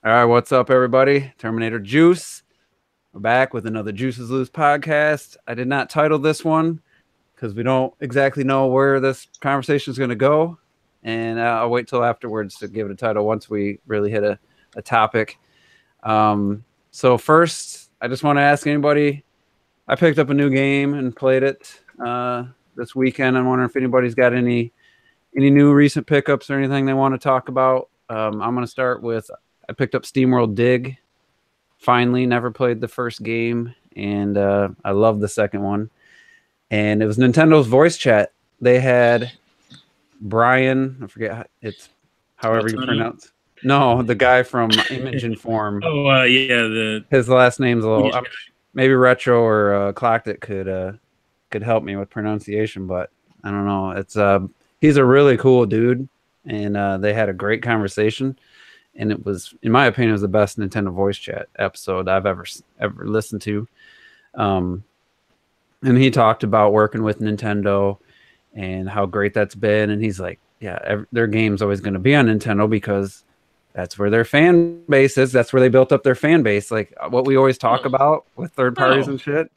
All right, what's up, everybody? Terminator Juice. We're back with another Juices Loose podcast. I did not title this one because we don't exactly know where this conversation is going to go, and I'll wait till afterwards to give it a title once we really hit a topic. So first, I just want to ask anybody. I picked up a new game and played it this weekend. I'm wondering if anybody's got any new recent pickups or anything they want to talk about. I'm going to start with. I picked up SteamWorld Dig. Finally, never played the first game, and I love the second one. And it was Nintendo's voice chat. They had Brian. I forget it's however you pronounce. No, the guy from Image and Form. Oh yeah, his last name's a little. Maybe Retro or Clocked could help me with pronunciation, but I don't know. It's he's a really cool dude, and they had a great conversation. And it was, in my opinion, it was the best Nintendo voice chat episode I've ever listened to. And he talked about working with Nintendo and how great that's been. And he's like, yeah, their game's always going to be on Nintendo because that's where their fan base is. That's where they built up their fan base. Like what we always talk about with third parties and shit.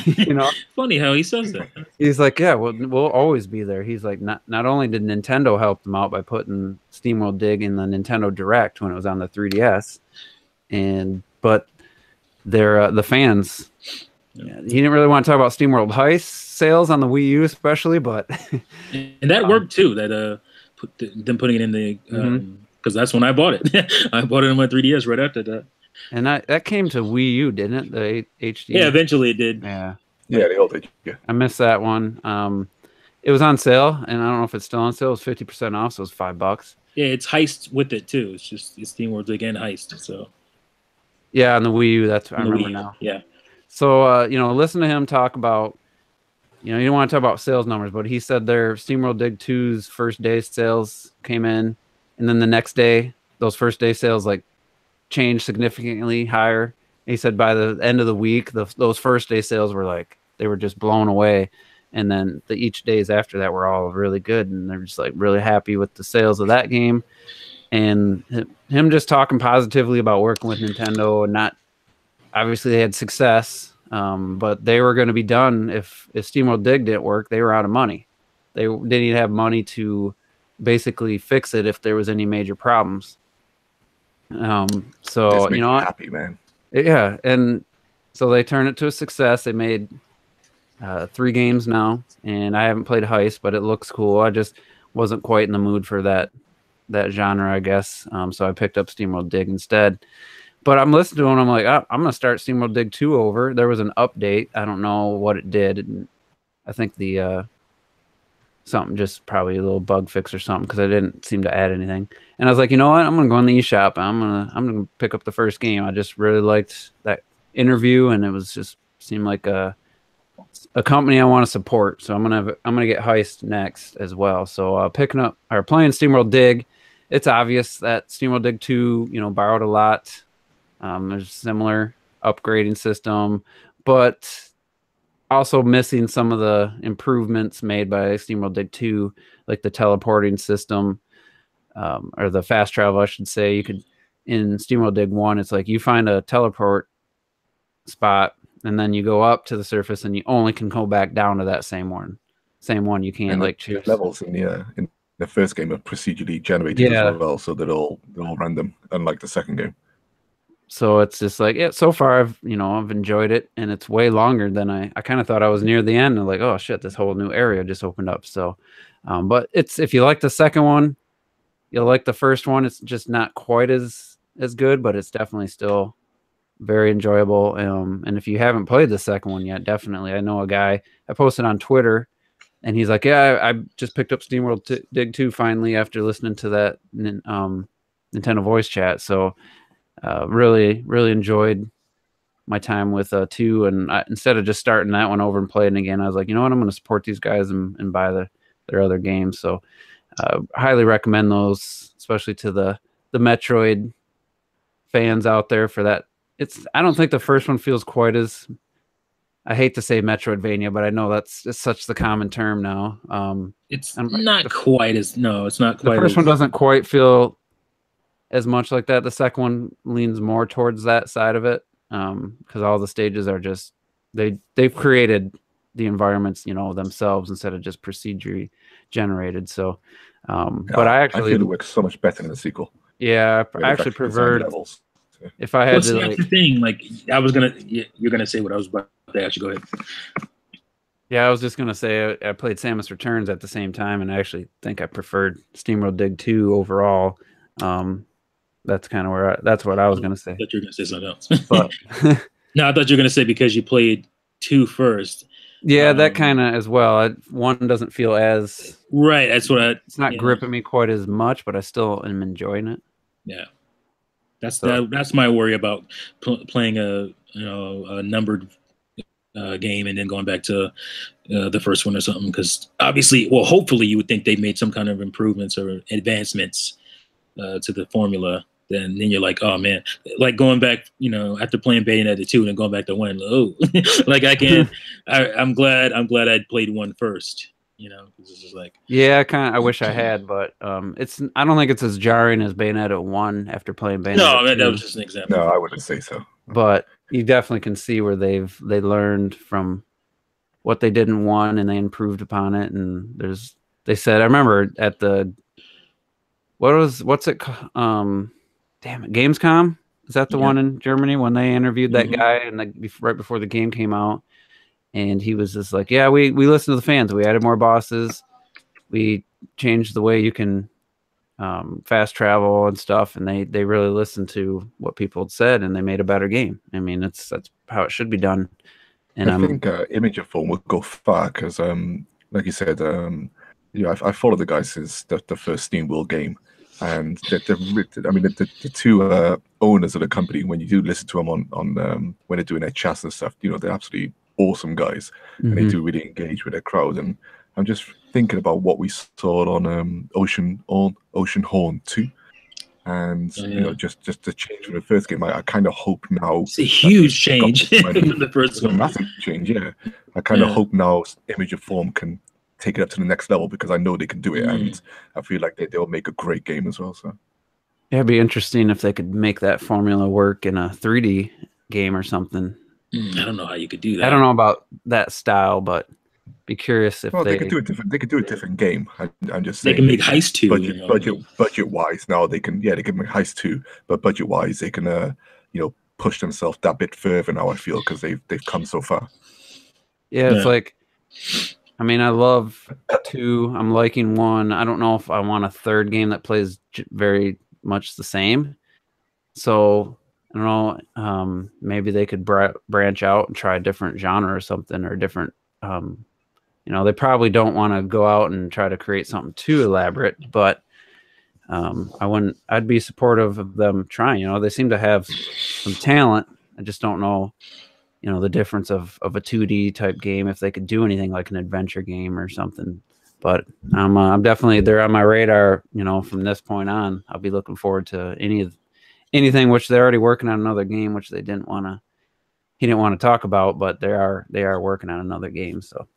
You know, funny how he says that. He's like, yeah, we'll always be there. He's like, not only did Nintendo help them out by putting SteamWorld Dig in the Nintendo Direct when it was on the 3DS, but they're the fans. Yeah, he didn't really want to talk about SteamWorld Heist sales on the Wii U, especially, but and that worked too. That them putting it in the because that's when I bought it. I bought it on my 3DS right after that. And that came to Wii U, didn't it? The HD. Yeah, eventually it did. Yeah, they all did. Yeah. I missed that one. It was on sale, and I don't know if it's still on sale. It was 50% off, so it was $5. Yeah, it's Heist with it too. It's SteamWorld Dig and Heist. So yeah, on the Wii U. That's I remember now. Yeah. So listen to him talk about. You don't want to talk about sales numbers, but he said their SteamWorld Dig 2's first day sales came in, and then the next day, those first day sales changed significantly higher. He said by the end of the week, those first day sales were they were just blown away, and then each days after that were all really good, and they're just really happy with the sales of that game. And him just talking positively about working with Nintendo, and not obviously they had success, but they were going to be done if SteamWorld Dig didn't work. They were out of money. They didn't have money to basically fix it if there was any major problems. So happy, man. Yeah, and so they turned it to a success. They made 3 games now, and I haven't played Heist, but it looks cool. I just wasn't quite in the mood for that genre, I guess. So I picked up SteamWorld Dig instead. But I'm listening to it, and I'm like, I'm gonna start SteamWorld Dig 2 over. There was an update. I don't know what it did. I think the something, just probably a little bug fix or something, because I didn't seem to add anything. And I was like, you know what? I'm gonna go in the eShop. I'm gonna pick up the first game. I just really liked that interview, and it was just seemed like a company I want to support. So I'm gonna get Heist next as well. So picking up or playing SteamWorld Dig, it's obvious that SteamWorld Dig 2 borrowed a lot. There's a similar upgrading system, but also missing some of the improvements made by SteamWorld Dig 2, like the teleporting system, or the fast travel, I should say. You could, in SteamWorld Dig 1, it's like you find a teleport spot, and then you go up to the surface, and you only can go back down to that same one. You can't choose. Levels in the first game are procedurally generated as well, so they're all random, unlike the second game. So it's just so far I've enjoyed it, and it's way longer than I kind of thought I was near the end, and oh shit, this whole new area just opened up. So, but if you like the second one, you'll like the first one. It's just not quite as good, but it's definitely still very enjoyable. And if you haven't played the second one yet, definitely. I know a guy I posted on Twitter, and he's like, yeah, I just picked up SteamWorld Dig 2 finally after listening to that Nintendo voice chat. So. Really, really enjoyed my time with 2, and instead of just starting that one over and playing again, I was like, you know what, I'm going to support these guys and buy their other games. So highly recommend those, especially to the Metroid fans out there for that. I don't think the first one feels quite as, I hate to say Metroidvania, but I know it's such the common term now. It's not quite as, no, it's not quite. The first one doesn't quite feel as much like that. The second one leans more towards that side of it, because all the stages are just they've created the environments, themselves instead of just procedurally generated. So, but I feel it works so much better in the sequel. Yeah, I actually preferred levels. If I had to, that's the thing. Like, you're gonna say what I was about to ask you. Go ahead. Yeah, I was just gonna say I played Samus Returns at the same time, and I actually think I preferred SteamWorld Dig 2 overall. That's kind of that's what I was gonna say. I thought you were gonna say something else. But no, I thought you were gonna say because you played 2 first. Yeah, that kind of as well. 1 doesn't feel as right. That's what it's not gripping me quite as much, but I still am enjoying it. Yeah, that's my worry about playing a numbered game and then going back to the first one or something, because obviously, well, hopefully you would think they made some kind of improvements or advancements to the formula. Then you're like, oh man, like going back, after playing Bayonetta 2 and then going back to 1, like I'm glad I played 1 first, because it's just like, yeah, I wish I had, but I don't think it's as jarring as Bayonetta 1 after playing Bayonetta. No, 2. That was just an example. No, I wouldn't say so. But you definitely can see where they learned from what they did in 1 and they improved upon it. And they said, I remember at the damn it, Gamescom, is that the one in Germany, when they interviewed that guy and right before the game came out, and he was just like, yeah, we listened to the fans, we added more bosses, we changed the way you can fast travel and stuff, and they really listened to what people had said, and they made a better game. I mean, that's how it should be done. And I think Image of Form will go far because, like you said, I followed the guys since the first SteamWorld game, and the 2 owners of the company, when you do listen to them on when they're doing their chats and stuff, they're absolutely awesome guys, and they do really engage with their crowd. And I'm just thinking about what we saw on Oceanhorn 2, and just the change from the first game. I kind of hope now it's a huge change from the first one. Massive change, yeah. I kind of hope now Image of Form can take it up to the next level, because I know they can do it, and I feel like they'll make a great game as well. So yeah, it'd be interesting if they could make that formula work in a 3D game or something. I don't know how you could do that. I don't know about that style, but be curious if they could do it different. They could do a different game. I'm just saying they can make Heist 2. Budget wise, now they can make Heist 2, but budget wise they can push themselves that bit further now. I feel, because they've come so far. Yeah, it's like, I mean, I love 2. I'm liking 1. I don't know if I want a 3rd game that plays very much the same. So I don't know. Maybe they could branch out and try a different genre or something, or different. They probably don't want to go out and try to create something too elaborate, but I'd be supportive of them trying. They seem to have some talent. I just don't know, the difference of a 2D type game, if they could do anything like an adventure game or something. But I'm definitely, they're on my radar. From this point on, I'll be looking forward to anything, which they're already working on another game, which he didn't want to talk about, but they are working on another game. So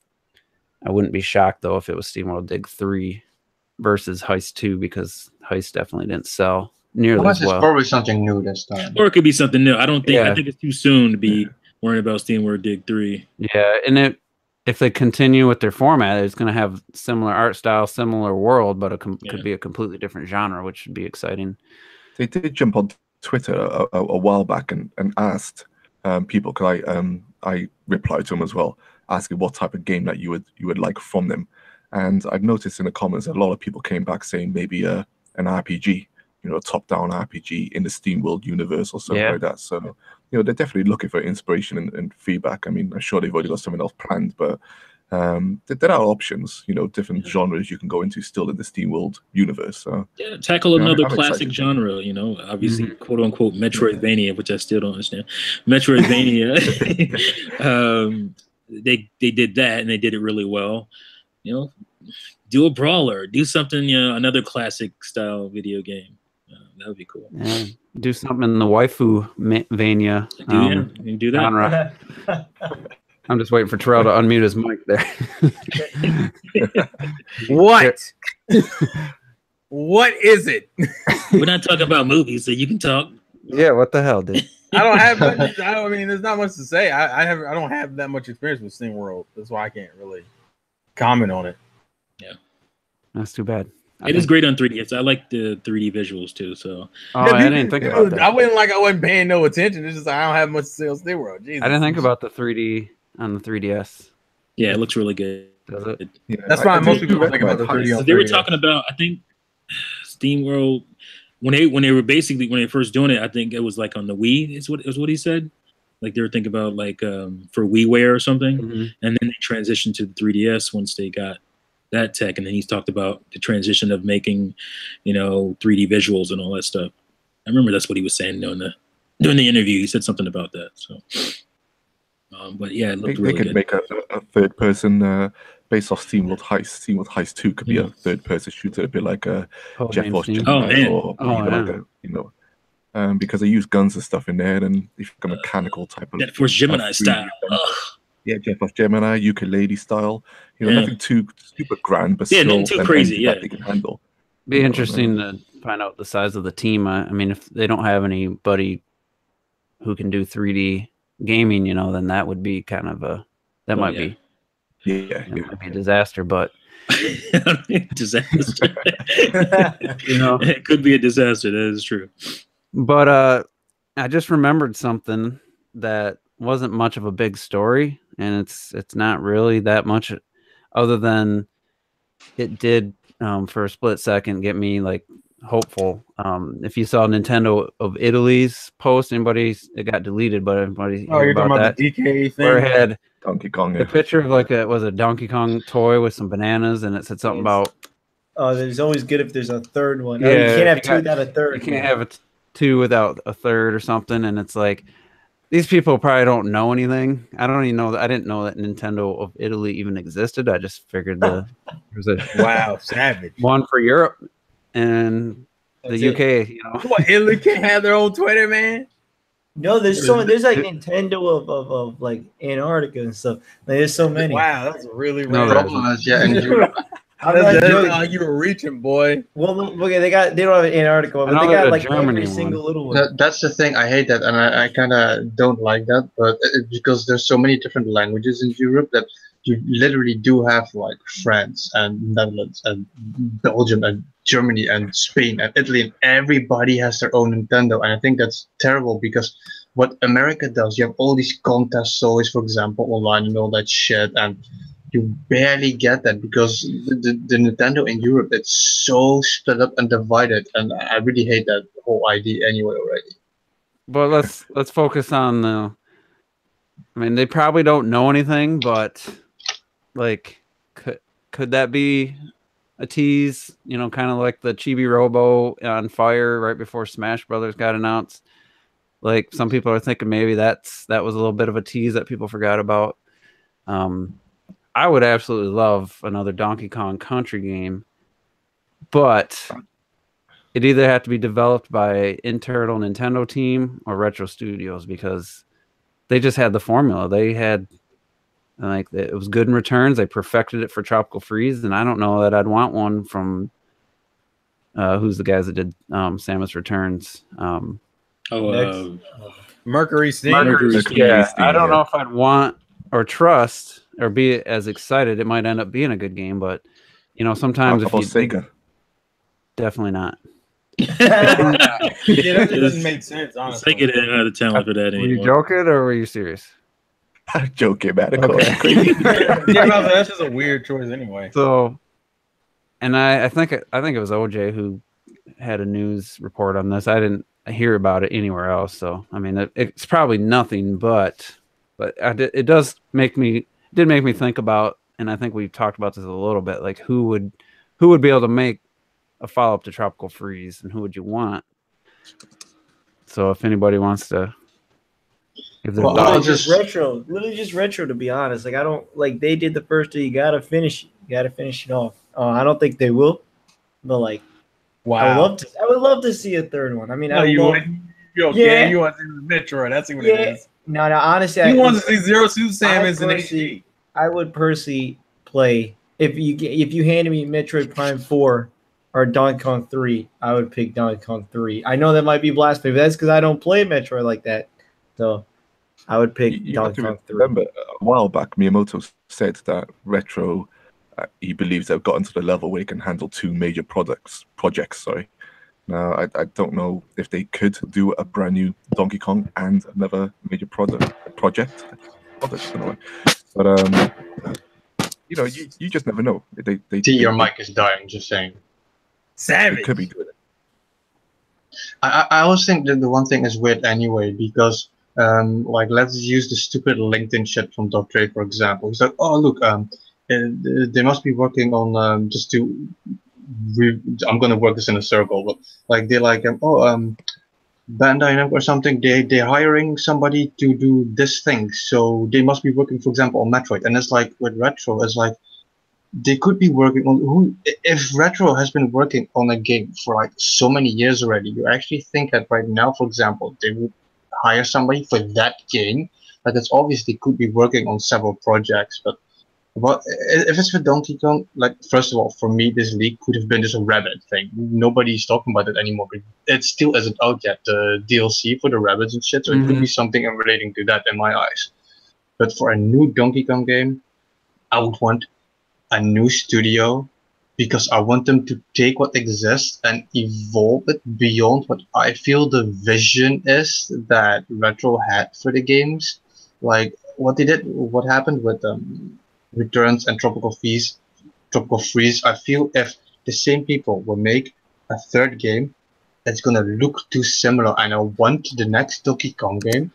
I wouldn't be shocked though if it was SteamWorld Dig 3 versus Heist 2, because Heist definitely didn't sell nearly as well. It's probably something new this time. Or it could be something new. I think it's too soon to be worrying about SteamWorld Dig 3. Yeah, and if they continue with their format, it's going to have similar art style, similar world, but it could be a completely different genre, which would be exciting. They did jump on Twitter a while back and asked people, because I replied to them as well, asking what type of game that you would like from them. And I've noticed in the comments a lot of people came back saying maybe an RPG, a top-down RPG in the SteamWorld universe or something like that. So they're definitely looking for inspiration and feedback. I mean, I'm sure they've already got something else planned, but there are options, different genres you can go into still in the SteamWorld universe. So tackle another classic genre, obviously, quote unquote Metroidvania, which I still don't understand. Metroidvania, they did that and they did it really well. Do a brawler, do something, another classic style video game. That would be cool. Yeah, do something in the waifu vania. You can do that. Genre. I'm just waiting for Terrell to unmute his mic there. What? What is it? We're not talking about movies, so you can talk. Yeah, what the hell, dude? I don't have much. I mean, there's not much to say. I don't have that much experience with SteamWorld. That's why I can't really comment on it. Yeah, that's too bad. It is great on 3DS. I like the 3D visuals too. So I didn't think about that. I wasn't paying no attention. It's just I don't have much to say on SteamWorld. Jesus. I didn't think about the 3D on the 3DS. Yeah, it looks really good. Does it? Yeah, That's why most people think about the 3D. So they were talking about, I think, SteamWorld when they were basically when they were first doing it. I think it was like on the Wii. Is what he said. Like they were thinking about like for WiiWare or something, and then they transitioned to the 3DS once they got that tech, and then he's talked about the transition of making, 3D visuals and all that stuff. I remember that's what he was saying during the interview. He said something about that. So, but yeah, it looked really good. They could make a third person based off SteamWorld Heist. SteamWorld Heist 2 could be a third person shooter, a bit like Jet Force Gemini because they use guns and stuff in there, and if you're a mechanical type of Jet Force Gemini style. Yeah, Jet Force Gemini, ukulele style. Nothing too super grand, but still nothing too crazy. Yeah, they can handle. Be interesting to find out the size of the team. I mean, if they don't have anybody who can do 3D gaming, then that would be kind of might be a disaster. But disaster. It could be a disaster. That is true. But I just remembered something that wasn't much of a big story, and it's not really that much other than it did for a split second get me like hopeful. If you saw Nintendo of Italy's post, it got deleted, but everybody you're talking about the DK thing? Where it had Donkey Kong, the picture of like a Donkey Kong toy with some bananas, and it said something about there's always good if there's a third one. You can't have two without a third. You can't have two without a third or something, and it's like these people probably don't know anything. I don't even know that. I didn't know that Nintendo of Italy even existed. I just figured there was a savage one for Europe and the UK. What, Italy can't have their own Twitter, man? No, there's like Nintendo of like Antarctica and stuff. Like, there's so many. Wow, that's really you were reaching, boy. Well, okay, they don't have Antarctica, but they got like every single little one. That's the thing. I hate that, and I kind of don't like that. But because there's so many different languages in Europe that you literally do have like France and Netherlands and Belgium and Germany and Spain and Italy, and everybody has their own Nintendo, and I think that's terrible because what America does, you have all these contests always, for example, online and all that shit, and you barely get that because the Nintendo in Europe, it's so split up and divided, and I really hate that whole idea anyway already. But let's focus on the. I mean, they probably don't know anything, but like, could that be a tease? Kind of like the Chibi Robo on Fire right before Smash Brothers got announced. Like some people are thinking maybe that was a little bit of a tease that people forgot about. I would absolutely love another Donkey Kong Country game, but it either have to be developed by internal Nintendo team or Retro Studios because they just had the formula. They had it was good in returns. They perfected it for Tropical Freeze, and I don't know that I'd want one from who's the guys that did Samus Returns. Mercury Steam. Yeah, I don't know if I'd want or trust or be as excited. It might end up being a good game, but sometimes if you Sega. Definitely not. That doesn't make sense, honestly. Sega didn't have the talent for that anymore. Were you joking or were you serious? I'm joking, man. Okay. That's just a weird choice anyway. So, and I think it was OJ who had a news report on this. I didn't hear about it anywhere else. So, I mean, it's probably nothing, but it did make me think about, and I think we've talked about this a little bit, like who would be able to make a follow-up to Tropical Freeze, and who would you want? So if anybody wants to, literally just retro, to be honest. Like I don't like they did the first two. You gotta finish it off. I don't think they will, but like, wow, I would love to see a third one. I mean, you want to see the Metroid? That's what it is. No, honestly, he wants to see Zero Suit Samus in HD. I would personally play if you handed me Metroid Prime 4 or Donkey Kong 3. I would pick Donkey Kong 3. I know that might be blasphemy, but that's because I don't play Metroid like that. So I would pick You have Donkey to Kong 3. remember, a while back, Miyamoto said that Retro, he believes they've gotten to the level where they can handle two major projects. Sorry. Now, I don't know if they could do a brand new Donkey Kong and another major project. But you know, you just never know. Your mic is dying. Just saying. Savage. It could be good. I always think that the one thing is weird anyway, because like, let's use the stupid LinkedIn shit from Dr. for example. He's like, oh look, they must be working on just to. I'm gonna work this in a circle, but like they're like, Bandai Namco or something, they're hiring somebody to do this thing, so they must be working, for example, on Metroid. And it's like with Retro, it's like they could be working on if Retro has been working on a game for like so many years already. You actually think that right now, for example, they would hire somebody for that game? Like, it's obvious they could be working on several projects, but if it's for Donkey Kong, like, first of all, for me, this leak could have been just a rabbit thing. Nobody's talking about it anymore, but it still isn't out yet, the DLC for the rabbits and shit, so it could be something relating to that in my eyes. But for a new Donkey Kong game, I would want a new studio, because I want them to take what exists and evolve it beyond what I feel the vision is that Retro had for the games. Like, what happened with Returns and Tropical Freeze, I feel if the same people will make a third game, it's gonna look too similar, and I want the next Donkey Kong game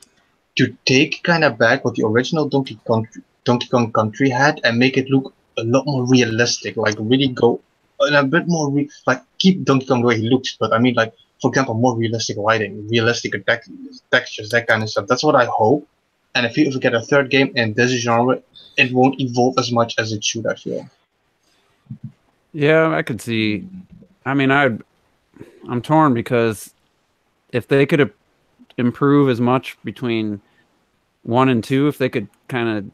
to take kind of back what the original Donkey Kong Country had and make it look a lot more realistic, like really go in a bit more like keep Donkey Kong the way he looks, but I mean, like, for example, more realistic lighting, realistic textures, that kind of stuff. That's what I hope. And if we get a third game in this genre, it won't evolve as much as it should, I feel. Yeah, I could see. I mean, I'm torn, because if they could improve as much between 1 and 2, if they could kind of,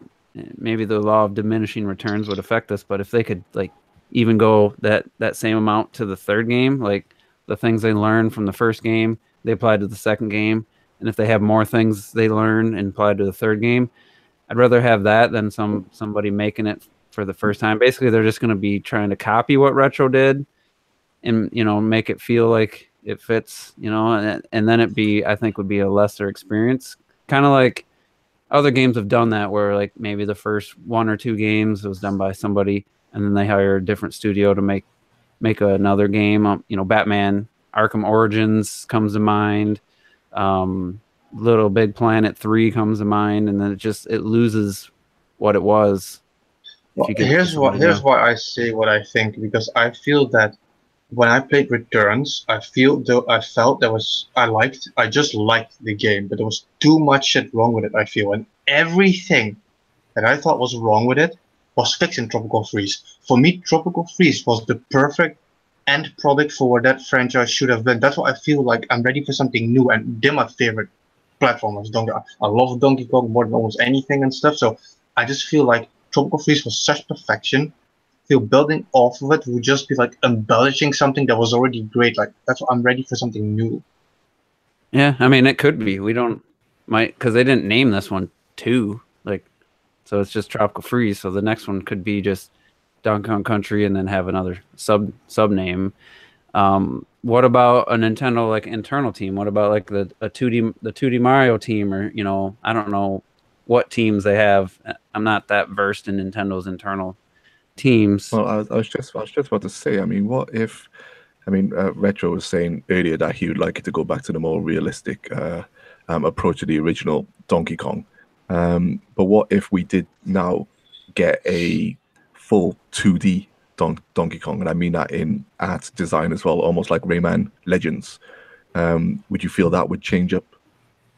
maybe the law of diminishing returns would affect us, but if they could, like, even go that same amount to the third game, like the things they learned from the first game, they applied to the second game, and if they have more things they learn and applied to the third game, I'd rather have that than somebody making it for the first time. Basically, they're just going to be trying to copy what Retro did, and, you know, make it feel like it fits, you know, and then I think would be a lesser experience. Kind of like other games have done that, where like maybe the first 1 or 2 games was done by somebody, and then they hire a different studio to make another game. You know, Batman Arkham Origins comes to mind. Little Big Planet 3 comes to mind, and then it loses what it was. Well, here's why I say what I think, because I feel that when I played Returns, I just liked the game, but there was too much shit wrong with it, I feel, and everything that I thought was wrong with it was fixed in Tropical Freeze. For me, Tropical Freeze was the perfect end product for what that franchise should have been. That's why I feel like I'm ready for something new, and they're my favorite platformers. I love Donkey Kong more than almost anything and stuff, so I just feel like Tropical Freeze was such perfection. I feel building off of it would just be like embellishing something that was already great. Like, that's why I'm ready for something new. Yeah, I mean, it could be. Because they didn't name this one 2, like, so it's just Tropical Freeze. So the next one could be just Donkey Kong Country, and then have another sub name. What about a Nintendo, like, internal team? What about like the 2D Mario team, or, you know, I don't know what teams they have. I'm not that versed in Nintendo's internal teams. Well, I was just about to say, I mean, what if, Retro was saying earlier that he would like it to go back to the more realistic approach to the original Donkey Kong. But what if we did now get a full 2D Donkey Kong, and I mean that in art design as well, almost like Rayman Legends? Would you feel that would change up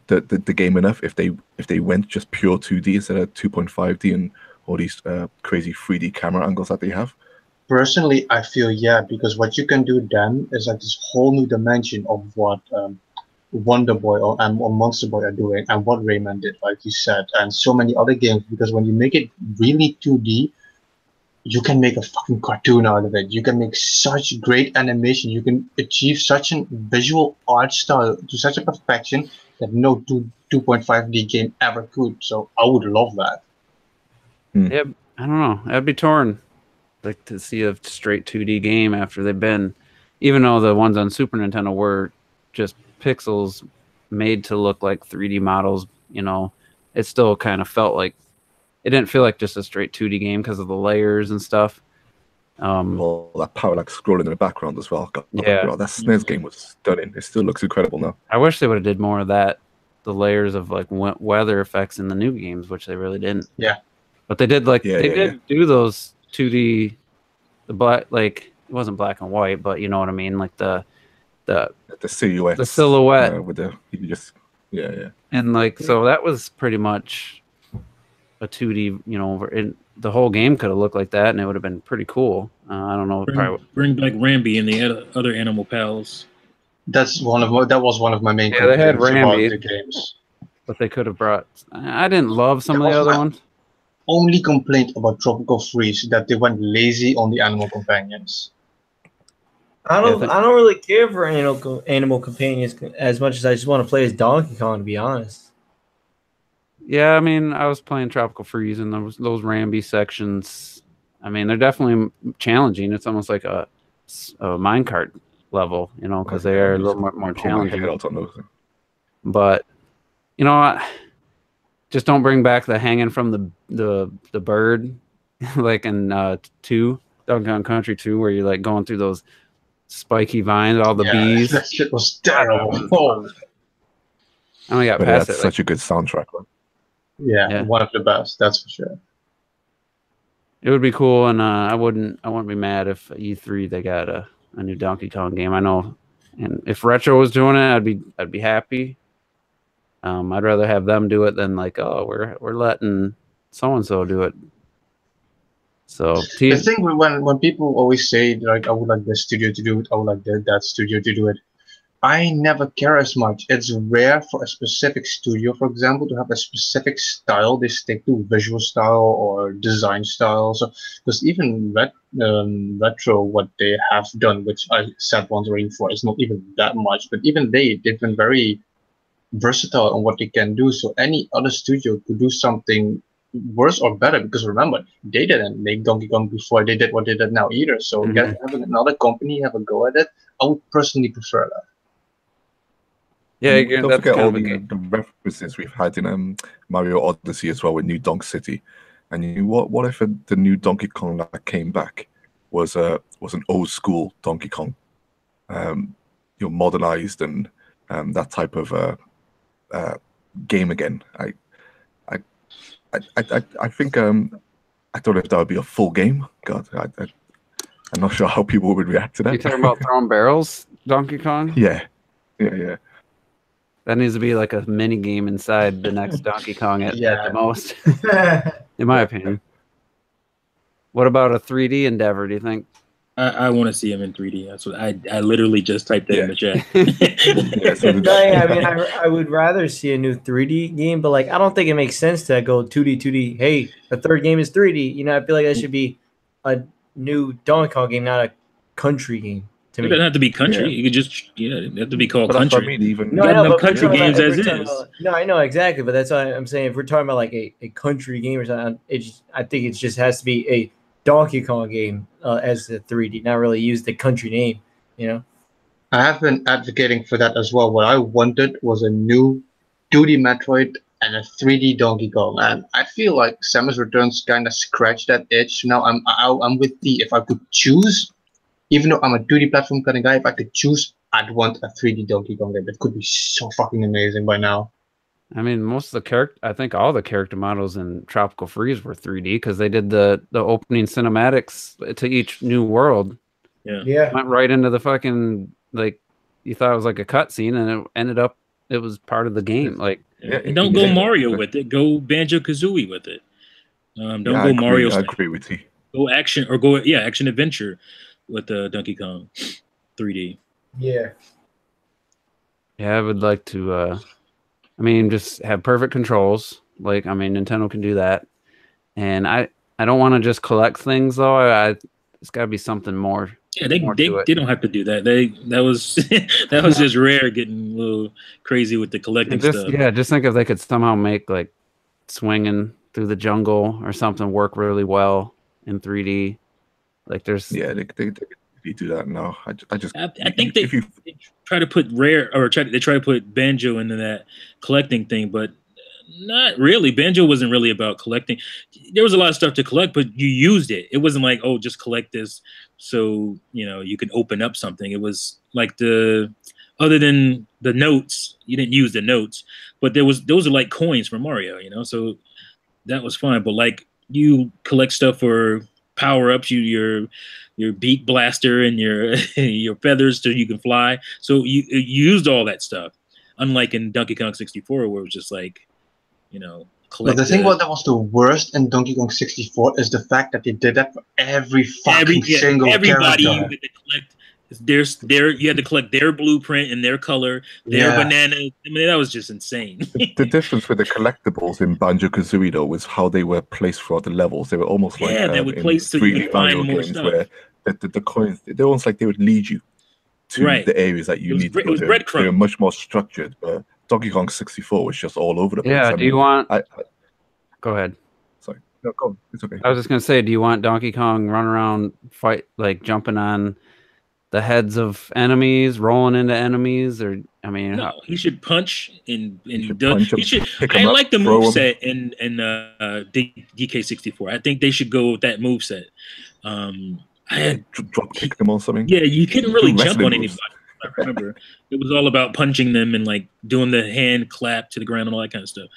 the game enough if they went just pure 2D instead of 2.5D and all these crazy 3D camera angles that they have? Personally, I feel yeah, because what you can do then is like this whole new dimension of what Wonder Boy or Monster Boy are doing, and what Rayman did, like you said, and so many other games. Because when you make it really 2D, you can make a fucking cartoon out of it. You can make such great animation. You can achieve such a visual art style to such a perfection that no 2.5D game ever could. So I would love that. Yeah, I don't know. I'd be torn, like, to see a straight 2D game after they've been, even though the ones on Super Nintendo were just pixels made to look like 3D models. You know, it still kind of felt like it didn't feel like just a straight 2D game because of the layers and stuff. Well, that parallax scrolling in the background as well. God, Yeah. that SNES game was stunning. It still looks incredible now. I wish they would have did more of that, the layers of like weather effects in the new games, which they really didn't. Yeah. But they did do those 2D, the black, like it wasn't black and white, but you know what I mean, like the silhouette. The silhouette with the you just and like so that was pretty much a 2D, you know, the whole game could have looked like that, and it would have been pretty cool. I don't know. Bring back Rambi and the other animal pals. That was one of my main. Yeah, they had Rambi, the games, but they could have brought. I didn't love some of the other ones. Only complaint about Tropical Freeze that they went lazy on the animal companions. I don't really care for animal companions as much as I just want to play as Donkey Kong, to be honest. Yeah, I mean, I was playing Tropical Freeze and those Rambi sections. I mean, they're definitely challenging. It's almost like a minecart level, you know, because they are a little more challenging. But you know, just don't bring back the hanging from the bird, like in Donkey Kong Country 2, where you're like going through those spiky vines, all the bees. That shit was terrible. I only got past it. Such a good soundtrack, man. Yeah, one of the best, that's for sure. It would be cool, and I wouldn't be mad if E3 they got a new Donkey Kong game. I know, and if Retro was doing it, I'd be happy. I'd rather have them do it than like, oh, we're letting so and so do it. So the thing when people always say like, I would like this studio to do it, I would like that studio to do it, I never care as much. It's rare for a specific studio, for example, to have a specific style. They stick to visual style or design style. So, because even Retro, what they have done, which I said once already before, is not even that much. But even they've been very versatile on what they can do. So any other studio could do something worse or better. Because remember, they didn't make Donkey Kong before they did what they did now either. So having another company have a go at it, I would personally prefer that. Yeah, don't forget all the references we've had in Mario Odyssey as well with New Donk City. And what if the new Donkey Kong that came back was an old school Donkey Kong, modernized and that type of game again? I think I don't know if that would be a full game. God, I'm not sure how people would react to that. You talking about throwing barrels, Donkey Kong? Yeah. That needs to be like a mini game inside the next Donkey Kong at the most, in my opinion. What about a 3D endeavor? Do you think? I want to see him in 3D. That's what I literally just typed that in the chat. I mean, I would rather see a new 3D game, but like I don't think it makes sense to go 2D. Hey, the third game is 3D. You know, I feel like that should be a new Donkey Kong game, not a country game. It doesn't have to be country. You could just it have to be called country. I mean, even country games as is. No, I know exactly, but that's why I'm saying if we're talking about like a country game or something, I think it just has to be a Donkey Kong game as the 3D, not really use the country name. You know. I have been advocating for that as well. What I wanted was a new 2D Metroid and a 3D Donkey Kong, and I feel like Samus Returns kind of scratched that itch. Now I'm with D. If I could choose. Even though I'm a 2D platform kind of guy, if I could choose, I'd want a 3D Donkey Kong game. It could be so fucking amazing by now. I mean, I think all the character models in Tropical Freeze were 3D because they did the opening cinematics to each new world. Yeah. Went right into the fucking, like, you thought it was like a cutscene and it ended up, it was part of the game. Like, and don't go Mario with it. Go Banjo-Kazooie with it. Don't go Mario. I agree with you. Go action or go action adventure with the Donkey Kong 3D. Yeah, I would like to just have perfect controls. Like, I mean, Nintendo can do that. And I I don't want to just collect things though. It's got to be something more. Yeah, they more to it. don't have to do that. That was that was just Rare getting a little crazy with the collecting stuff. Yeah, just think if they could somehow make like swinging through the jungle or something work really well in 3D. Like there's they do that now. I think they try to put Rare or they try to put Banjo into that collecting thing, but not really. Banjo wasn't really about collecting. There was a lot of stuff to collect, but you used it. It wasn't like, oh, just collect this so you can open up something. It was like other than the notes, you didn't use the notes, but those are like coins for Mario, so that was fine. But like you collect stuff for power-ups, your beak blaster and your your feathers so you can fly. So you used all that stuff. Unlike in Donkey Kong 64, where it was just like, But the thing that was the worst in Donkey Kong 64 is the fact that they did that for every single everybody character. You had to collect you had to collect their blueprint and their color, their banana. I mean, that was just insane. The difference with the collectibles in Banjo-Kazooie though was how they were placed throughout the levels. They were almost like they would place so you could find more stuff. Where the coins, they're almost like they would lead you to the areas that you need to go. It was breadcrumb. They were much more structured, but Donkey Kong 64 was just all over the place. Yeah, you want... Go ahead. Sorry. No, go on. It's okay. I was just going to say, do you want Donkey Kong run around, fight, like jumping on the heads of enemies, rolling into enemies? Or, I mean... No, he should punch and punch he should... I like the moveset in DK64. I think they should go with that moveset. I had drop kick them or something. Yeah, you couldn't really jump on anybody. I remember it was all about punching them and like doing the hand clap to the ground and all that kind of stuff.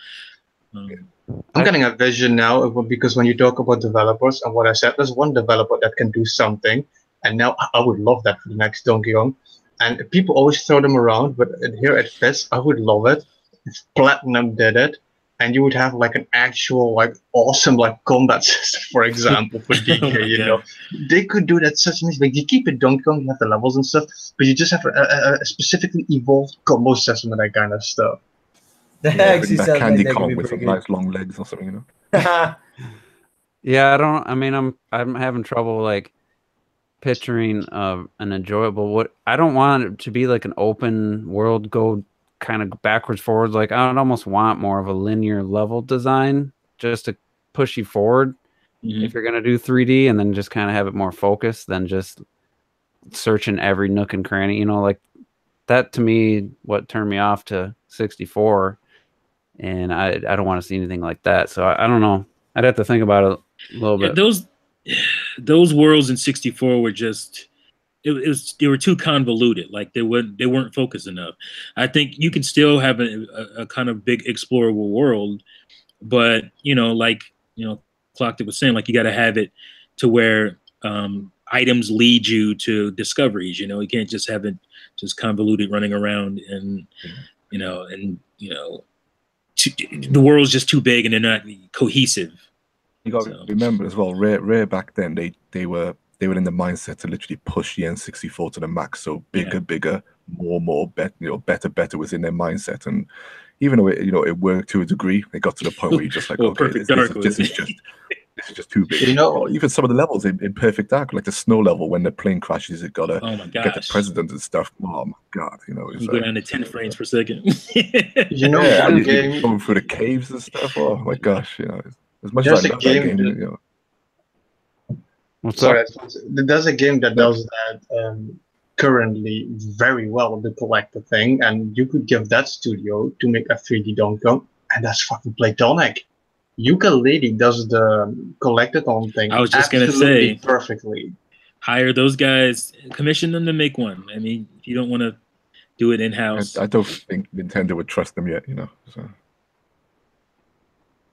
I'm getting a vision now because when you talk about developers and what I said, there's one developer that can do something, and now I would love that for the next Donkey Kong. And people always throw them around, but here it fits. I would love it if Platinum did it, and you would have like an actual like awesome like combat system, for example, for DK. They could do that such amazing. Like you keep it Donkey Kong, you have the levels and stuff, but you just have a specifically evolved combo system and that kind of stuff. That actually sounds Candy like Kong with some nice long legs or something, Yeah, I'm having trouble like picturing an enjoyable. I don't want it to be like an open world, go kind of backwards forwards. Like I would almost want more of a linear level design just to push you forward. If you're gonna do 3D, and then just kind of have it more focused than just searching every nook and cranny. Like that to me, what turned me off to 64. And I don't want to see anything like that. So I don't know. I'd have to think about it a little bit. Those worlds in 64 were just they were too convoluted. Like they weren't focused enough. I think you can still have a kind of big explorable world, but Clocked was saying, like you got to have it to where items lead you to discoveries. You can't just have it just convoluted running around and the world's just too big and they're not cohesive. You got to remember as well, Rare back then they were in the mindset to literally push the N64 to the max. So bigger, more, better was in their mindset. And even though it worked to a degree, it got to the point where you're just like, okay, this is just too big. Even some of the levels in Perfect Dark, like the snow level when the plane crashes, it got to get the president and stuff. Oh my god, you go down to 10 frames per second. One game going through the caves and stuff. Oh my gosh, as much as I love that game, What's up? There's a game that does that currently very well, the collector thing, and you could give that studio to make a 3D Donkey Kong, and that's fucking Playtonic. Yooka-Laylee does the collectathon thing. I was just gonna say perfectly. Hire those guys, commission them to make one. I mean, if you don't want to do it in house, I don't think Nintendo would trust them yet. So.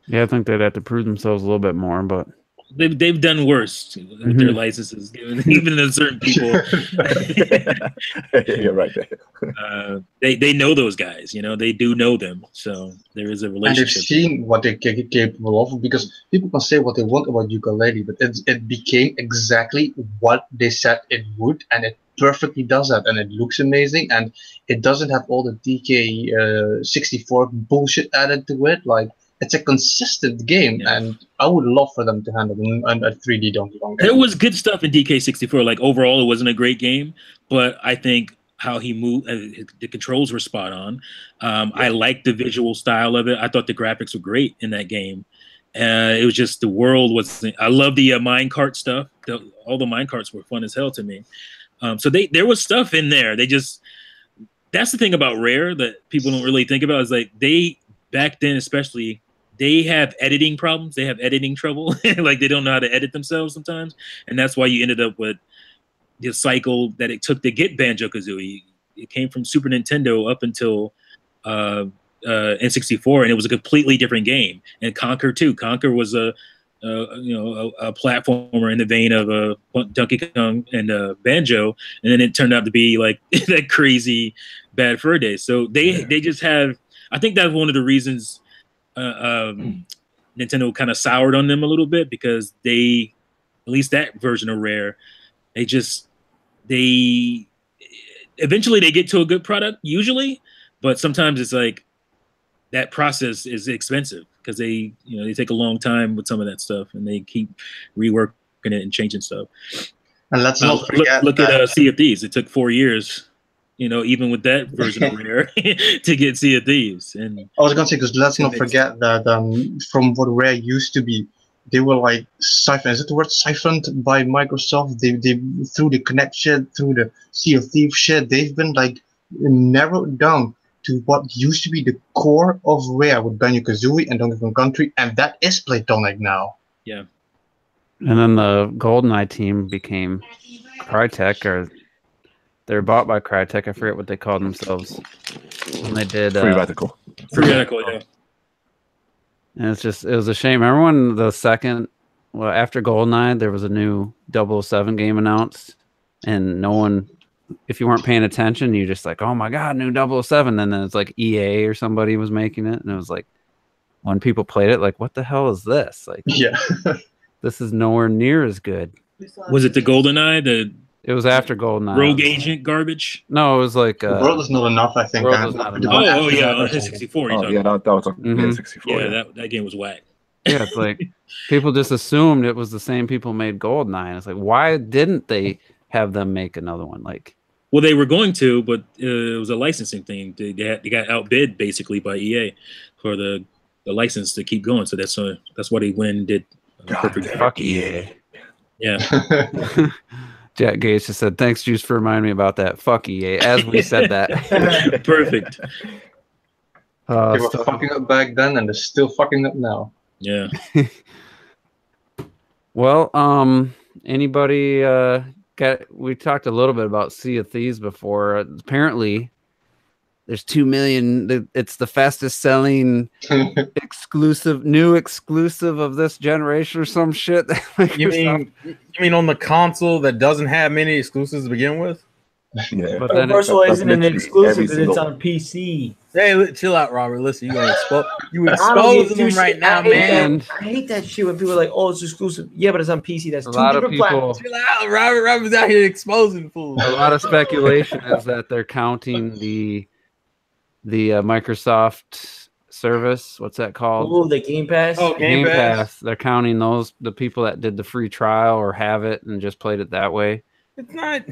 Yeah, I think they'd have to prove themselves a little bit more, but they've done worse with their licenses, even to certain people. You're right. They know those guys, they do know them, so there is a relationship. And they've seen what they're capable of, because people can say what they want about Yooka-Laylee, but it became exactly what they said it would, and it perfectly does that, and it looks amazing, and it doesn't have all the DK64 bullshit added to it. Like, it's a consistent game, and I would love for them to handle a 3D Donkey Kong game. There was good stuff in DK64. Like overall, it wasn't a great game, but I think how he moved, the controls were spot on. I liked the visual style of it. I thought the graphics were great in that game. It was just the world was. I love the minecart stuff. All the minecarts were fun as hell to me. So there was stuff in there. That's the thing about Rare that people don't really think about is like back then especially, they have editing problems. They have editing trouble. Like they don't know how to edit themselves sometimes. And that's why you ended up with the cycle that it took to get Banjo-Kazooie. It came from Super Nintendo up until N64, and it was a completely different game. And Conker too. Conker was a platformer in the vein of Donkey Kong and Banjo, and then it turned out to be like that crazy Bad Fur Day. So they just have. I think that's one of the reasons Nintendo kind of soured on them a little bit, because they, at least that version of Rare, they eventually they get to a good product usually, but sometimes it's like that process is expensive because they take a long time with some of that stuff, and they keep reworking it and changing stuff. And let's not forget look at Sea of Thieves. It took 4 years, even with that version of Rare to get Sea of Thieves. And I was gonna say, because let's not forget that from what Rare used to be, they were like siphoned. Is it the word siphoned by Microsoft? They through the Kinect shit, through the Sea of Thieves shit, they've been like narrowed down to what used to be the core of Rare with Banjo-Kazooie and Donkey Kong Country, and that is Playtonic now. Yeah. And then the GoldenEye team became Crytek, or they're bought by Crytek. I forget what they called themselves when they did Free Radical. Free Radical, yeah. And it was a shame. Remember when after GoldenEye, there was a new 007 game announced, and no one, if you weren't paying attention, you just like, oh my God, new 007. And then it's like EA or somebody was making it. And it was like, when people played it, like, what the hell is this? Like, yeah, this is nowhere near as good. Was it the GoldenEye, It was after GoldenEye. Rogue Agent garbage? No, it was like the World is Not Enough, I think. World is Not Enough. Oh yeah, on N64. Oh yeah, that was on N64. Yeah, that game was whack. Yeah, it's like people just assumed it was the same people made GoldenEye. And it's like, why didn't they have them make another one? Like, well, they were going to, but it was a licensing thing. They got outbid basically by EA for the license to keep going. So that's why they went and did Perfect. Fuck EA. Yeah. Jack Gates just said, thanks, Juice, for reminding me about that. Fuck EA. As we said that. Perfect. They were fucking up back then, and they're still fucking up now. Yeah. Well, anybody we talked a little bit about Sea of Thieves before. Apparently, there's 2 million. It's the fastest selling new exclusive of this generation or some shit. You mean on the console that doesn't have many exclusives to begin with? Yeah. But then first of all, isn't an exclusive because it's on PC. Hey, chill out, Robert. Listen, you exposing them right now, man. I hate that shit when people are like, "Oh, it's exclusive." Yeah, but it's on PC. That's two lot of different people. platforms. Chill out, Robert. Robert's out here exposing fools. A lot of speculation is that they're counting the Microsoft service. What's that called? Oh, the Game Pass. Oh, Game Pass. They're counting the people that did the free trial or have it and just played it that way. It's not.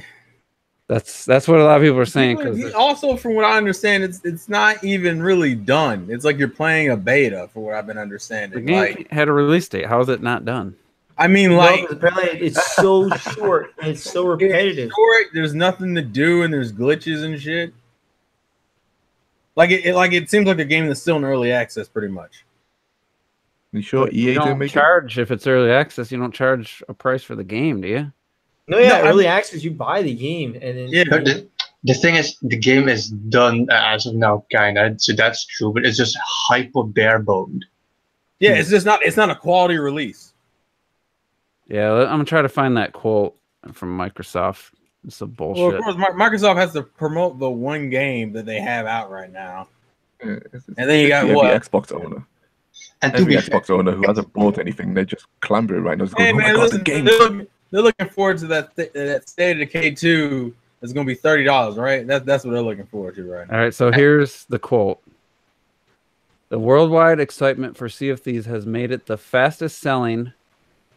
That's what a lot of people are saying. Because also, from what I understand, it's not even really done. It's like you're playing a beta, for what I've been understanding. The game had a release date. How is it not done? I mean, like, apparently it's so short and it's so repetitive. There's nothing to do, and there's glitches and shit. Like it seems like a game that's still in early access, pretty much. You sure EA You didn't don't make charge if it's early access. You don't charge a price for the game, do you? No, early access. You buy the game, and then the thing is, the game is done as of now, kinda. So that's true, but it's just hyper bare boned. Yeah, it's just not. It's not a quality release. Yeah, I'm gonna try to find that quote from Microsoft. It's some bullshit. Well, of course, Microsoft has to promote the one game that they have out right now. and then you got every what? Xbox owner. And to Every be Xbox owner who hasn't bought anything, they're just clambering right now. Just Hey going, man, oh my listen, God, the game. they're looking forward to that State of Decay 2. It's gonna be $30, right? That's what they're looking forward to right now. All right, so here's the quote. The worldwide excitement for Sea of Thieves has made it the fastest selling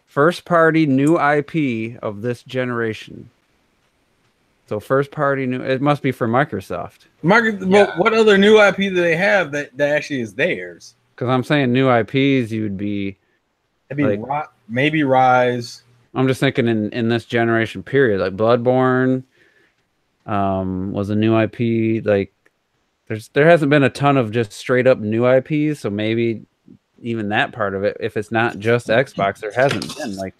first-party new IP of this generation. So first-party new, it must be for Microsoft. Well, what other new IP do they have that actually is theirs? Because I'm saying new IPs, you'd be... It'd be maybe Rise. I'm just thinking in this generation period, like Bloodborne was a new IP. Like there hasn't been a ton of just straight up new IPs, so maybe even that part of it, if it's not just Xbox, there hasn't been like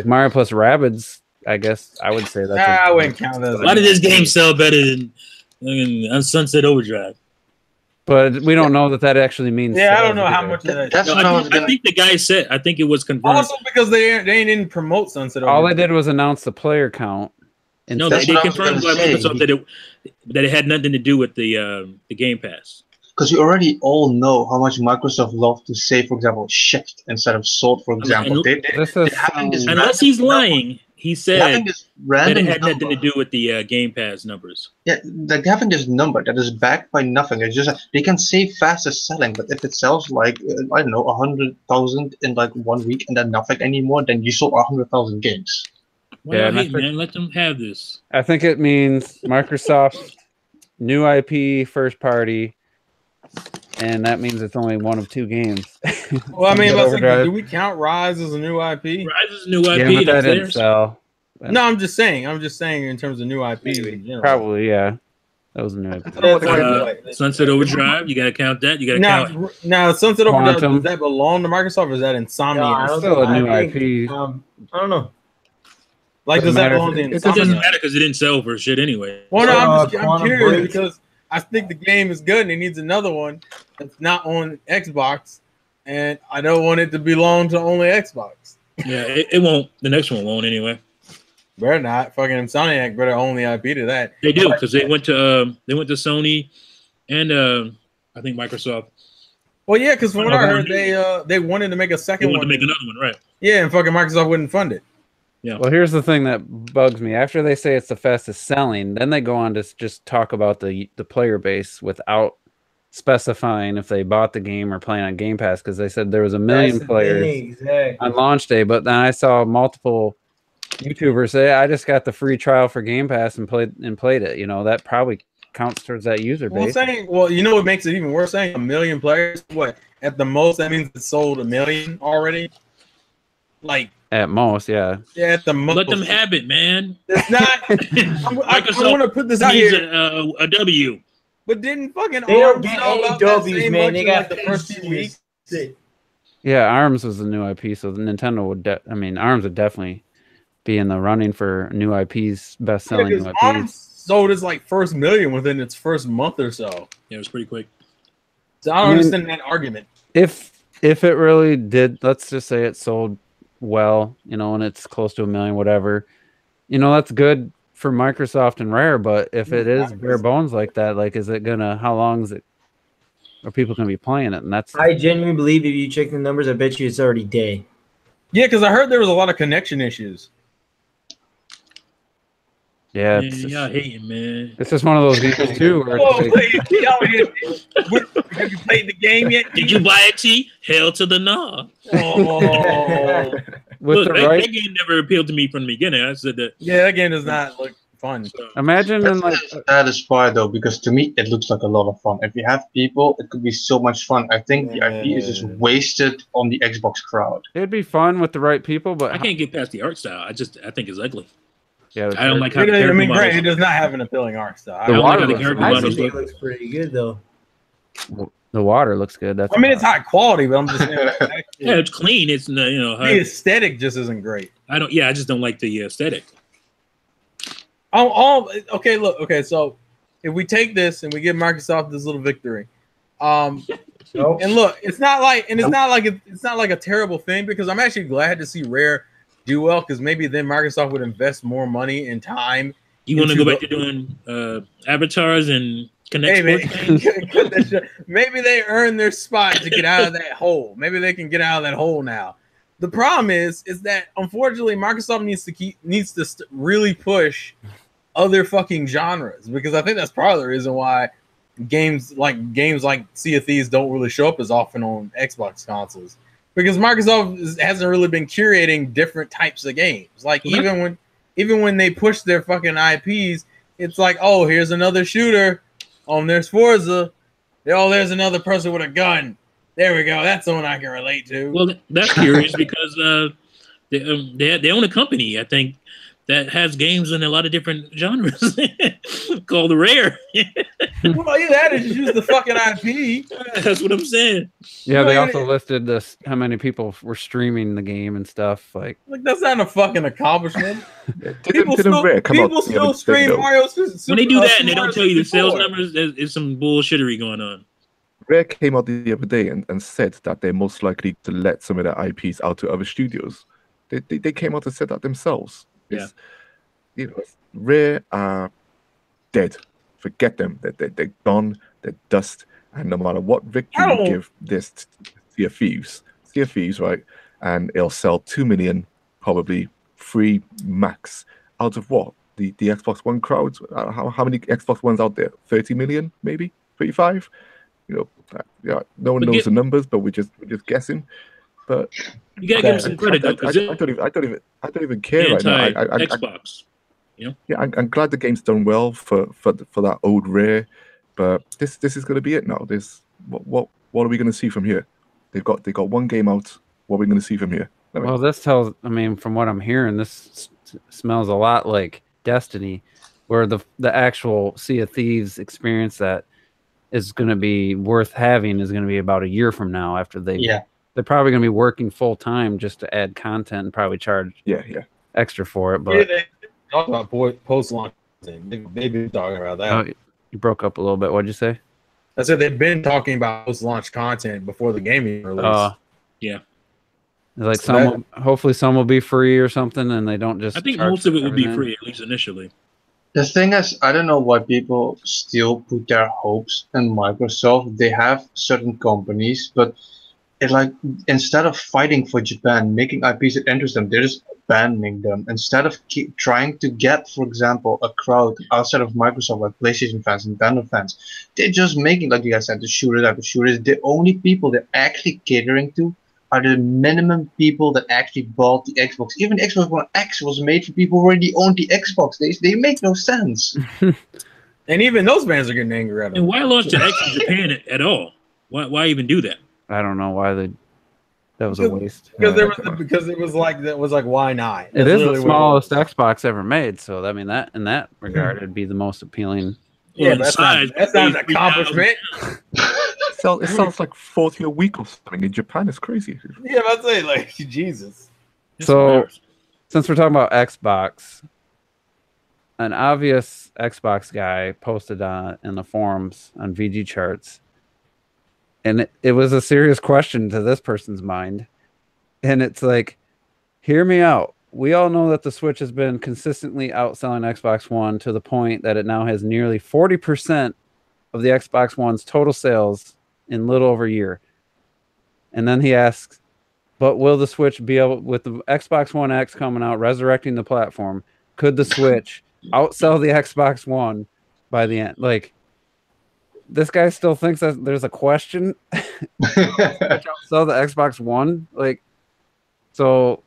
Mario plus Rabbids. I guess I would say that. I wouldn't count that. Why did this game sell better than Sunset Overdrive? But we don't know that actually means. Yeah, I don't know how much of that. That's what I think the guy said. I think it was confirmed. Also, because they didn't promote Sunset Overdrive. All they did was announce the player count. No, they confirmed by Microsoft that it had nothing to do with the Game Pass. Because you already all know how much Microsoft loves to say, for example, shipped instead of sold, for example. Unless he's lying, he said that it had nothing to do with the Game Pass numbers. Yeah, they're having this number that is backed by nothing. It's just they can say fastest selling, but if it sells like I don't know 100,000 in like 1 week and then nothing anymore, then you sold 100,000 games. Well, hey, man, let them have this. I think it means Microsoft new IP first party. And that means it's only one of two games. Well, I mean, do we count Rise as a new IP? Rise is a new IP. Yeah, but that didn't sell. No, I'm just saying in terms of new IP. Probably, yeah. That was a new IP. Sunset Overdrive, you got to count that. You got to count it. Now, Sunset Overdrive, does that belong to Microsoft or is that Insomniac? It's still a new IP. I don't know. Like, does that belong to Insomniac? It doesn't matter because it didn't sell for shit anyway. Well, no, I'm curious because I think the game is good and it needs another one that's not on Xbox, and I don't want it to belong to only Xbox. Yeah, it won't. The next one won't anyway. Better not. Fucking Insomniac better own the IP to that. They do because they went to Sony and I think Microsoft. Well, yeah, because from what I heard, they wanted to make a second one. To make another one, right? Yeah, and fucking Microsoft wouldn't fund it. Yeah. Well, here's the thing that bugs me. After they say it's the fastest selling, then they go on to just talk about the player base without specifying if they bought the game or playing on Game Pass, because they said there was 1 million players on launch day. But then I saw multiple YouTubers say, I just got the free trial for Game Pass and played it. You know, that probably counts towards that user base. Well, you know what makes it even worse? Saying 1 million players, what? At the most, that means it sold 1 million already? Like, at most, yeah. Yeah, at the most. Let them have it, man. It's not. I want to put this out here. A W. But didn't fucking they don't get any W's, man. They got the first 2 weeks. Yeah, ARMS was the new IP, so Nintendo would. ARMS would definitely be in the running for new IPs, best-selling new IPs. ARMS sold its like first million within its first month or so. Yeah, it was pretty quick. So I don't understand that argument. If it really did, let's just say it sold well, you know, and it's close to 1 million, whatever, you know, that's good for Microsoft and Rare. But if it is bare bones like that, like, is it gonna? How long is it? Are people gonna be playing it? And that's. I genuinely believe if you check the numbers, I bet you it's already day. Yeah, because I heard there was a lot of connection issues. Yeah, y'all hating, man. It's just one of those games too. Where have you played the game yet? Did you buy it, T? Hell to the no. Oh. Look, that game never appealed to me from the beginning. I said that. Yeah, that game does not look fun. So, imagine in like that is why though, because to me it looks like a lot of fun. If you have people, it could be so much fun. I think the IP is just wasted on the Xbox crowd. It'd be fun with the right people, but I can't get past the art style. I think it's ugly. Yeah, I don't like how it does not have an appealing art style. The water looks pretty good though. The water looks good. That's it's high quality, but I'm just saying. Yeah, it's clean. It's the aesthetic just isn't great. I just don't like the aesthetic. Okay. So if we take this and we give Microsoft this little victory, and look, it's not like a terrible thing, because I'm actually glad to see Rare do well, because maybe then Microsoft would invest more money and time. You want to go back to doing avatars and connect? Hey, maybe they earned their spot to get out of that hole. Maybe they can get out of that hole now. The problem is that unfortunately Microsoft needs to really push other fucking genres, because I think that's part of the reason why games like Sea of Thieves don't really show up as often on Xbox consoles because Microsoft hasn't really been curating different types of games. Like even when they push their fucking IPs, it's like, oh, here's another shooter. There's Forza. Oh, there's another person with a gun. There we go. That's the one I can relate to. Well, that's curious because they own a company, I think, that has games in a lot of different genres called Rare. Well, either that or just use the fucking IP. That's what I'm saying. Yeah, they also listed this how many people were streaming the game and stuff. Like that's not a fucking accomplishment. People still stream Mario. When they do that and they don't tell you the sales numbers, there's some bullshittery going on. Rare came out the other day and said that they're most likely to let some of their IPs out to other studios. They came out and said that themselves. Rare are dead. Forget them. They're gone. They're dust. And no matter what victory you give this Sea of Thieves, right? And it'll sell 2 million, probably 3 max. Out of what? The Xbox One crowds? How many Xbox Ones out there? 30 million, maybe 35. No one knows the numbers, but we're just guessing. But you gotta give them some credit, though. I don't even care right now. Xbox. Yeah, I'm glad the game's done well for that old Rare, but this is going to be it now. What are we going to see from here? They got one game out. What are we going to see from here? Well, this tells. I mean, from what I'm hearing, this smells a lot like Destiny, where the actual Sea of Thieves experience that is going to be worth having is going to be about a year from now after they're probably going to be working full time just to add content and probably charge extra for it. But they talk about post launch. They've been talking about that. Oh, you broke up a little bit. What'd you say? I said they've been talking about post launch content before the game even released. Yeah. Like hopefully some will be free or something, and they don't just. I think most of it would be free, at least initially. The thing is, I don't know why people still put their hopes in Microsoft. They have certain companies, but instead of fighting for Japan, making IPs that interest them, they're just abandoning them. Instead of trying to get, for example, a crowd outside of Microsoft, like PlayStation fans and Nintendo fans, they're just making, like you guys said, the shooters. The only people they're actually catering to are the minimum people that actually bought the Xbox. Even Xbox One X was made for people who already owned the Xbox. They make no sense. And even those fans are getting angry at them. And why launch the X in Japan at all? Why even do that? I don't know why that was a waste. Because it was like why not? It is the smallest Xbox ever made, so I mean that in that regard it'd be the most appealing. Yeah, that's not an accomplishment. It sounds like 40 a week or something in Japan. It's crazy. Yeah, I'd say like Jesus. So, since we're talking about Xbox, an obvious Xbox guy posted in the forums on VG Charts, and it was a serious question to this person's mind, and it's like, hear me out. We all know that the Switch has been consistently outselling Xbox One to the point that it now has nearly 40% of the Xbox One's total sales in little over a year. And then he asks, but will the Switch be able, with the Xbox One X coming out, resurrecting the platform, could the Switch outsell the Xbox One by the end? Like, this guy still thinks that there's a question. Outsell the Xbox One? Like, so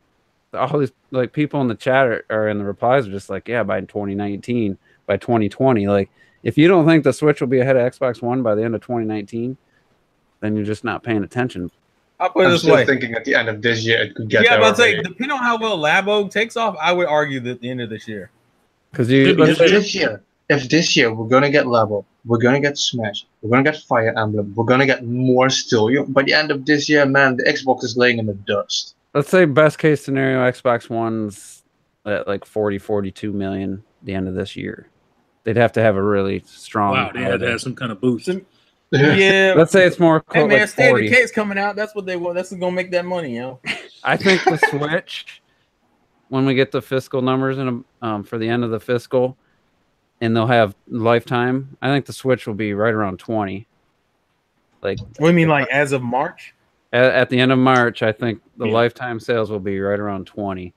all these like people in the chat or in the replies are just like, yeah, by 2019, by 2020. Like, if you don't think the Switch will be ahead of Xbox One by the end of 2019, then you're just not paying attention. I'll put it this way. Thinking at the end of this year it could get there. Yeah, but depending on how well Labo takes off, I would argue that the end of this year. Because if this year we're gonna get Labo, we're gonna get Smash, we're gonna get Fire Emblem, we're gonna get more still. By the end of this year, man, the Xbox is laying in the dust. Let's say best case scenario, Xbox One's at like 42 million at the end of this year. They'd have to have a really strong. Wow, they had to have some kind of boost. Yeah, let's say it's more. Hey man, State of Decade's coming out. That's what they want. That's gonna make that money, I think the Switch, when we get the fiscal numbers for the end of the fiscal, and they'll have lifetime. I think the Switch will be right around 20. Like, what do you mean, like as of March? At the end of March, I think the lifetime sales will be right around 20.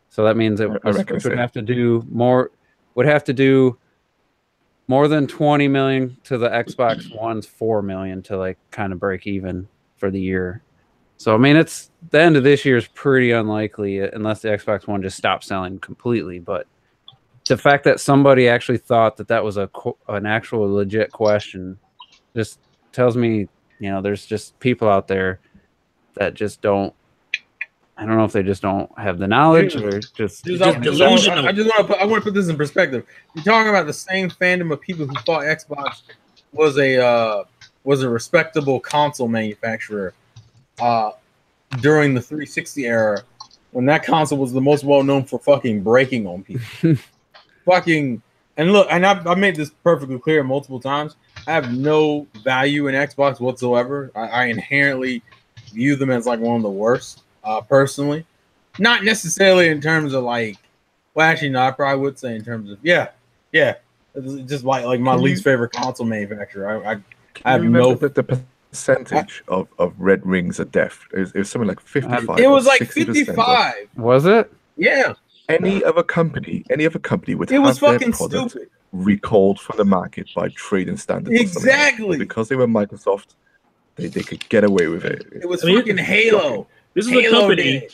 So that means that the Switch would have to do more. Would have to do more than 20 million to the Xbox One's 4 million to like kind of break even for the year. So I mean, it's the end of this year is pretty unlikely unless the Xbox One just stops selling completely. But the fact that somebody actually thought that was an actual legit question just tells me, you know, there's just people out there that just don't. I don't know if they just don't have the knowledge or just delusional. I want to put this in perspective. You're talking about the same fandom of people who thought Xbox was a respectable console manufacturer during the 360 era, when that console was the most well known for fucking breaking on people. Fucking, and look, and I've made this perfectly clear multiple times. I have no value in Xbox whatsoever. I inherently view them as like one of the worst. Personally, not necessarily in terms of like, well, actually, no, I probably would say in terms of it's just like my least favorite console manufacturer. I have no. The percentage of red rings of death is something like 55. It was like 55. Was it? Yeah. Any other company would it was have fucking their product stupid. recalled from the market by trading standards. Exactly. Because they were Microsoft, they could get away with it. It was fucking Halo. This is a company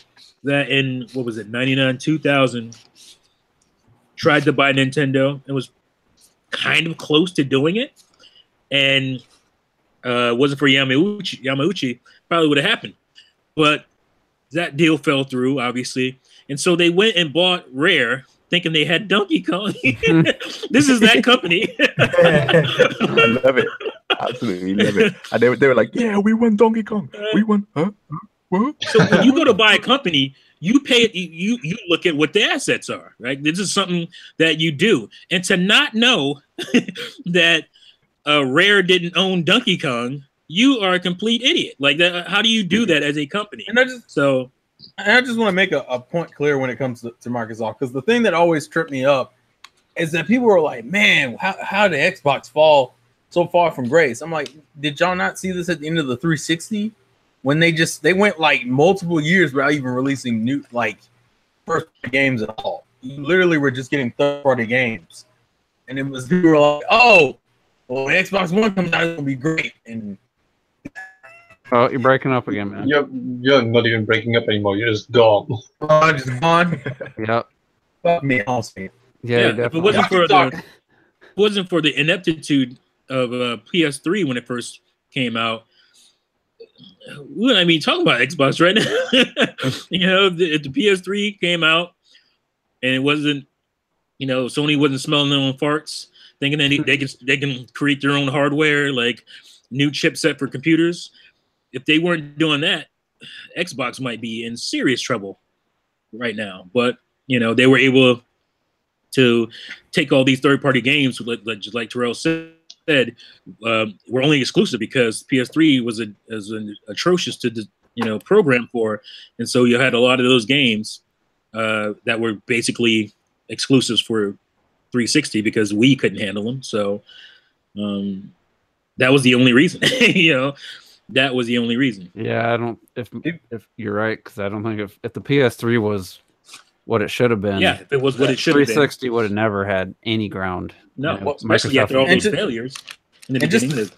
that in, what was it, 99, 2000, tried to buy Nintendo and was kind of close to doing it. And wasn't for Yamauchi, probably would have happened. But that deal fell through, obviously. And so they went and bought Rare, thinking they had Donkey Kong. This is that company. I love it. Absolutely love it. And they were like, yeah, we won Donkey Kong. We won, huh? What? So when you go to buy a company, you pay it. You look at what the assets are, right? This is something that you do, and to not know that Rare didn't own Donkey Kong, you are a complete idiot. Like that. How do you do that as a company? And I just want to make a point clear when it comes to Microsoft, because the thing that always tripped me up is that people are like, man, how did Xbox fall so far from grace? I'm like, did y'all not see this at the end of the 360? When they went like multiple years without even releasing new like first games at all. You literally were just getting third-party games, and it was people were like, "Oh, well, when Xbox One comes out, it's gonna be great." And oh, you're breaking up again, man. You're not even breaking up anymore. You're just gone. I'm just gone. Yep. Fuck me, honestly. Yeah. If it wasn't for the ineptitude of PS3 when it first came out. Well, I mean, talking about Xbox right now, you know, if the PS3 came out and it wasn't, you know, Sony wasn't smelling their own farts, thinking that they can create their own hardware, like new chipset for computers. If they weren't doing that, Xbox might be in serious trouble right now. But you know, they were able to take all these third-party games, like Terrell said. Were only exclusive because PS3 was an atrocious to program for, and so you had a lot of those games that were basically exclusives for 360 because we couldn't handle them. So that was the only reason. That was the only reason. Yeah, I don't. If you're right, because I don't think if the PS3 was what it should have been. Yeah, if it was what it should have been. 360 would have never had any ground. No, especially after all those failures in the beginning.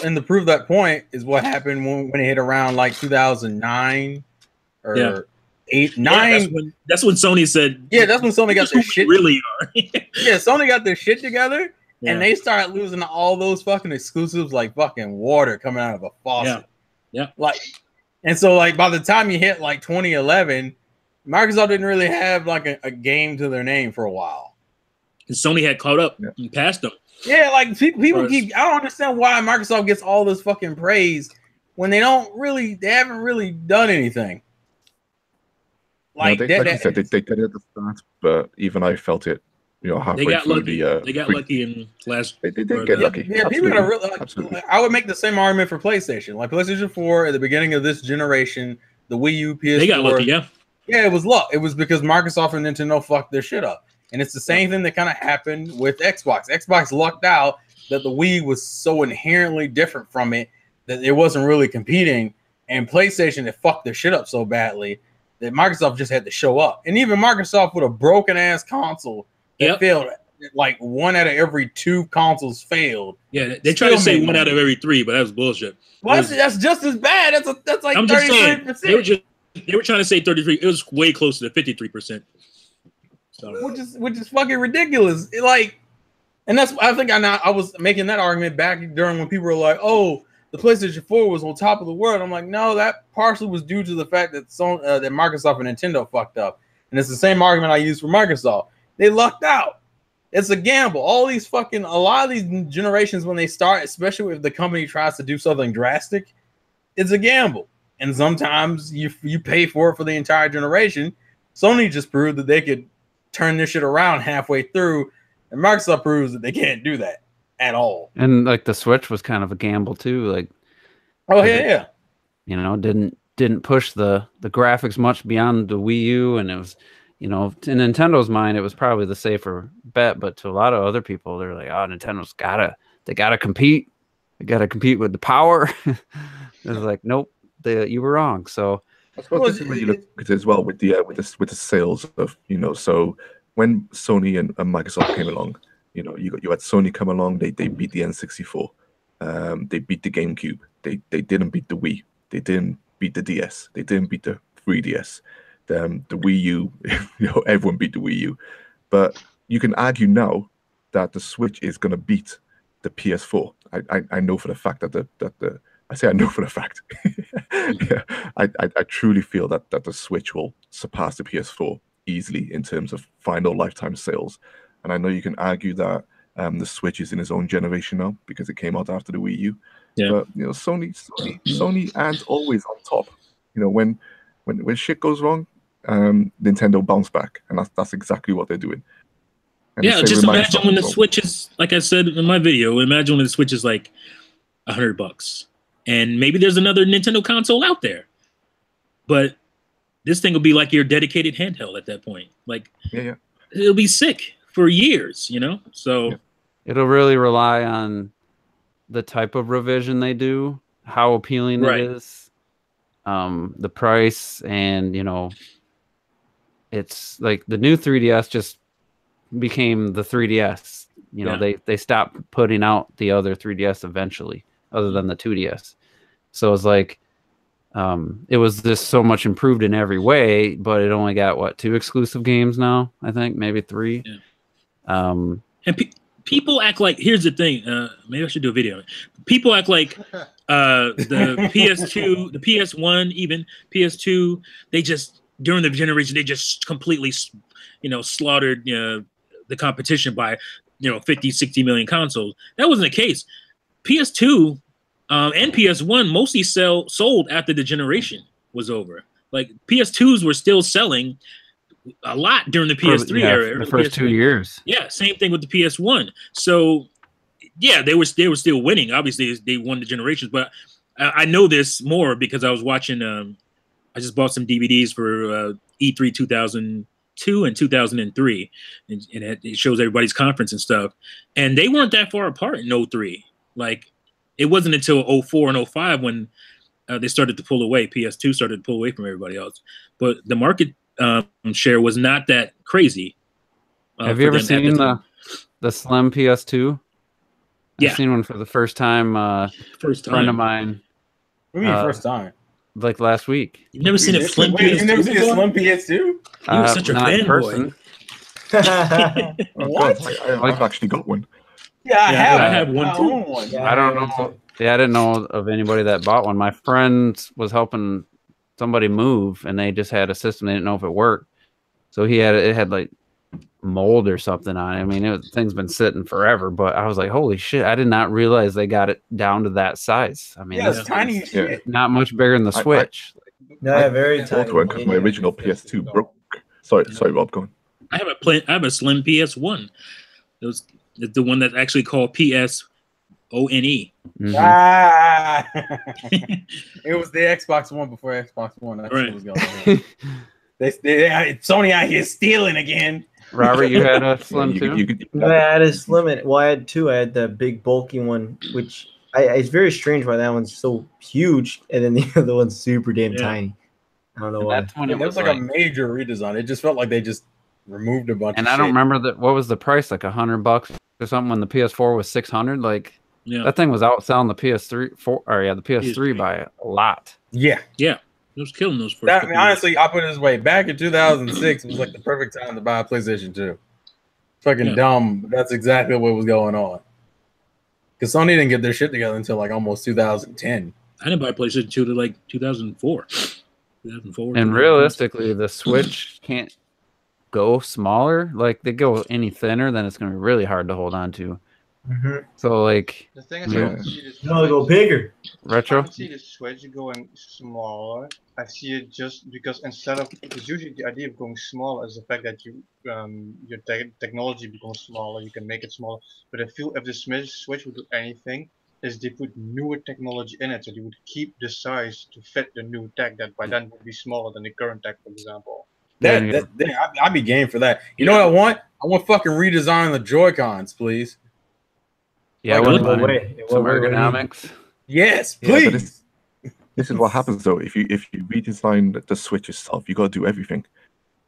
And to prove that point is what happened when it hit around like 2009 or 8, 9. That's when Sony said. Yeah, that's when Sony got their shit. Really are. Yeah, Sony got their shit together, and they started losing all those fucking exclusives like fucking water coming out of a faucet. Yeah. Like, and so like by the time you hit like 2011. Microsoft didn't really have like a game to their name for a while. And Sony had caught up and passed them. Yeah, like people keep. I don't understand why Microsoft gets all this fucking praise when they haven't really done anything. Like, no, like you said, they did it at the start, but even I felt it. Halfway through they got lucky in last. They did get lucky. Yeah, people got really. I would make the same argument for PlayStation. Like PlayStation 4 at the beginning of this generation, the Wii U, PS4. They got lucky, yeah. Yeah, it was luck. It was because Microsoft and Nintendo fucked their shit up. And it's the same thing that kind of happened with Xbox. Xbox lucked out that the Wii was so inherently different from it that it wasn't really competing. And PlayStation had fucked their shit up so badly that Microsoft just had to show up. And even Microsoft with a broken ass console that failed like 1 out of every 2 consoles failed. Yeah, they try to say 1 out of every 3, but that was bullshit. Well, that's just as bad. That's like 33%. They were trying to say 33. It was way closer to 53%. So which is fucking ridiculous. And that's I was making that argument back during when people were like, "Oh, the PlayStation 4 was on top of the world." I'm like, no, that partially was due to the fact that that Microsoft and Nintendo fucked up, and it's the same argument I use for Microsoft. They lucked out. It's a gamble. A lot of these generations when they start, especially if the company tries to do something drastic, it's a gamble, and sometimes you pay for it for the entire generation. Sony just proved that they could turn this shit around halfway through. And Microsoft proves that they can't do that at all. And like the Switch was kind of a gamble too. Like, yeah. You know, didn't push the graphics much beyond the Wii U, and it was, you know, in Nintendo's mind, it was probably the safer bet. But to a lot of other people, they're like, oh, Nintendo's gotta compete. They gotta compete with the power. It's like, nope, you were wrong. So I suppose this is where you look at it as well with the sales of, you know, so when Sony and Microsoft came along, you know, you had Sony come along, they beat the N64, they beat the GameCube, they didn't beat the Wii, they didn't beat the DS, they didn't beat the 3DS, the Wii U, you know, everyone beat the Wii U, but you can argue now that the Switch is going to beat the PS4. I know for the fact that I know for the fact. Yeah, I truly feel that the Switch will surpass the PS4 easily in terms of final lifetime sales. And I know you can argue that the Switch is in its own generation now because it came out after the Wii U. Yeah. But you know, Sony and always on top. You know, when shit goes wrong, Nintendo bounce back, and that's exactly what they're doing. And yeah, just imagine when the Switch is, like I said in my video, imagine when the Switch is like $100, and maybe there's another Nintendo console out there, but this thing will be like your dedicated handheld at that point. Like, yeah. It'll be sick for years, you know? So it'll really rely on the type of revision they do, how appealing it is, the price, and, you know, it's like the new 3DS just became the 3DS. You know, they stopped putting out the other 3DS eventually, other than the 2DS. So it's like, it was just so much improved in every way, but it only got 2 exclusive games now, I think, maybe 3. Yeah. And people act like, here's the thing, maybe I should do a video. People act like the PS2, the PS1, even PS2, they just, during the generation, they just completely, you know, slaughtered the competition by, you know, 50, 60 million consoles. That wasn't the case. PS2 and PS1 mostly sold after the generation was over. Like PS2s were still selling a lot during the PS3 era. The first 2 years. Yeah, same thing with the PS1. So yeah, they were still winning. Obviously, they won the generations, but I know this more because I was watching. I just bought some DVDs for E3 2002 and 2003, and it shows everybody's conference and stuff. And they weren't that far apart in 03. Like, it wasn't until 04 and 05 when they started to pull away. PS2 started to pull away from everybody else. But the market share was not that crazy. Have you ever seen the Slim PS2? Yeah. I've seen one for the first time. First time. A friend of mine. What do you mean first time? Like last week. You've never seen a Slim PS2? You've never seen a Slim PS2? You were such a fanboy. What? I've actually got one. Yeah, I have one too. I don't know. Yeah, I didn't know of anybody that bought one. My friend was helping somebody move, and they just had a system. They didn't know if it worked, so it had like mold or something on it. I mean, the thing's been sitting forever. But I was like, holy shit! I did not realize they got it down to that size. I mean, it's tiny as shit. Not much bigger than the Switch. No, very tiny. Because my original PS2 broke. Sorry, Rob, go on. I have a Slim PS1. It was the one that's actually called PSONE. Mm-hmm. Ah, it was the Xbox One before Xbox One. That's what was going on. Sony out here stealing again. Robert, you had a Slim too? I had a Slim. Well, I had 2. I had the big bulky one, which it's very strange why that one's so huge, and then the other one's super damn tiny. I don't know why. It was like a major redesign. It just felt like they just removed a bunch. And of I don't shit. remember what was the price, like $100 or something when the PS4 was 600. Like that thing was outselling the PS3 the PS3 by a lot. Yeah, it was killing those first. I mean, honestly, I'll put it this way: back in 2006, it was like the perfect time to buy a PlayStation 2. Fucking dumb, but that's exactly what was going on. Because Sony didn't get their shit together until like almost 2010. I didn't buy PlayStation 2 to like 2004. 2004. And realistically, the Switch can't go smaller. Like they go any thinner, then it's going to be really hard to hold on to. So like the thing is, I don't see this. No, they go bigger. I Retro. don't see the Switch going smaller. I see it just because because usually the idea of going small is the fact that your technology becomes smaller. You can make it smaller. But I feel if the Switch would do anything, is they put newer technology in it, so they would keep the size to fit the new tech that by then would be smaller than the current tech, for example. I'd be game for that. You know what I want? I want fucking redesign the Joy-Cons, please. Yeah, Like, some ergonomics. Yes, Yeah, please. this is what happens though. If you redesign the Switch itself, you got to do everything.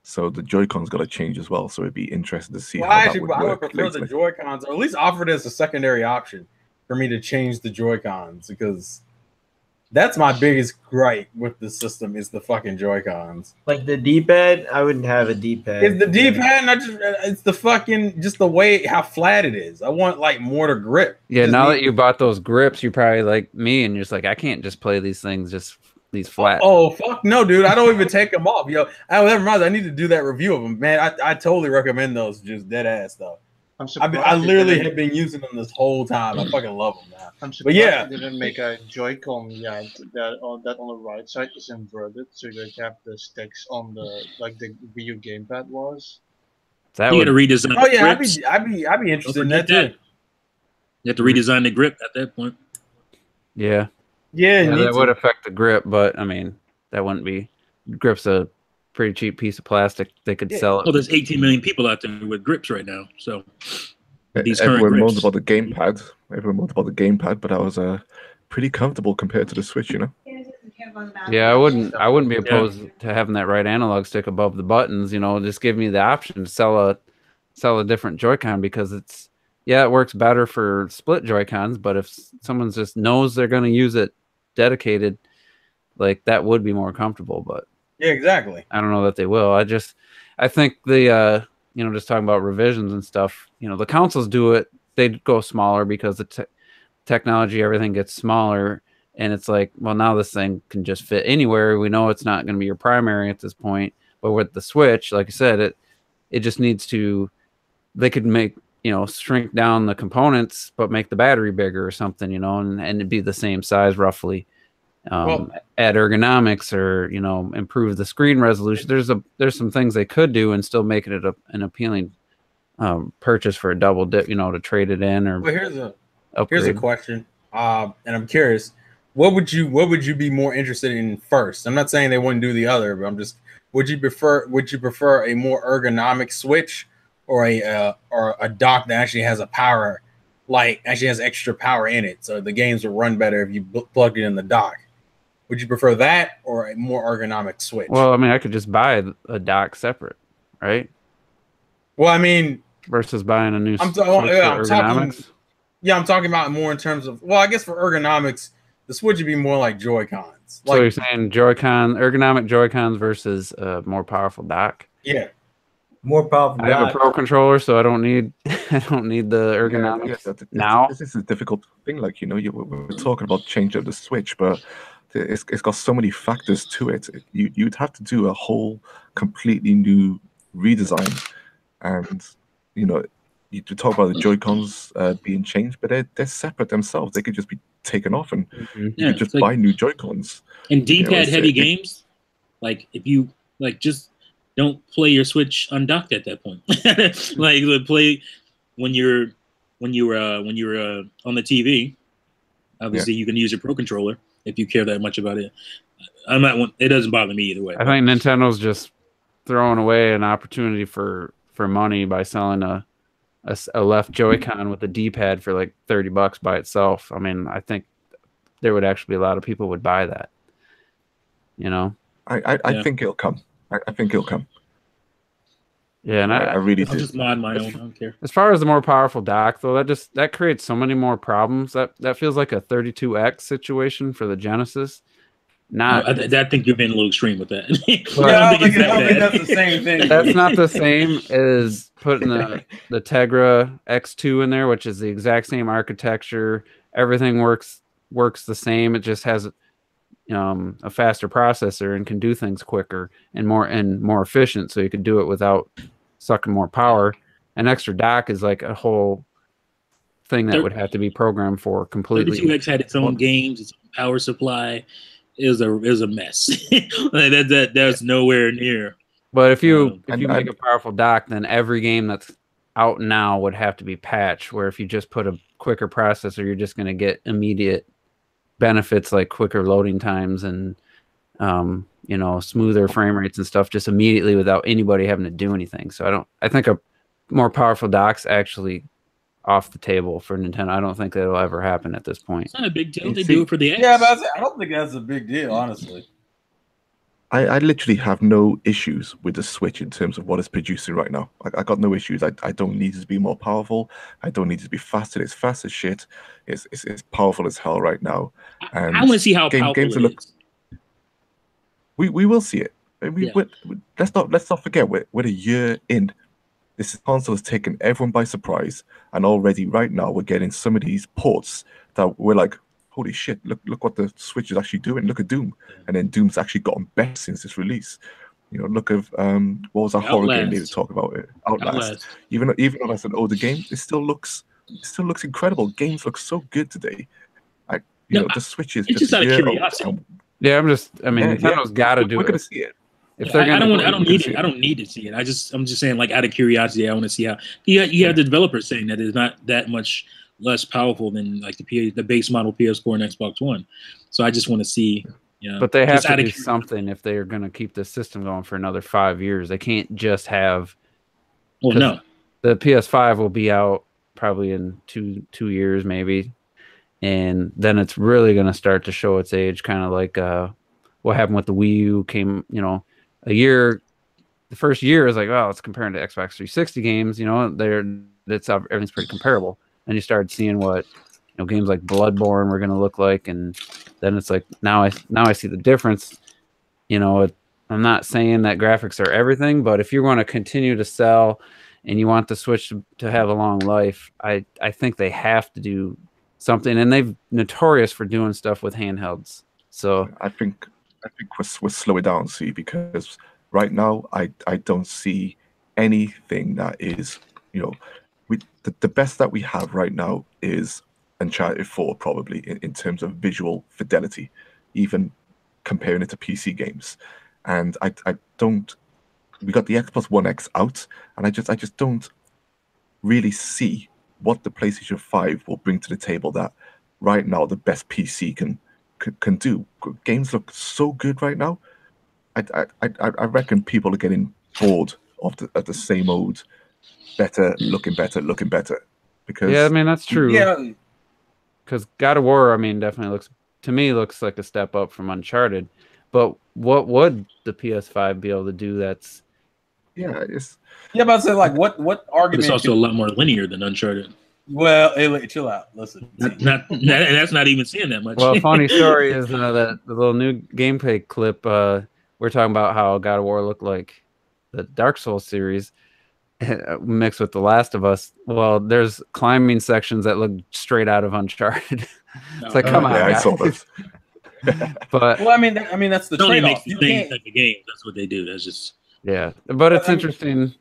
So the Joy-Cons got to change as well. So it'd be interesting to see Well, how actually, that would I would work prefer the later. Joy-Cons, or at least offer it as a secondary option for me to change the Joy-Cons, because that's my biggest gripe with the system is the fucking Joy-Cons. Like the D-pad, I wouldn't have a D-pad. It's the D-pad, not just it's the fucking just the way how flat it is. I want like more to grip. Yeah, now that you bought those grips, you're probably like me, and you're just like, I can't just play these things just these flat. Oh fuck no, dude! I don't even take them off, yo. Never mind. I need to do that review of them, man. I totally recommend those, just dead ass though. I literally have been using them this whole time. I fucking love them now. I'm surprised But yeah, they didn't make a Joy-Con. Yeah, that on the right side is inverted, so that you have the sticks on the like the Wii U gamepad was. That You would got to redesign. oh yeah, grips. I'd be interested in Don't that forget too. You have to redesign the grip at that point. yeah. Yeah, you need That to. would affect the grip, but I mean, that wouldn't be. Grip's a pretty cheap piece of plastic. They could sell it. Well, there's 18 million people out there with grips right now. So these current Everyone moans grips. about the gamepad. Everyone moans about the gamepad, but I was pretty comfortable compared to the Switch. You know. Yeah, I wouldn't be opposed to having that right analog stick above the buttons. You know, just give me the option to sell a different Joy-Con, because it works better for split Joy-Cons. But if someone just knows they're going to use it dedicated, like that would be more comfortable. But Yeah, exactly. I don't know that they will. I think the just talking about revisions and stuff. You know, the consoles do it. They go smaller because the technology, everything gets smaller. And it's like, well, now this thing can just fit anywhere. We know it's not going to be your primary at this point. But with the Switch, like I said, it just needs to. They could make shrink down the components, but make the battery bigger or something, and it'd be the same size roughly. Add ergonomics or improve the screen resolution. There's some things they could do and still make it an appealing purchase for a double dip. To trade it in or. Well, here's a upgrade. question, and I'm curious. What would you be more interested in first? I'm not saying they wouldn't do the other, but would you prefer a more ergonomic Switch or a dock that actually has actually has extra power in it, so the games will run better if you plug it in the dock? Would you prefer that or a more ergonomic Switch? Well, I mean, I could just buy a dock separate, right? Well, I mean, versus buying a new. I'm talking about more in terms of. Well, I guess for ergonomics, the Switch would be more like Joy-Cons. So you're saying ergonomic Joy-Cons versus a more powerful dock? Yeah, more powerful. I have a Pro controller, so I don't need the ergonomics now. This is a difficult thing. Like we're talking about change of the Switch, but it's got so many factors to it. You'd have to do a whole completely new redesign, and you talk about the Joy-Cons being changed, but they're separate themselves. They could just be taken off, and you could just buy new Joy-Cons. And D-pad heavy games, like if you just don't play your Switch undocked at that point. Like play when you're on the TV. Obviously, you can use your Pro controller if you care that much about it. It doesn't bother me either way. I think Nintendo's just throwing away an opportunity for money by selling a left Joy-Con with a D-pad for like $30 by itself. I mean, I think there would actually be a lot of people would buy that. I think it'll come. I think it'll come. Yeah, and I really I'll did. just mod my own. I don't care. as far as the more powerful dock, though, that creates so many more problems. That feels like a 32X situation for the Genesis. Not I think you've been a little extreme with that. I don't think that's the same thing. that's not the same as putting the Tegra X2 in there, which is the exact same architecture. Everything works the same. It just has a faster processor and can do things quicker and more efficient, so you could do it without sucking more power. An extra dock is like a whole thing that would have to be programmed for completely. 32X had its own games, its own power supply. It was a mess. That's nowhere near. But if you And make a powerful dock, then every game that's out now would have to be patched. Where if you just put a quicker processor, you're just going to get immediate benefits like quicker loading times and smoother frame rates and stuff just immediately without anybody having to do anything. So I think a more powerful dock's actually off the table for Nintendo. I don't think that'll ever happen at this point. It's not a big deal. They do it for the X. Yeah, but I don't think that's a big deal, honestly. I literally have no issues with the Switch in terms of what it's producing right now. I got no issues. I don't need it to be more powerful. I don't need it to be faster. It's fast as shit. It's powerful as hell right now. And I want to see how powerful games it is. We will see it. Let's not forget we're a year in. This console has taken everyone by surprise, and already right now we're getting some of these ports that we're like, holy shit, look what the Switch is actually doing. Look at Doom. And then Doom's actually gotten better since its release. Look at what was that horror game they were talking about? Outlast. Even though that's an older game, it still looks incredible. Games look so good today. The Switch is just out of curiosity. Nintendo's got to do it. We're gonna see it. I don't need to see it. I'm just saying, like, out of curiosity, I want to see how you have the developers saying that it's not that much less powerful than like the base model PS4 and Xbox One. So I just want to see. But they have to do something if they are going to keep the system going for another 5 years. They can't just have. Well, no. The PS5 will be out probably in two years, maybe, and then it's really going to start to show its age, kind of like what happened with the Wii U. Came, a year. The first year is like, oh, it's comparing to Xbox 360 games. Everything's pretty comparable. And you started seeing what games like Bloodborne were going to look like, and then it's like now I see the difference. I'm not saying that graphics are everything, but if you're going to continue to sell and you want the Switch to have a long life, I think they have to do something, and they've notorious for doing stuff with handhelds. So I think we'll slow it down, see, because right now I don't see anything that is the best that we have right now is Uncharted 4, probably in terms of visual fidelity, even comparing it to PC games. And I don't. We got the Xbox One X out, and I just don't really see what the PlayStation 5 will bring to the table that right now the best PC can do. Games look so good right now. I reckon people are getting bored of the same old better looking better. Because that's true. Yeah, because God of War, definitely looks like a step up from Uncharted. But what would the PS5 be able to do? That's but I say, like, what argument? It's also a lot more linear than Uncharted. Well, hey, chill out. Listen, that's not even saying that much. Well, funny story is that the little new gameplay clip. We're talking about how God of War looked like the Dark Souls series mixed with The Last of Us. Well, there's climbing sections that look straight out of Uncharted. It's like, come on, I guys. saw this. But well, that's the trade-off. You can't the games. That's what they do. That's just but it's interesting.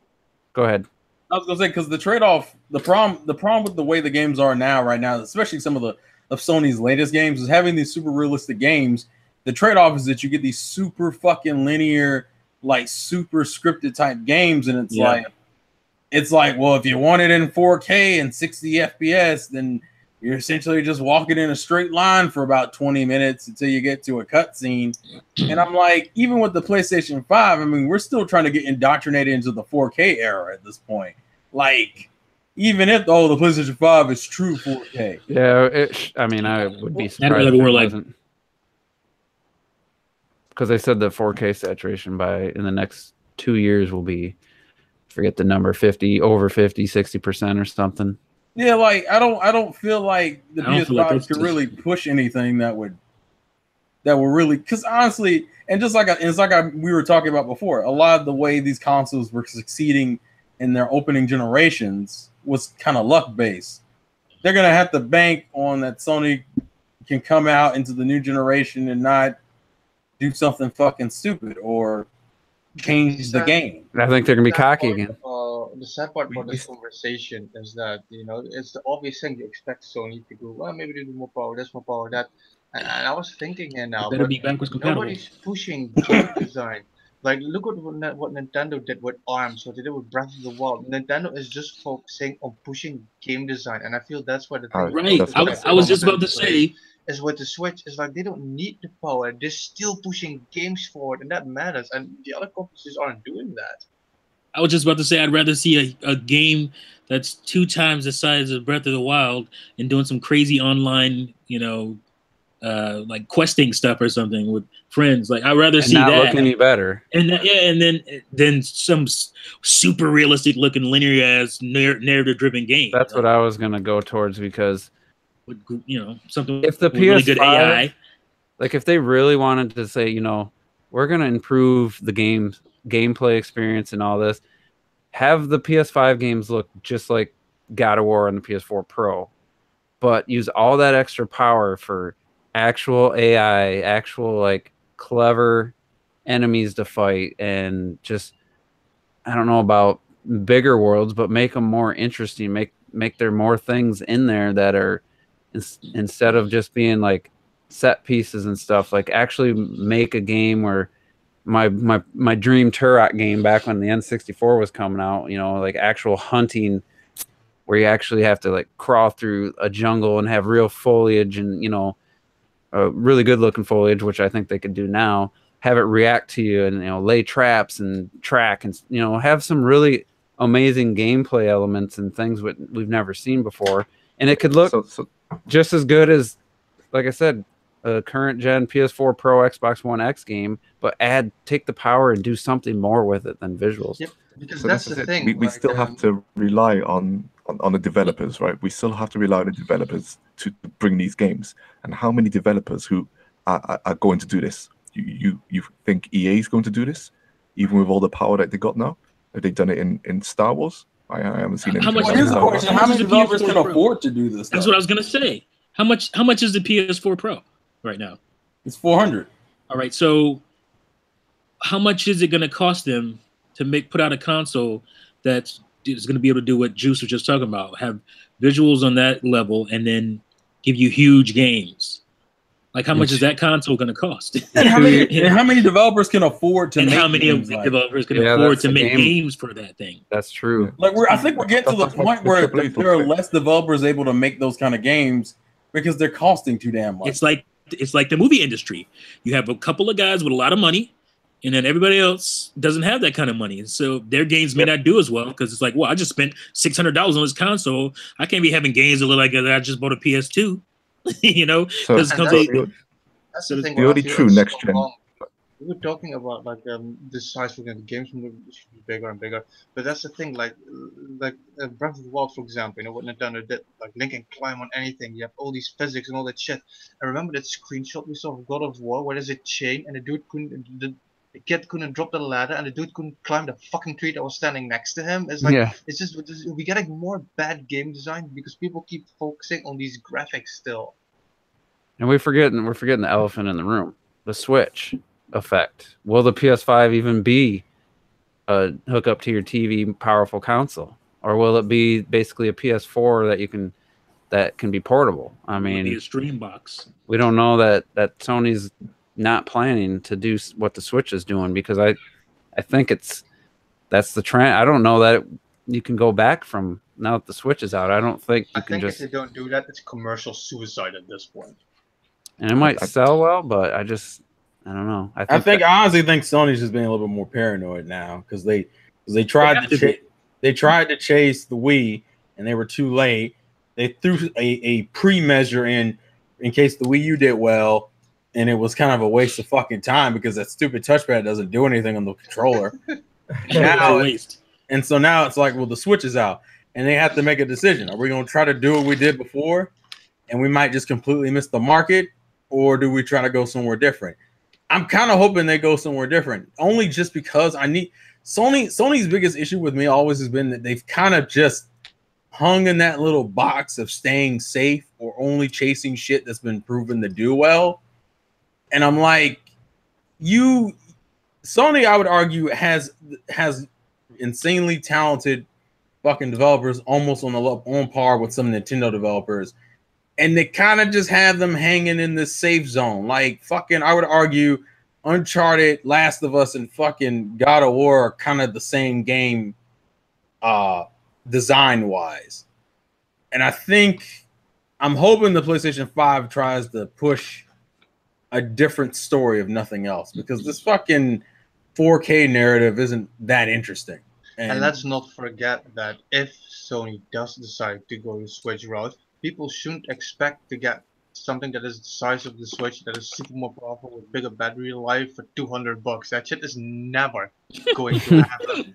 Go ahead. I was gonna say, because the trade-off, the problem with the way the games are right now, especially some of Sony's latest games, is having these super realistic games. The trade-off is that you get these super fucking linear, like super scripted type games, and it's like, well, if you want it in 4K and 60 FPS, then you're essentially just walking in a straight line for about 20 minutes until you get to a cutscene. And I'm like, even with the PlayStation 5, we're still trying to get indoctrinated into the 4K era at this point. Like, even if the PlayStation 5 is true 4K. Yeah, I would be surprised if it wasn't. Because they said the 4K saturation in the next 2 years will be forget the number, 50, over 50, 60% or something. Yeah, like I don't feel like the I don't feel like PS5 that's could just- really push anything that would really, because honestly, and just like we were talking about before, a lot of the way these consoles were succeeding in their opening generations was kind of luck based. They're gonna have to bank on that Sony can come out into the new generation and not do something fucking stupid or change the game. I think they're gonna be cocky Sad part, again. The sad part about We- this conversation is that it's the obvious thing you expect Sony to do. Well, maybe they do more power, this, more power, that. And I was thinking here now, Better but be backwards compatible. nobody's pushing game design. Like, look at what Nintendo did with ARMS, what they did with Breath of the Wild. Nintendo is just focusing on pushing game design, and I feel that's why the thing. Right. That's I was just about to say. Is with the Switch, is like they don't need the power. They're still pushing games forward, and that matters. And the other companies just aren't doing that. I was just about to say I'd rather see a game that's 2 times the size of Breath of the Wild and doing some crazy online, like questing stuff or something with friends. Like I'd rather And see not that. look any better. And then some super realistic looking linear ass narrative driven game. That's what I was gonna go towards, because with, something if the with really good PS5 AI. like if they really wanted to say, we're gonna improve the gameplay experience and all this, have the PS5 games look just like God of War on the PS4 Pro, but use all that extra power for actual AI, actual like clever enemies to fight, and just, I don't know about bigger worlds, but make them more interesting. Make there more things in there that are, instead of just being like set pieces and stuff, like actually make a game where my dream Turok game back when the N64 was coming out, like actual hunting where you actually have to like crawl through a jungle and have real foliage and, really good looking foliage, which I think they could do now, have it react to you and, lay traps and track and, have some really amazing gameplay elements and things we've never seen before. And it could look So just as good as, like I said, a current gen PS4 Pro, Xbox One X game, but take the power and do something more with it than visuals. Yep, because So that's this is the it. thing. We still have to rely on the developers, right? We still have to rely on the developers to bring these games. And how many developers who are going to do this? You think EA is going to do this, even with all the power that they got now? Have they done it in Star Wars? I haven't seen anything. How much- Well, about here's the Star Wars. question: how many the developers PS4 can Pro? afford to do this That's stuff? what I was gonna say. How much is the PS4 Pro right now? It's 400. All right, so how much is it going to cost them to put out a console that's going to be able to do what Juice was just talking about, have visuals on that level, and then give you huge games? Like, how much is that console going to cost? And how many developers can afford to And make how many games like? developers can Yeah, afford that's to the make game. games for that thing? That's true. Like I think we're getting to the That's what point the where AAA there are looks like. less developers able to make those kind of games because they're costing too damn much. It's like the movie industry. You have a couple of guys with a lot of money, and then everybody else doesn't have that kind of money, and so their games may not do as well because it's like, well, I just spent $600 on this console. I can't be having games that look like I just bought a PS2, So, because And that's the thing. the what I only feel true is next so gen- wrong. We were talking about like the size for the games should be bigger and bigger, but that's the thing. Like Breath of the Wild, for example, what Nintendo did, like Link can climb on anything. You have all these physics and all that shit. I remember that screenshot we saw of God of War, where there's a chain and the kid couldn't drop the ladder and the dude couldn't climb the fucking tree that was standing next to him. It's like Yeah. it's just we're getting more bad game design because people keep focusing on these graphics still. And we're forgetting the elephant in the room, the Switch effect. Will the PS5 even be a hook up to your TV powerful console, or will it be basically a PS4 that can be portable? I the mean, stream box. we don't know that Sony's not planning to do what the Switch is doing, because I think that's the trend. I don't know that you can go back from now that the Switch is out. I don't think you I can think just, if they don't do that, it's commercial suicide at this point. and it might sell well, but I don't know. I honestly think Sony's just being a little bit more paranoid now because they tried have to to be. they tried to chase the Wii and they were too late. They threw a pre-measure in case the Wii U did well, and it was kind of a waste of fucking time because that stupid touchpad doesn't do anything on the controller. Now, waste. And so now it's like, well, the Switch is out, and they have to make a decision. Are we going to try to do what we did before, and we might just completely miss the market, or do we try to go somewhere different? I'm kind of hoping they go somewhere different, only just because I need Sony's biggest issue with me always has been that they've kind of just hung in that little box of staying safe or only chasing shit that's been proven to do well. And I'm like, Sony, I would argue, has insanely talented fucking developers, almost on par with some Nintendo developers, and they kind of just have them hanging in this safe zone. Like fucking, I would argue, Uncharted, Last of Us, and fucking God of War are kind of the same game, design wise. And I'm hoping the PlayStation 5 tries to push a different story of nothing else, because this fucking 4K narrative isn't that interesting. And let's not forget that if Sony does decide to go the Switch route, people shouldn't expect to get something that is the size of the Switch, that is super more powerful with bigger battery life for $200. That shit is never going to happen.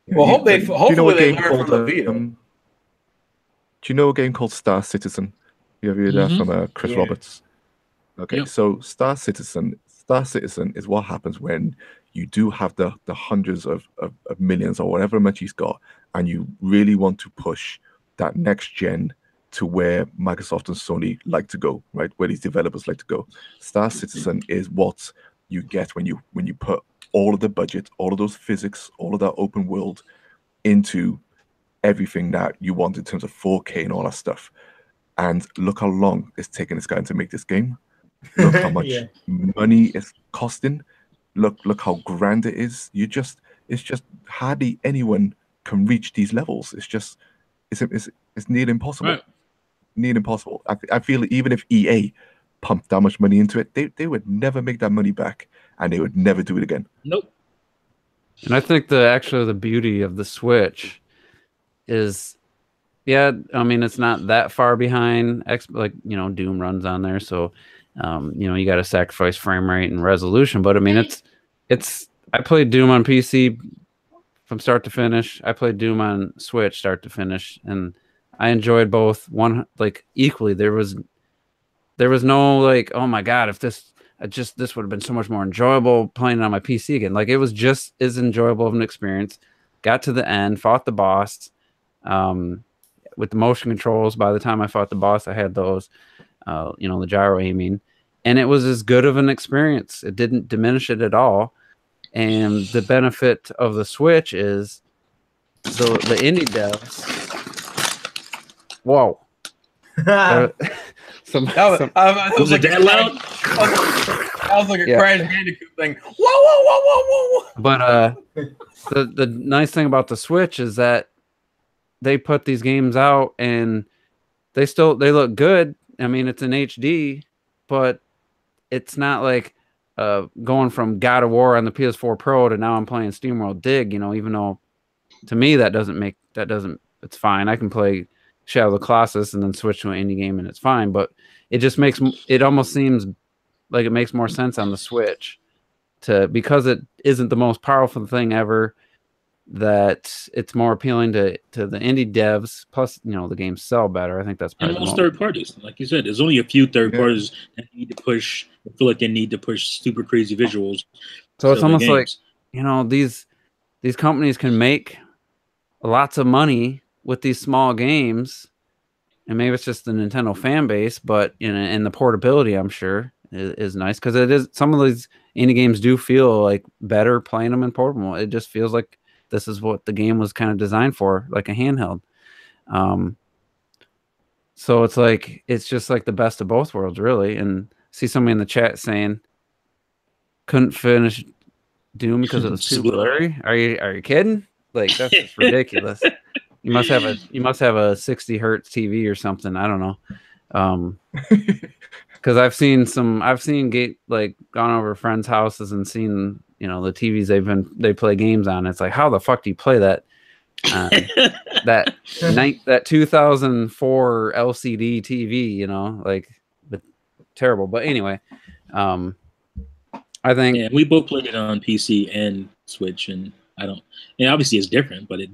Well, hopefully they learn from the Vita. Do you know a game called Star Citizen? You ever heard that from Chris Roberts? Okay, so Star Citizen is what happens when you do have the hundreds of millions or whatever much he's got, and you really want to push that next gen to where Microsoft and Sony like to go, right? Where these developers like to go. Star Citizen is what you get when you put all of the budget, all of those physics, all of that open world into everything that you want in terms of 4K and all that stuff. And look how long it's taken this guy to make this game. Look how much money it's costing. Look how grand it is. It's just hardly anyone can reach these levels. It's nearly impossible. Right. Nearly impossible. I feel even if EA pumped that much money into it, they would never make that money back, and they would never do it again. Nope. And I think the beauty of the Switch is, I mean, it's not that far behind. Doom runs on there, so you got to sacrifice frame rate and resolution. But I mean, it's. I played Doom on PC from start to finish. I played Doom on Switch start to finish, and I enjoyed both equally. There was no like, oh my god, if this would have been so much more enjoyable playing it on my PC again. Like, it was just as enjoyable of an experience. Got to the end, fought the boss with the motion controls. By the time I fought the boss, I had those, the gyro aiming, and it was as good of an experience. It didn't diminish it at all. And the benefit of the Switch is the indie devs. Whoa. Was it that loud? That was like a Crash Bandicoot thing. Whoa. But the nice thing about the Switch is that they put these games out and they look good. I mean, it's in HD, but it's not like going from God of War on the PS4 Pro to now I'm playing SteamWorld Dig, even though to me it's fine. I can play Shadow of the Colossus and then switch to an indie game and it's fine, but it almost seems like it makes more sense on the Switch because it isn't the most powerful thing ever, that it's more appealing to the indie devs. Plus, the games sell better. I think that's probably and most third parties. Like you said, there's only a few third parties that feel like they need to push super crazy visuals. So it's almost like, these companies can make lots of money with these small games, and maybe it's just the Nintendo fan base, but in the portability, I'm sure is nice, because it is, some of these indie games do feel like better playing them in portable. It just feels like this is what the game was kind of designed for, like a handheld. So it's just like the best of both worlds, really. And see somebody in the chat saying couldn't finish Doom because it was too blurry. Are you kidding? Like, that's just ridiculous. You must have a 60 hertz TV or something. I don't know. Because I've seen gone over friends' houses and seen, the TVs they play games on. It's like, how the fuck do you play that? That 2004 LCD TV, but terrible. But anyway, I think we both played it on PC and Switch, and I don't. And obviously it's different, but it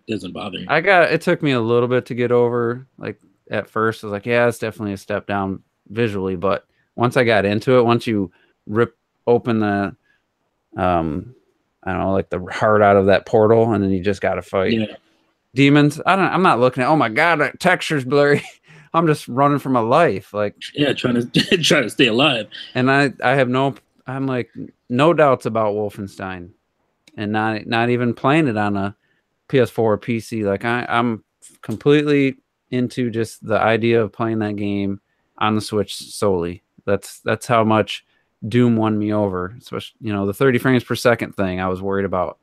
doesn't bother me. It took me a little bit to get over. Like at first, I was like, yeah, it's definitely a step down visually. But once I got into it, once you rip open the, I don't know, like the heart out of that portal, and then you just got to fight demons. I'm not looking at. Oh my god, that texture's blurry. I'm just running for my life. Like trying to stay alive. And I'm like no doubts about Wolfenstein. And not even playing it on a PS4 or PC. Like I'm completely into just the idea of playing that game on the Switch solely. That's how much Doom won me over. Especially, the 30 frames per second thing I was worried about.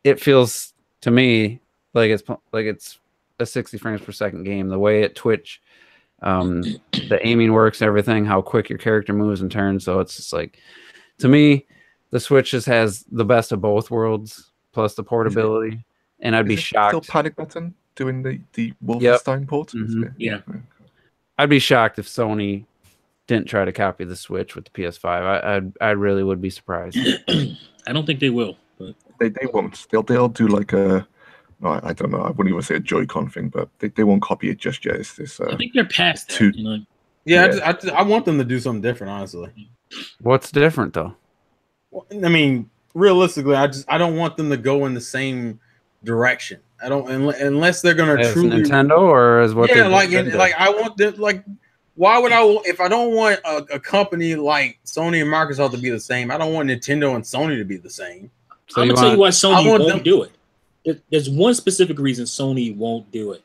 It feels to me like it's a 60 frames per second game. The way it twitch, the aiming works, everything, how quick your character moves and turns. So it's just like, to me, the Switch just has the best of both worlds, plus the portability. And I'd be shocked. Still Panic Button doing the Wolfenstein port? Mm-hmm. Yeah. I'd be shocked if Sony didn't try to copy the Switch with the PS5. I really would be surprised. I don't think they will. But they won't. They'll do like a, I don't know. I wouldn't even say a Joy-Con thing, but they won't copy it just yet. It's this. I think they're past that. Yeah. I want them to do something different. Honestly. What's different though? I mean, realistically, I don't want them to go in the same direction. I don't unless they're gonna as truly Nintendo or as what? Yeah, like I want them like. Why would if I don't want a company like Sony and Microsoft to be the same? I don't want Nintendo and Sony to be the same. So I'm gonna tell you why Sony won't do it. There's one specific reason Sony won't do it.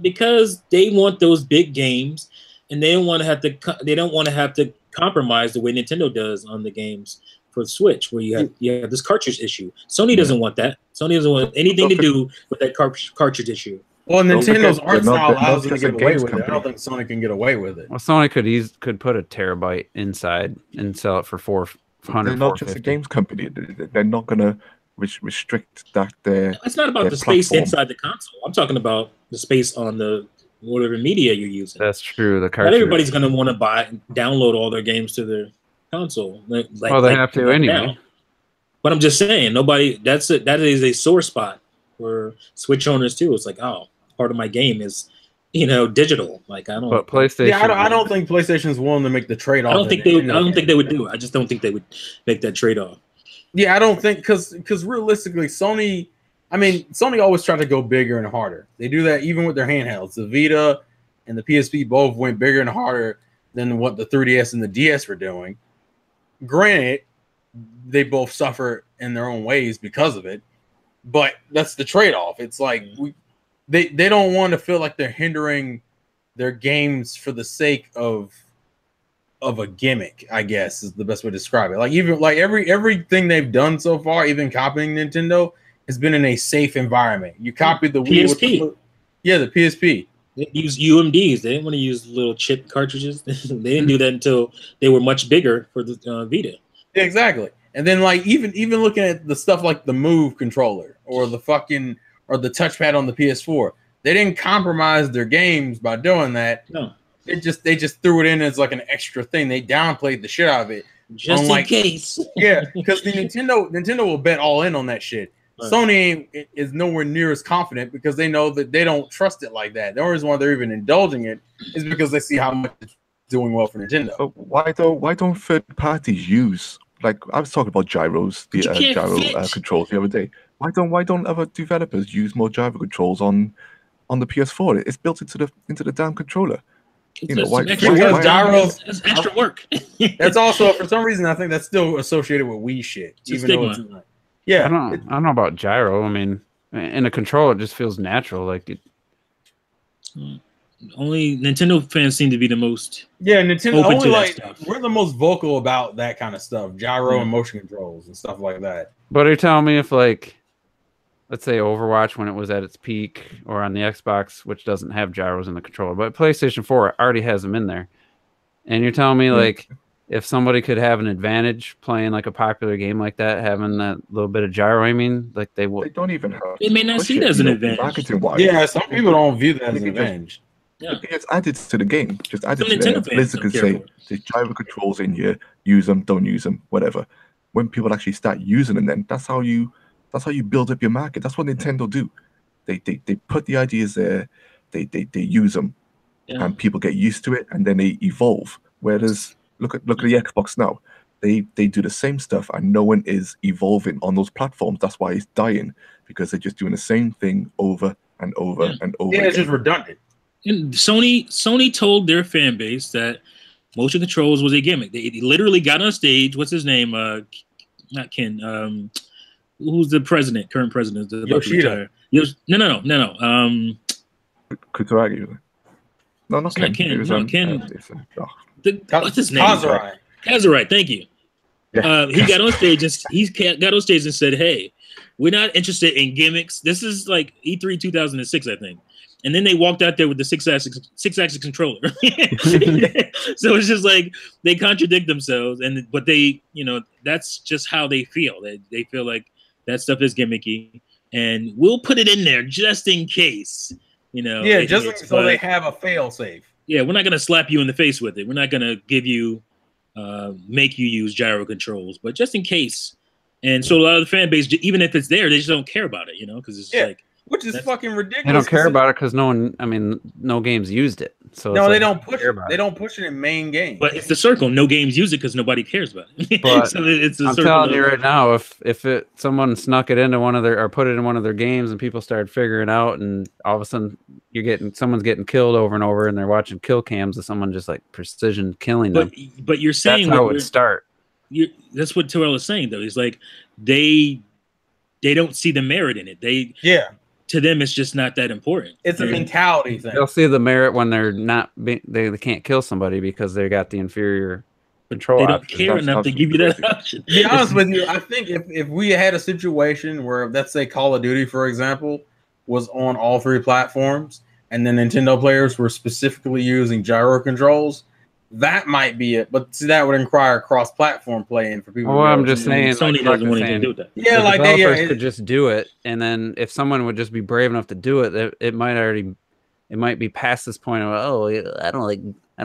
Because they want those big games, and they don't want to have to compromise the way Nintendo does on the games for the Switch, where you have this cartridge issue. Sony doesn't want that. Sony doesn't want anything to do with that cartridge issue. Well, Nintendo's art style allows them to get away with it. I don't think Sony can get away with it. Well, Sony could put a terabyte inside and sell it for $400. They're not just a games company. They're not going to restrict that. It's not about the space inside the console. I'm talking about the space on the whatever media you're using. That's true. The cartridge. Not everybody's going to want to download all their games to their console. They have to anyway. Now. But I'm just saying, that is a sore spot for Switch owners too. It's like, oh, part of my game is, digital. Like I don't. But PlayStation. Yeah, I don't think PlayStation's willing to make the trade off. I don't think they would do it. I just don't think they would make that trade off. Yeah, I don't think because realistically, Sony always tried to go bigger and harder. They do that even with their handhelds. The Vita and the PSP both went bigger and harder than what the 3DS and the DS were doing. Granted, they both suffer in their own ways because of it, but that's the trade-off. It's like they don't want to feel like they're hindering their games for the sake of a gimmick, I guess is the best way to describe it. Like even like everything they've done so far, even copying Nintendo, has been in a safe environment. You copied the Wii PSP. The PSP. They used UMDs. They didn't want to use little chip cartridges. They didn't do that until they were much bigger for the Vita. Yeah, exactly. And then like even looking at the stuff like the Move controller or the touchpad on the PS4, they didn't compromise their games by doing that. No. They just threw it in as like an extra thing. They downplayed the shit out of it. Just in case. Yeah, because the Nintendo will bet all in on that shit. Right. Sony is nowhere near as confident because they know that they don't trust it like that. The only reason why they're even indulging it is because they see how much it's doing well for Nintendo. But why don't third parties use, like I was talking about gyros, the gyro controls the other day. Why don't other developers use more gyro controls on the PS4? It's built into the damn controller. Gyros is extra work. That's also, for some reason, I think that's still associated with Wii shit. Even though it's not. Yeah, I don't know about gyro. I mean, in a controller, it just feels natural. Like it. Only Nintendo fans seem to be the most. Yeah, Nintendo. Only like we're the most vocal about that kind of stuff, gyro and motion controls and stuff like that. But are you telling me if like, let's say Overwatch when it was at its peak, or on the Xbox, which doesn't have gyros in the controller, but PlayStation 4 already has them in there, and you're telling me like, if somebody could have an advantage playing like a popular game like that, having that little bit of gyro, I mean, like they would. They don't even have. They may not see it as an advantage. Yeah, some people don't view that as an advantage. Yeah. It's added to the game. Just added to the Blizzard can say the gyro controls in here. Use them, don't use them, whatever. when people actually start using them, then that's how you build up your market. That's what Nintendo do. They put the ideas there, they use them, and people get used to it, and then they evolve. Whereas look at the Xbox now. They do the same stuff, and no one is evolving on those platforms. That's why it's dying, because they're just doing the same thing over and over and over. Yeah, it's just redundant. And Sony told their fan base that motion controls was a gimmick. They literally got on stage. What's his name? Not Ken. Who's the president? Current president? Yoshida. No. Kutaragi. No, not Ken. Ken. It was, Ken. What's his name? Kazurai. Thank you. Yeah. He got on stage and said, "Hey, we're not interested in gimmicks. This is like E3 2006, I think." And then they walked out there with the six-axis controller. So it's just like they contradict themselves, but they, that's just how they feel. They feel like that stuff is gimmicky, and we'll put it in there just in case. Yeah, just so they have a fail-safe. Yeah, we're not gonna slap you in the face with it. We're not gonna give you, make you use gyro controls, but just in case. And so a lot of the fan base, even if it's there, they just don't care about it, because it's like. Which is fucking ridiculous. They don't care about it because no games used it. So no, they don't push it. They don't push it in main games. But it's the circle. No games use it because nobody cares about it. But so it's I'm telling you right now, if someone snuck it into or put it in one of their games and people started figuring out, and all of a sudden someone's getting killed over and over, and they're watching kill cams of someone just like precision killing them. But you're saying that's how it would start. That's what Terrell is saying though. He's like they don't see the merit in it. To them, it's just not that important. It's a mentality thing. They'll see the merit when they're not. They can't kill somebody because they got the inferior control. They don't care enough to give you that option. To be honest with you, I think if we had a situation where, let's say, Call of Duty, for example, was on all three platforms, and the Nintendo players were specifically using gyro controls, that might be it. But see, that would require cross-platform playing for people. Well, I'm just saying, Sony doesn't want anything to do with that. Yeah, like developers could just do it, and then if someone would just be brave enough to do it, it might be past this point of I don't like that. I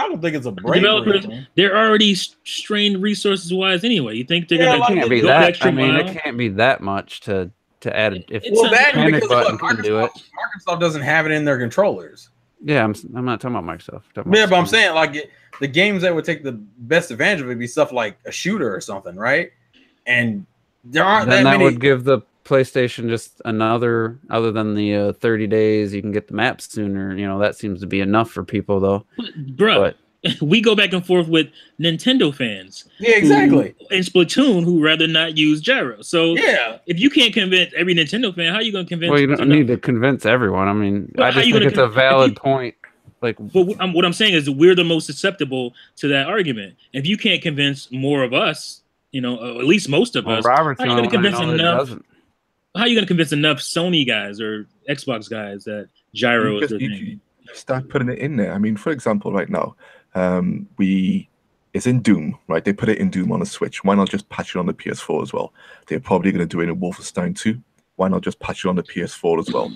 don't think it's a brave. Developers, they're already strained resources wise anyway. You think they're gonna can't be that? I mean, it can't be that much to add it. If panic button can do it, Microsoft doesn't have it in their controllers. Yeah, I'm not talking about Microsoft. But I'm saying like the games that would take the best advantage of it would be stuff like a shooter or something, right? And there aren't that many. That would give the PlayStation just another, other than the 30 days, you can get the maps sooner. That seems to be enough for people, though. Bro, we go back and forth with Nintendo fans. Yeah, exactly. And Splatoon, who rather not use gyro. So if you can't convince every Nintendo fan, how are you going to convince? Well, you don't need to convince everyone. I mean, I just think it's a valid point. But what I'm saying is we're the most susceptible to that argument. If you can't convince more of us, at least most of us, how are you going to convince enough? How are you going to convince enough Sony guys or Xbox guys that gyro is their thing? Start putting it in there. I mean, for example, right now, it's in Doom, right? They put it in Doom on the Switch. Why not just patch it on the PS4 as well? They're probably going to do it in Wolfenstein 2. Why not just patch it on the PS4 as well?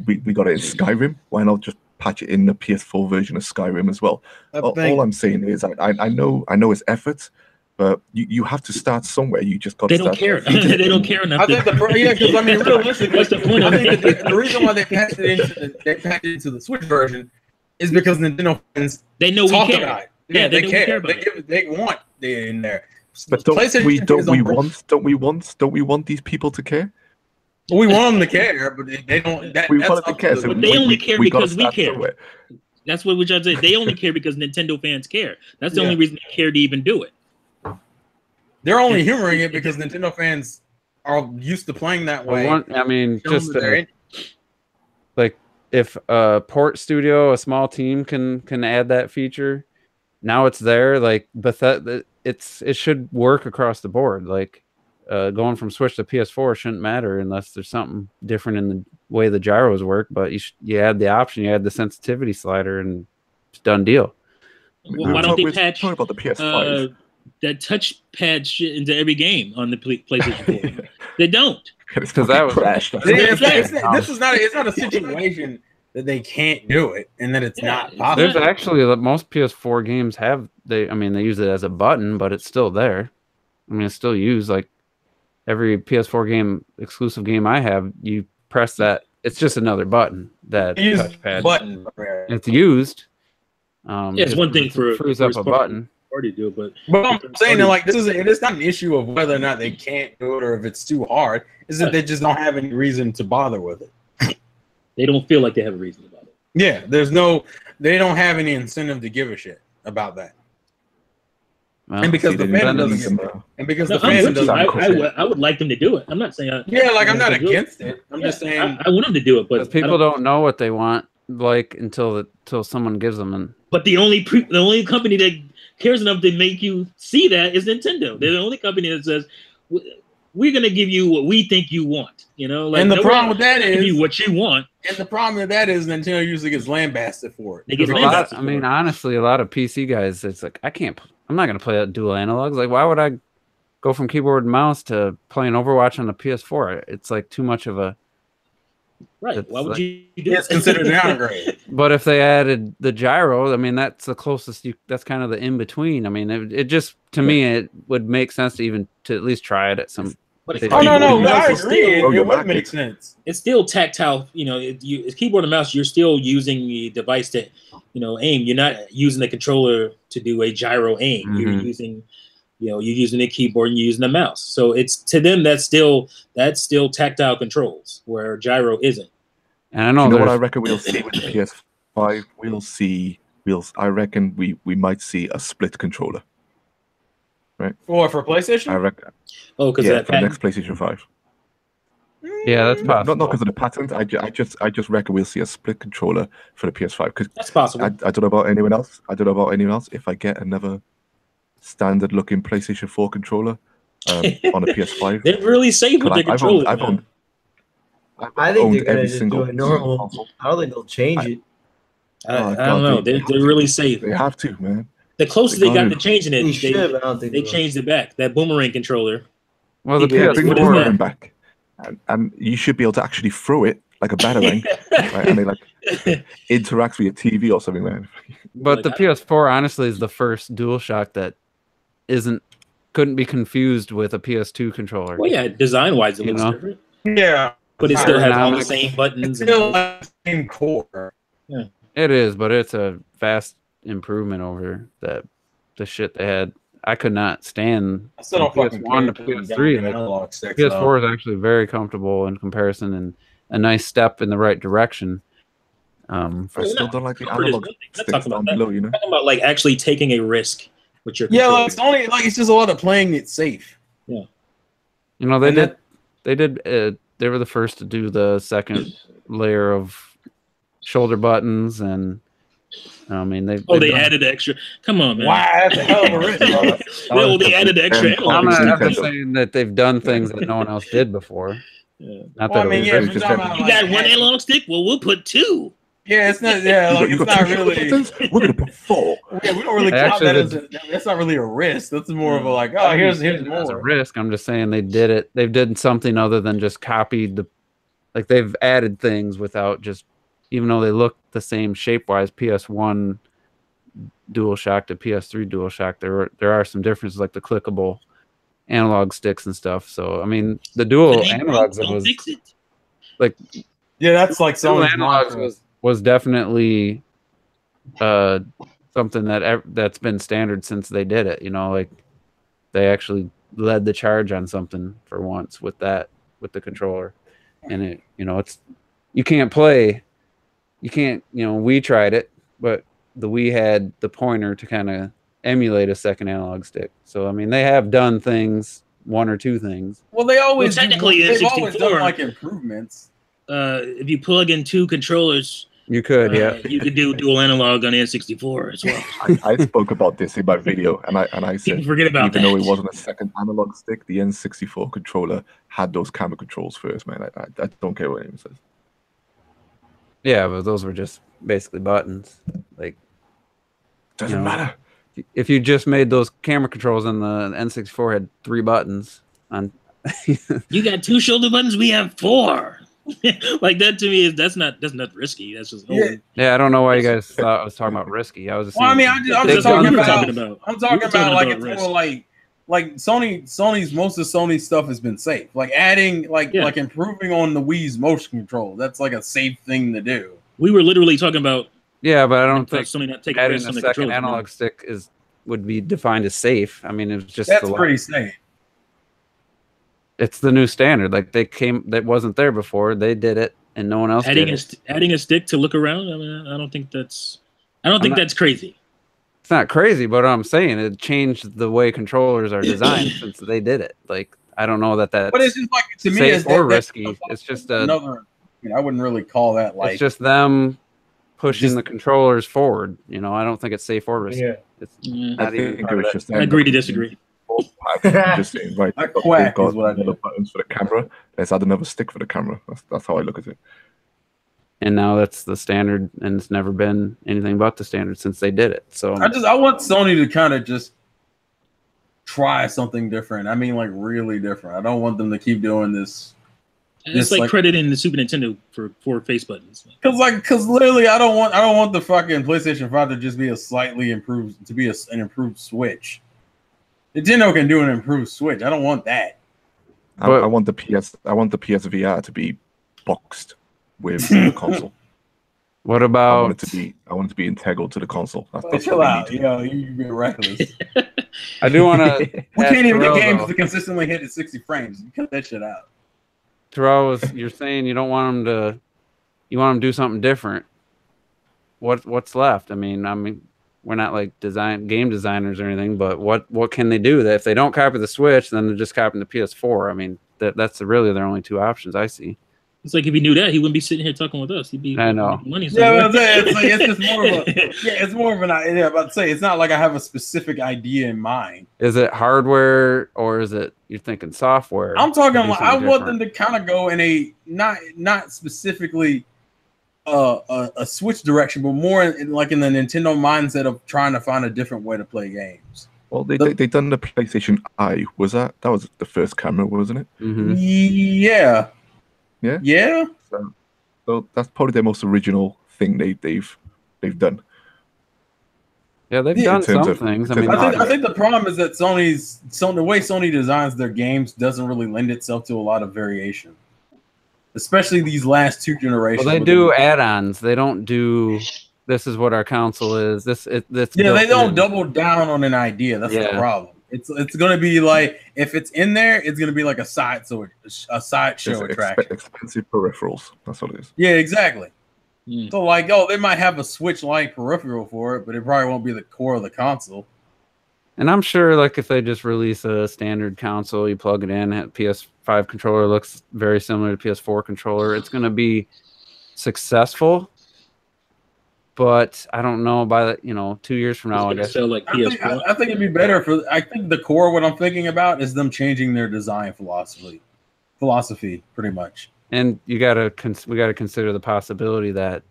We got it in Skyrim. Why not just patch it in the PS4 version of Skyrim as well? All I'm saying is, I know it's effort, but you have to start somewhere. You just got to start. They don't care. They don't care enough. I think because I mean, realistically, what's the point? I think the reason why they patched it into the Switch version is because Nintendo fans know talk we care. about it. Yeah, they care. They want it in there. But don't we want these people to care? We want them to care, but they don't. We want them to care. But they only care because we care. That's what we're trying to say. They only care because Nintendo fans care. That's the only reason they care to even do it. They're only humoring it because Nintendo fans are used to playing that way. Like if a port studio, a small team can add that feature, now it's there. Like Bethesda, it should work across the board. Like going from Switch to PS4 shouldn't matter unless there's something different in the way the gyros work. But you add the option, you add the sensitivity slider, and it's done deal. Well, why don't they patch about the PS5? That touchpad shit into every game on the PlayStation 4? They don't. Because that was crashed. It's not a situation that they can't do it and that it's not possible. There's actually most PS4 games they use it as a button, but it's still there. I mean, it's still used. Like every PS4 game, exclusive game I have, you press that. It's just another button. That touchpad button. It's used. It's one thing for frees up a button. Already do, but I'm saying that like it's not an issue of whether or not they can't do it or if it's too hard. Is that they just don't have any reason to bother with it. They don't feel like they have a reason about it. Yeah, they don't have any incentive to give a shit about that. Well, And because the fandom doesn't get and because the fandom doesn't. I would like them to do it. I'm not saying. Yeah, like I'm not against it. I'm just saying I want them to do it, but people don't know what they want like until someone gives them. And but the only company that cares enough to make you see that is Nintendo. They're the only company that says we're gonna give you what we think you want. You know, like, and the problem with that is give you what you want. And the problem with that is Nintendo usually gets lambasted for it. They get lambasted. I mean, honestly, a lot of PC guys, it's like I'm not gonna play dual analogs. Like, why would I go from keyboard and mouse to playing Overwatch on the PS4? It's like too much of a right. Why would you do it's considered an downgrade. But if they added the gyro, I mean, that's the closest. That's kind of the in between. I mean, it just to me it would make sense to at least try it at some. But no, I agree. It would make sense. It's still tactile. You know, it's keyboard and mouse. You're still using the device to, aim. You're not using the controller to do a gyro aim. Mm-hmm. You're using, you're using the keyboard and you're using the mouse. So it's to them that's still tactile controls where gyro isn't. And I know, you know what I reckon we'll see with the PS5. I reckon we might see a split controller. Right. For PlayStation? I reckon. Oh, because for the next PlayStation 5. Yeah, that's possible. Not because of the patent. I just reckon we'll see a split controller for the PS5. Because that's possible. I don't know about anyone else. If I get another standard looking PlayStation 4 controller on a PS5, they're really safe with the controller. I think they're going to just do it normal. Console. I don't think they'll change it. I don't know. They're really safe. They have to, man. The closest they got to changing it, they changed it back. That boomerang controller. Well, the PS4 bring the boomerang back, and you should be able to actually throw it like a batarang, right? And it interacts with your TV or something, man. But the PS4 honestly is the first DualShock that couldn't be confused with a PS2 controller. Well, yeah, design wise, it looks different. Yeah, but it still has all the same buttons. It's still the same core. Yeah, it is, but it's a vast improvement over the shit they had. I could not stand PS1 to PS3. PS4 is actually very comfortable in comparison and a nice step in the right direction. I still don't like the analog sticks down below, talking about like actually taking a risk with your controller. It's only like it's just a lot of playing it safe. Yeah, they were the first to do the second layer of shoulder buttons, and I mean they added extra. Come on, man! Wow, that's a hell of a risk. They added extra. I'm not saying that they've done things that no one else did before. Yeah. Not that you got one analog stick. Well, we'll put two. Yeah, it's not. Yeah, like it's not really. We're gonna put 4. Yeah, we don't really count that as that's not really a risk. That's more of a like, oh, here's more. It's a risk. I'm just saying they did it. They've did something other than just copied they've added things without just, even though they look the same shape wise, PS1 DualShock to PS3 DualShock, there are some differences, like the clickable analog sticks and stuff. So I mean, the dual analogs that's like dual analogs was definitely something that's been standard since they did it. Like they actually led the charge on something for once with the controller, and it it's you can't. We tried it, but the Wii had the pointer to kind of emulate a second analog stick. So I mean, they have done things, one or two things. Well, they always technically they've always done like improvements. If you plug in 2 controllers, you could, you could do dual analog on N64 as well. I spoke about this in my video, and I said, forget about even though it wasn't a second analog stick, the N64 controller had those camera controls first, man. I don't care what anyone says. Yeah, but those were just basically buttons. Like, doesn't matter. If you just made those camera controls and the N64 had 3 buttons on. You got 2 shoulder buttons. We have 4. Like that to me that's not risky. That's just yeah. I don't know why you guys thought I was talking about risky. I was just. Well, I mean, I'm talking about like it's more like like Sony's most of Sony's stuff has been safe. Like adding like improving on the Wii's motion control. That's like a safe thing to do. We were literally talking about Yeah, but I don't think Sony not taking adding risks a on the second controllers. analog stick would be defined as safe. I mean, it was just That's pretty safe. It's the new standard. Like that wasn't there before. They did it, and no one else did it. Adding a stick to look around. I mean, I don't think that's crazy. It's not crazy, but I'm saying it changed the way controllers are designed since they did it. Like I don't know that's but it's just like to me, safe or risky. It's just another. I wouldn't really call that like. It's just them pushing the controllers forward. You know, I don't think it's safe or risky. Yeah. It's I think it was just. I agree to disagree. Just saying, right? A quack is what I another buttons for the camera. Let's add another stick for the camera. That's how I look at it. And now that's the standard, and it's never been anything but the standard since they did it. So I want Sony to kind of just try something different. I mean, like really different. I don't want them to keep doing this. It's like crediting the Super Nintendo for 4 face buttons. Cause literally, I don't want the fucking PlayStation 5 to just be a slightly improved, to be an improved Switch. Nintendo can do an improved Switch. I don't want that. I want the PSVR to be boxed with the console. What about? I want it to be integral to the console. That's chill out, you get reckless. I do want to. We can't even get games to consistently hit at 60 frames. You cut that shit out. Terrell, you're saying you don't want them to. You want them to do something different. What's left? I mean, we're not like game designers or anything, but what can they do? That if they don't copy the Switch, then they're just copying the PS4. I mean, that's really their only 2 options I see. It's like if he knew that, he wouldn't be sitting here talking with us. He'd be I know. Money yeah, it's just more of a it's more of an idea. I'm about to say it's not like I have a specific idea in mind. Is it hardware or is it you're thinking software? I'm talking like I want them to kind of go in a not specifically a Switch direction, but more in the Nintendo mindset of trying to find a different way to play games. Well, they done the PlayStation Eye. That was the first camera, wasn't it? Mm-hmm. Yeah. Yeah. Yeah. So that's probably their most original thing they've done. Yeah, they've done some things. I think the problem is that the way Sony designs their games doesn't really lend itself to a lot of variation, especially these last 2 generations. Well, they do add-ons. They don't do. This is what our console is. They don't double down on an idea. That's the problem. It's going to be like if it's in there, it's going to be like a sideshow attraction. Expensive peripherals. That's what it is. Yeah, exactly. So they might have a Switch-like peripheral for it, but it probably won't be the core of the console. And I'm sure, like, if they just release a standard console, you plug it in, PS5 controller looks very similar to PS4 controller. It's going to be successful. But I don't know by 2 years from now. I guess like PS4. I think it'd be better I think the core. What I'm thinking about is them changing their design philosophy, pretty much. And we gotta consider the possibility that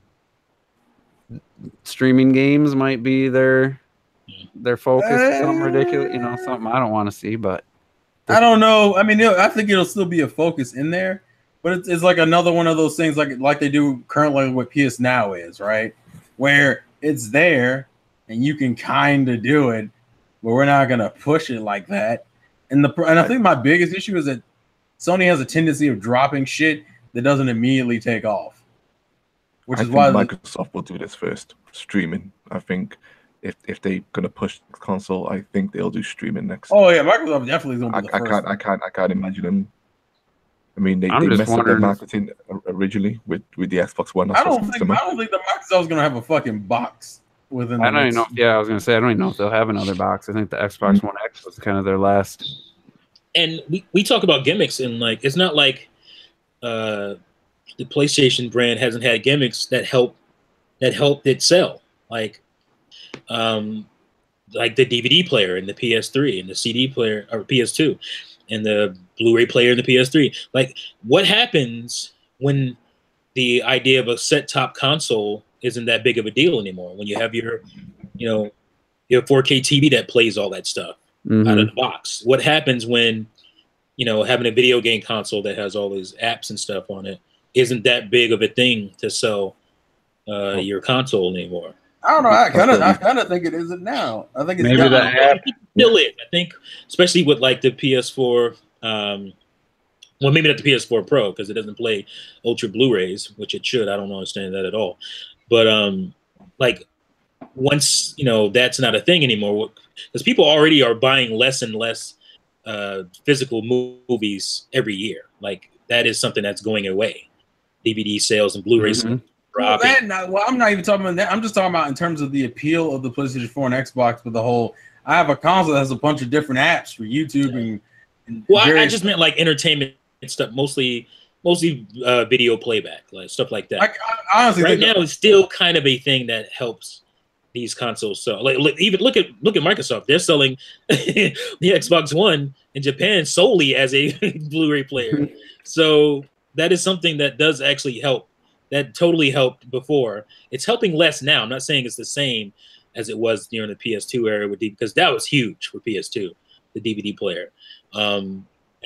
streaming games might be their focus. Something ridiculous, something I don't want to see. But I don't know. I mean, I think it'll still be a focus in there, but it's like another one of those things like they do currently what PS Now is, right? Where it's there and you can kind of do it, but we're not going to push it like that. And I think my biggest issue is that Sony has a tendency of dropping shit that doesn't immediately take off. I think Microsoft will do this first, streaming. I think if they're going to push the console, I think they'll do streaming next. Oh yeah, Microsoft definitely is going to be the first. I can't imagine them. I mean, they messed up their marketing originally with the Xbox One. I don't think that Microsoft's going to have a fucking box within. I don't even know. Yeah, I was going to say I don't even know if they'll have another box. I think the Xbox One X was kind of their last. And we talk about gimmicks, and like it's not like the PlayStation brand hasn't had gimmicks that helped it sell, like the DVD player and the PS3 and the CD player or PS2. And the Blu-ray player in the PS3. Like, what happens when the idea of a set-top console isn't that big of a deal anymore? When you have your 4K TV that plays all that stuff out of the box. What happens when, having a video game console that has all these apps and stuff on it isn't that big of a thing to sell your console anymore? I don't know. I kind of think it isn't now. I think it's Maybe the app. Still it. I think, especially with like the PS4. Well, maybe not the PS4 Pro because it doesn't play Ultra Blu-rays, which it should. I don't understand that at all. But like once that's not a thing anymore, because people already are buying less and less physical movies every year. Like that is something that's going away. DVD sales and Blu-rays. Well, I'm not even talking about that. I'm just talking about in terms of the appeal of the PlayStation 4 and Xbox with the whole. I have a console that has a bunch of different apps for YouTube and I just meant like entertainment stuff, mostly video playback, like stuff like that. I honestly right now, it's still kind of a thing that helps these consoles sell. Like even look at Microsoft. They're selling the Xbox One in Japan solely as a Blu-ray player. So that is something that does actually help. That totally helped before. It's helping less now. I'm not saying it's the same as it was during the PS2 era because that was huge for PS2, the DVD player.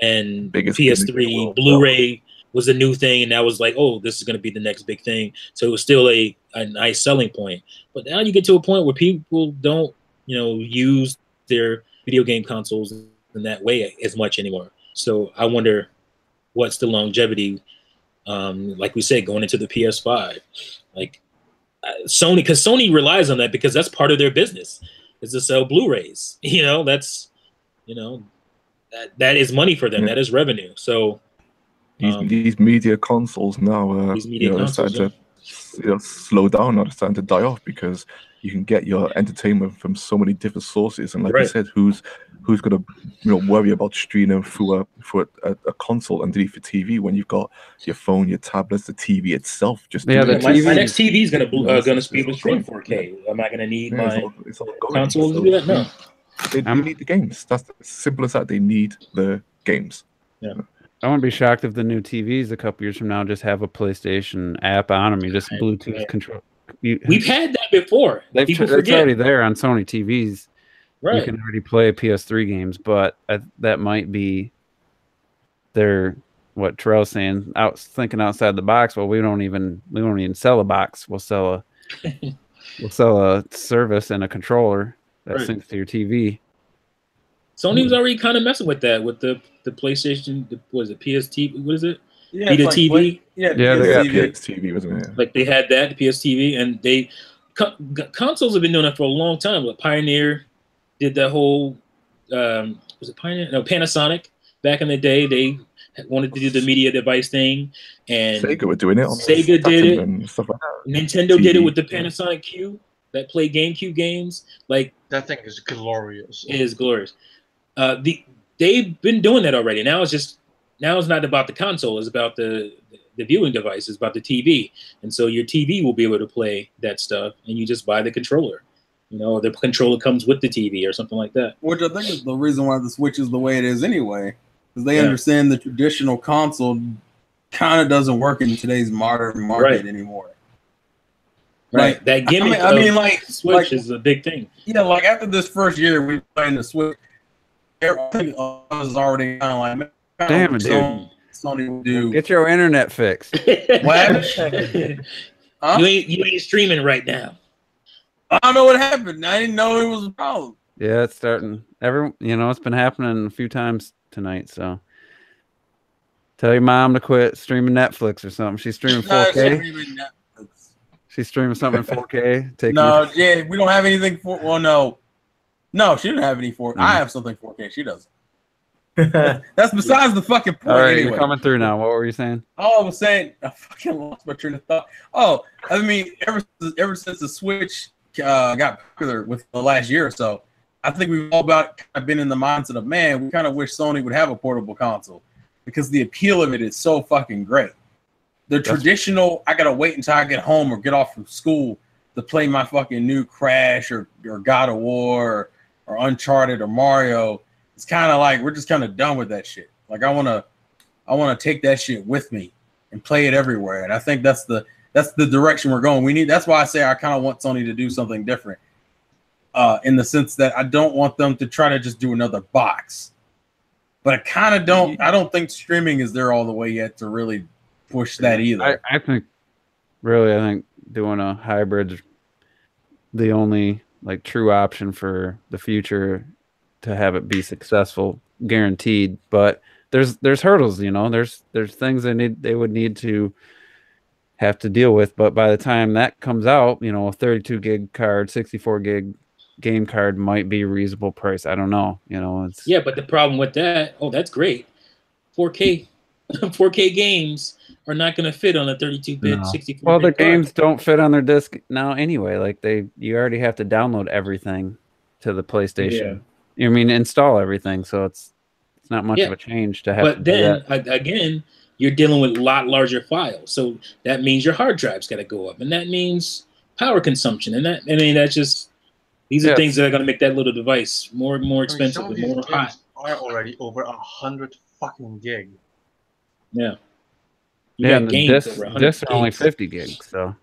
And Biggest PS3 Blu-ray was a new thing, and that was like, oh, this is going to be the next big thing. So it was still a nice selling point. But now you get to a point where people don't, use their video game consoles in that way as much anymore. So I wonder what's the longevity. Like we said, going into the PS5, like Sony, because Sony relies on that because that's part of their business is to sell Blu-rays. That's that is money for them. Yeah. That is revenue. So these media consoles now, they're starting to slow down or starting to die off because you can get your entertainment from so many different sources. And like I said, who's going to worry about streaming through a console underneath your TV when you've got your phone, your tablets, the TV itself? My next TV is going to be able to stream 4K. Am I going to need my console to do that? No. They need the games. That's as simple as that. They need the games. Yeah. I wouldn't be shocked if the new TVs a couple years from now just have a PlayStation app on them. You just Bluetooth control. We've had that before. It's already there on Sony TVs. Right. You can already play PS3 games, but that might be what Terrell's saying. Thinking outside the box. Well, we don't even sell a box. We'll sell a service and a controller that syncs to your TV. Sony was already kind of messing with that with the PlayStation. What is it? PST? What is it? Yeah, Vita TV. They got PSTV, wasn't it? Like they had that, the PSTV, and consoles have been doing that for a long time. Like Pioneer did that whole. Was it Pioneer? No, Panasonic. Back in the day, they wanted to do the media device thing, and Sega were doing it. Sega did it. And stuff like that. Nintendo did it with the Panasonic Q that played GameCube games. Like that thing is glorious. It is glorious. They've been doing that already. Now it's not about the console. It's about the viewing device. It's about the TV. And so your TV will be able to play that stuff, and you just buy the controller. The controller comes with the TV or something like that. Which I think is the reason why the Switch is the way it is anyway, because they understand the traditional console kind of doesn't work in today's modern market anymore. Right. Like, that gimmick Switch is a big thing. Yeah, like after this first year we playing the Switch, everything was already kind of like, damn it, dude. Sony will do. Get your internet fixed. What? Huh? You ain't streaming right now. I don't know what happened. I didn't know it was a problem. Yeah, it's starting. It's been happening a few times tonight. So tell your mom to quit streaming Netflix or something. She's streaming 4K. She's streaming something in 4K. We don't have anything for. Well, no, she didn't have any 4K. I have something 4K. She doesn't. That's besides the fucking point. All right, anyway. You're coming through now. What were you saying? Oh, I was saying I fucking lost my train of thought. Oh, I mean, ever since the Switch got popular with the last year or so, I think we've all kind of been in the mindset of, man, we kind of wish Sony would have a portable console because the appeal of it is so fucking great. The traditional, I gotta wait until I get home or get off from school to play my fucking new Crash or God of War or Uncharted or Mario. It's kind of like we're just kind of done with that shit. Like I wanna take that shit with me and play it everywhere. And I think that's the direction we're going. That's why I say I kind of want Sony to do something different. In the sense that I don't want them to try to just do another box. But I kind of don't. I don't think streaming is there all the way yet to really push that either. I think doing a hybrid the only like true option for the future to have it be successful, guaranteed. But there's hurdles, you know. There's things they would need to have to deal with. But by the time that comes out, you know, a 32 gig card, 64 gig game card might be a reasonable price. I don't know. You know, it's Yeah, but the problem with that, that's great. 4K 4K games are not going to fit on a 32-bit, no. 64-bit Well, the card. games don't fit on their disc now anyway. Like you already have to download everything to the PlayStation. I mean, install everything, so it's not much of a change to have. But then again, you're dealing with a lot larger files, so that means your hard drive's got to go up, and that means power consumption, and that's just these are things that are going to make that little device more expensive and more hot. Are already over 100 fucking gig. Yeah. And the discs are only 50 gigs, so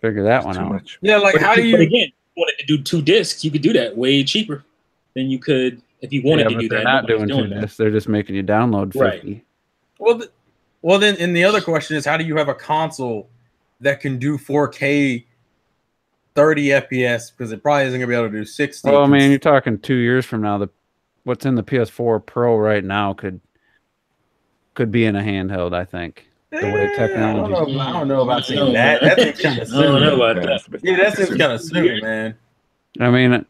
figure that one out. Much. Yeah, like but how do you? But again, if you wanted to do 2 discs, you could do that way cheaper than you could if you wanted to do that. They're not doing 2 discs; they're just making you download 50. Right. Well, then, and the other question is, how do you have a console that can do 4K, 30 FPS? Because it probably isn't gonna be able to do 60. Well, I mean, you're talking 2 years from now. What's in the PS4 Pro right now could be in a handheld. I think. The way technology. I don't know about saying that. That seems kind of soon. I don't know about that. Yeah, that seems kind of soon, man. I mean,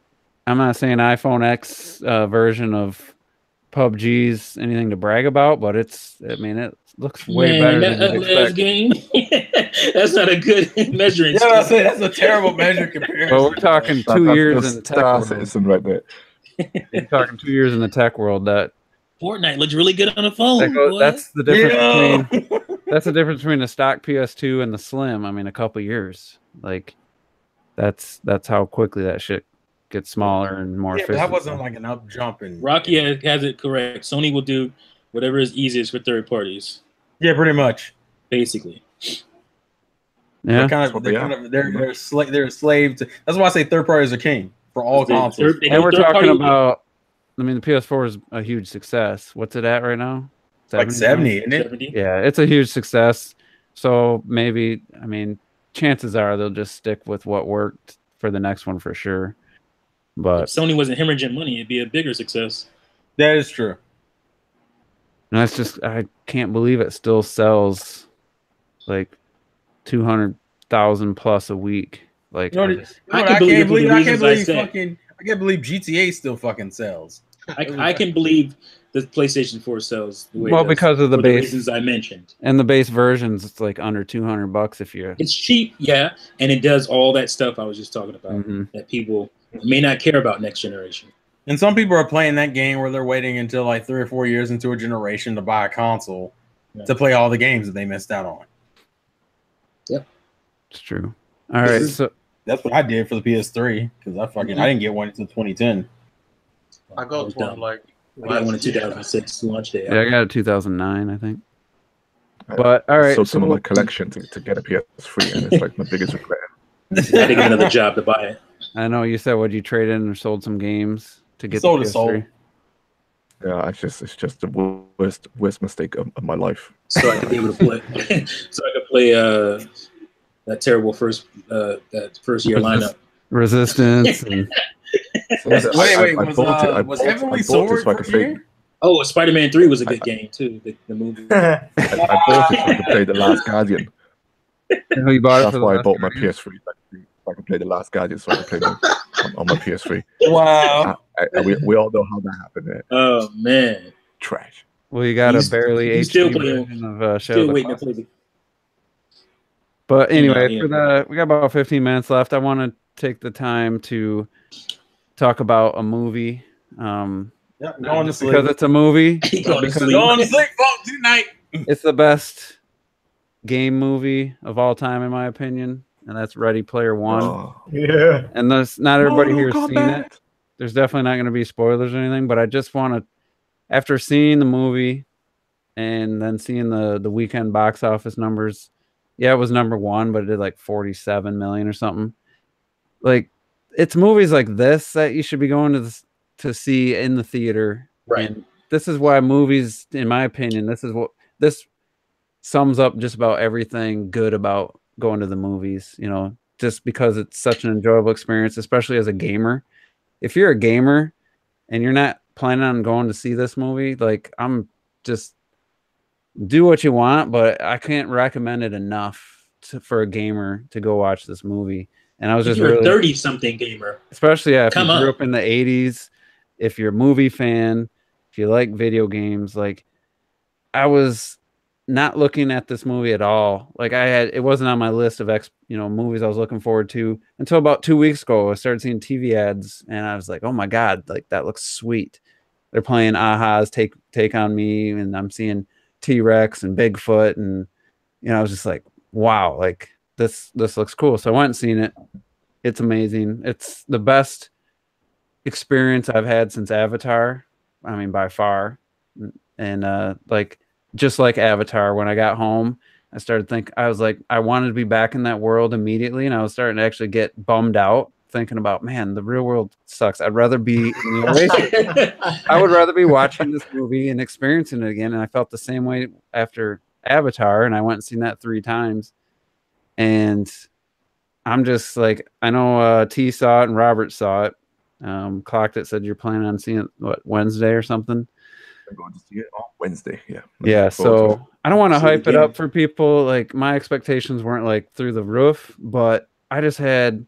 I'm not saying iPhone X version of PUBG's anything to brag about, but it looks way better than you expect. Game. That's not a good measuring. Yeah, I say that's a terrible measure comparison. Well, we're talking 2 years in the tech world. Citizen right there. We're talking 2 years in the tech world. That Fortnite looks really good on the phone. That's the difference between. That's the difference between the stock PS2 and the Slim. I mean, a couple years. Like, that's how quickly that shit gets smaller and more efficient. That wasn't like an up jump. Rocky has it correct. Sony will do whatever is easiest for third parties. Yeah, pretty much. Basically. Yeah. They're a slave to. That's why I say third parties are king for all consoles. And we're talking about. I mean, the PS4 is a huge success. What's it at right now? 70, like 70, isn't it? 70? Yeah, it's a huge success. So maybe, I mean, chances are they'll just stick with what worked for the next one for sure. But if Sony wasn't hemorrhaging money, it'd be a bigger success. That is true. And that's just, I can't believe it still sells like 200,000 plus a week. Like, I can't believe GTA still fucking sells. I can believe the PlayStation 4 sells the way because of the base reasons I mentioned. And the base versions, it's like under $200 if you're. It's cheap, yeah, and it does all that stuff I was just talking about that people may not care about next generation. And some people are playing that game where they're waiting until like 3 or 4 years into a generation to buy a console to play all the games that they missed out on. Yep, it's true. All right, so that's what I did for the PS3 because I didn't get one until 2010. I got one like. I got one in 2006 launch day. Yeah, I got it 2009, I think. But all right, so some of my collection to get a PS3, and it's like my biggest regret. I had to get another job to buy it. I know you said would you trade in or sold some games to get sold the PS3? Yeah, it's just the worst mistake of my life. So I could be able to play. So I could play that terrible first year lineup. Resistance. And... Wait, was Heavenly Sword for here? Oh, Spider-Man 3 was a good game too. The movie. I bought it to play The Last Guardian. You bought That's why I bought my PS3. I could play The Last Guardian, so I could play them on my PS3. Wow. We all know how that happened. There. Oh man, trash. Well, you got a barely HD version of Shadow. Still waiting to play the. But anyway, we got about 15 minutes left. I want to take the time to talk about a movie. Going to sleep. Because it's a movie. Going to sleep tonight. It's the best game movie of all time, in my opinion, and that's Ready Player One. Oh. Yeah. And not everybody here has seen it. There's definitely not going to be spoilers or anything, but I just want to, after seeing the movie and then seeing the weekend box office numbers, yeah, it was number 1, but it did like 47 million or something. Like, it's movies like this that you should be going to see in the theater. Right. And this is why movies, in my opinion, this sums up just about everything good about going to the movies. You know, just because it's such an enjoyable experience, especially as a gamer. If you're a gamer and you're not planning on going to see this movie, like I'm just do what you want, but I can't recommend it enough for a gamer to go watch this movie. And I was If just you're really, a 30-something gamer, especially if you Come grew on. up in the 80s, if you're a movie fan, if you like video games, like I was not looking at this movie at all. Like it wasn't on my list of movies I was looking forward to until about 2 weeks ago. I started seeing TV ads and I was like, oh my God, like that looks sweet. They're playing Aha's Take on Me, and I'm seeing T-Rex and Bigfoot, and I was just like, wow, like this looks cool. So I went and seen it. It's amazing. It's the best experience I've had since Avatar. I mean, by far. And like just like Avatar, when I got home, I started thinking, I was like, I wanted to be back in that world immediately, and I was starting to actually get bummed out thinking about, man, the real world sucks. I'd rather be in the oasis. I would rather be watching this movie and experiencing it again. And I felt the same way after Avatar, and I went and seen that 3 times. And I'm just like, I know T saw it and Robert saw it. Clocked it, said you're planning on seeing it, what, Wednesday or something? I'm going to see it on Wednesday. Yeah. Yeah. So I don't want to See it hype it again. up for people. Like my expectations weren't like through the roof, but I just had,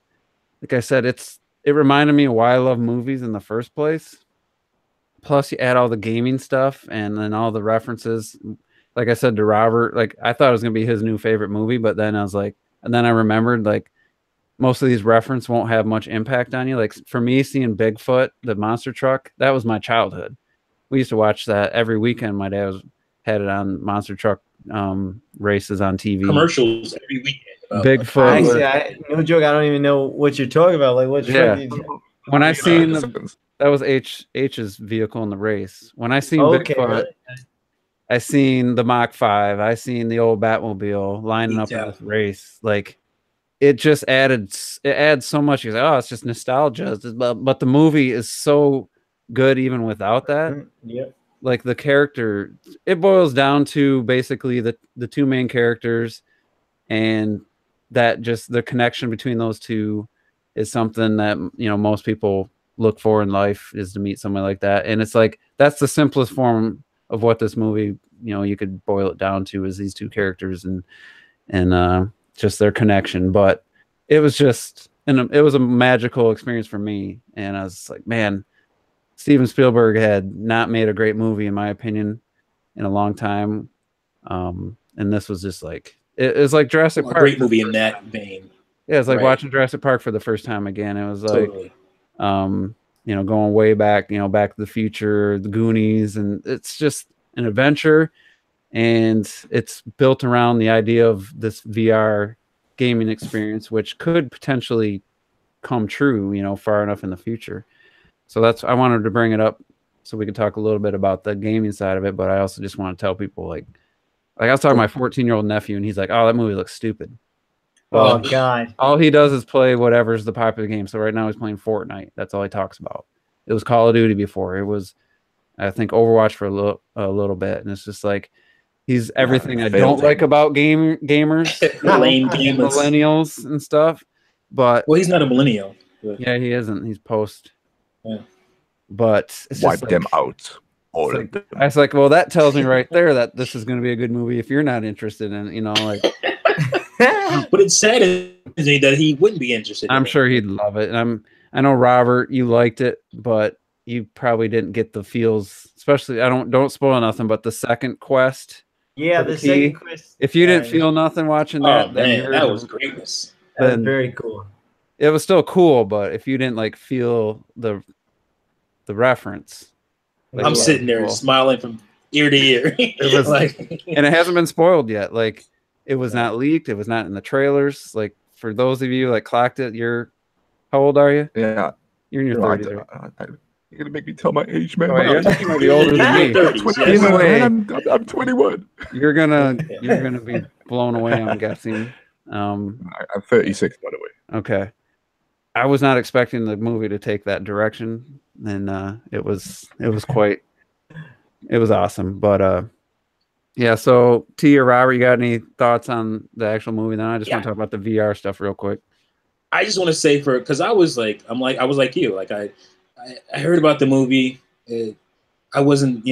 like I said, it reminded me of why I love movies in the first place. Plus, you add all the gaming stuff and then all the references. Like I said to Robert, like I thought it was gonna be his new favorite movie, but then I was like, and then I remembered like most of these references won't have much impact on you. Like for me, seeing Bigfoot, the monster truck, that was my childhood. We used to watch that every weekend. My dad had it on monster truck races on TV. Commercials every weekend. Bigfoot. Actually, no joke. I don't even know what you're talking about. Like, what? Yeah. When I seen that was H's vehicle in the race. When I seen Bigfoot, I seen the Mach 5. I seen the old Batmobile lining up in this race. Like, it just adds so much. You're like, oh, it's just nostalgia. But the movie is so good even without that. Yep. Like the character, it boils down to basically the 2 main characters, and that just the connection between those two is something that most people look for in life, is to meet somebody like that. And it's like that's the simplest form of what this movie you could boil it down to, is these 2 characters and just their connection. But it was just it was a magical experience for me, and I was like, man, Steven Spielberg had not made a great movie in my opinion in a long time, and this was just like it was like Jurassic Park. Great movie in that vein. Yeah, it's like watching Jurassic Park for the first time again. It was like going way back, Back to the Future, the Goonies, and it's just an adventure, and it's built around the idea of this VR gaming experience, which could potentially come true, far enough in the future. So I wanted to bring it up so we could talk a little bit about the gaming side of it, but I also just want to tell people like I was talking to my 14-year-old nephew, and he's like, "Oh, that movie looks stupid." Well, oh God! All he does is play whatever's the popular game. So right now he's playing Fortnite. That's all he talks about. It was Call of Duty before. It was, I think, Overwatch for a little bit, and it's just like he's everything I don't like about gamers, Lame gamers, millennials and stuff. But he's not a millennial. Yeah, he isn't. He's post. Yeah. But it's wipe them out. All of them. I was like, well, that tells me right there that this is going to be a good movie if you're not interested in it, like. But it's sad that he wouldn't be interested. I'm sure he'd love it. And I know Robert, you liked it, but you probably didn't get the feels. Especially, don't spoil nothing, but the second quest. Yeah, the second quest. If you didn't feel nothing watching that, then that was greatness. That was very cool. It was still cool, but if you didn't like feel the reference, like, I'm sitting there smiling from ear to ear. It was like, and it hasn't been spoiled yet. Like, it was not leaked. It was not in the trailers. Like, for those of you like clocked it, how old are you? Yeah, you're in your 30s. Right? You're gonna make me tell my age, man. I think you might be older than me. 30s, Either way, I'm 21. You're gonna be blown away, I'm guessing. I'm 36, by the way. Okay. I was not expecting the movie to take that direction, and it was awesome. But yeah. So T or Robert, you got any thoughts on the actual movie? Then I just want to talk about the VR stuff real quick. I just want to say because I was like you, like I heard about the movie. I wasn't,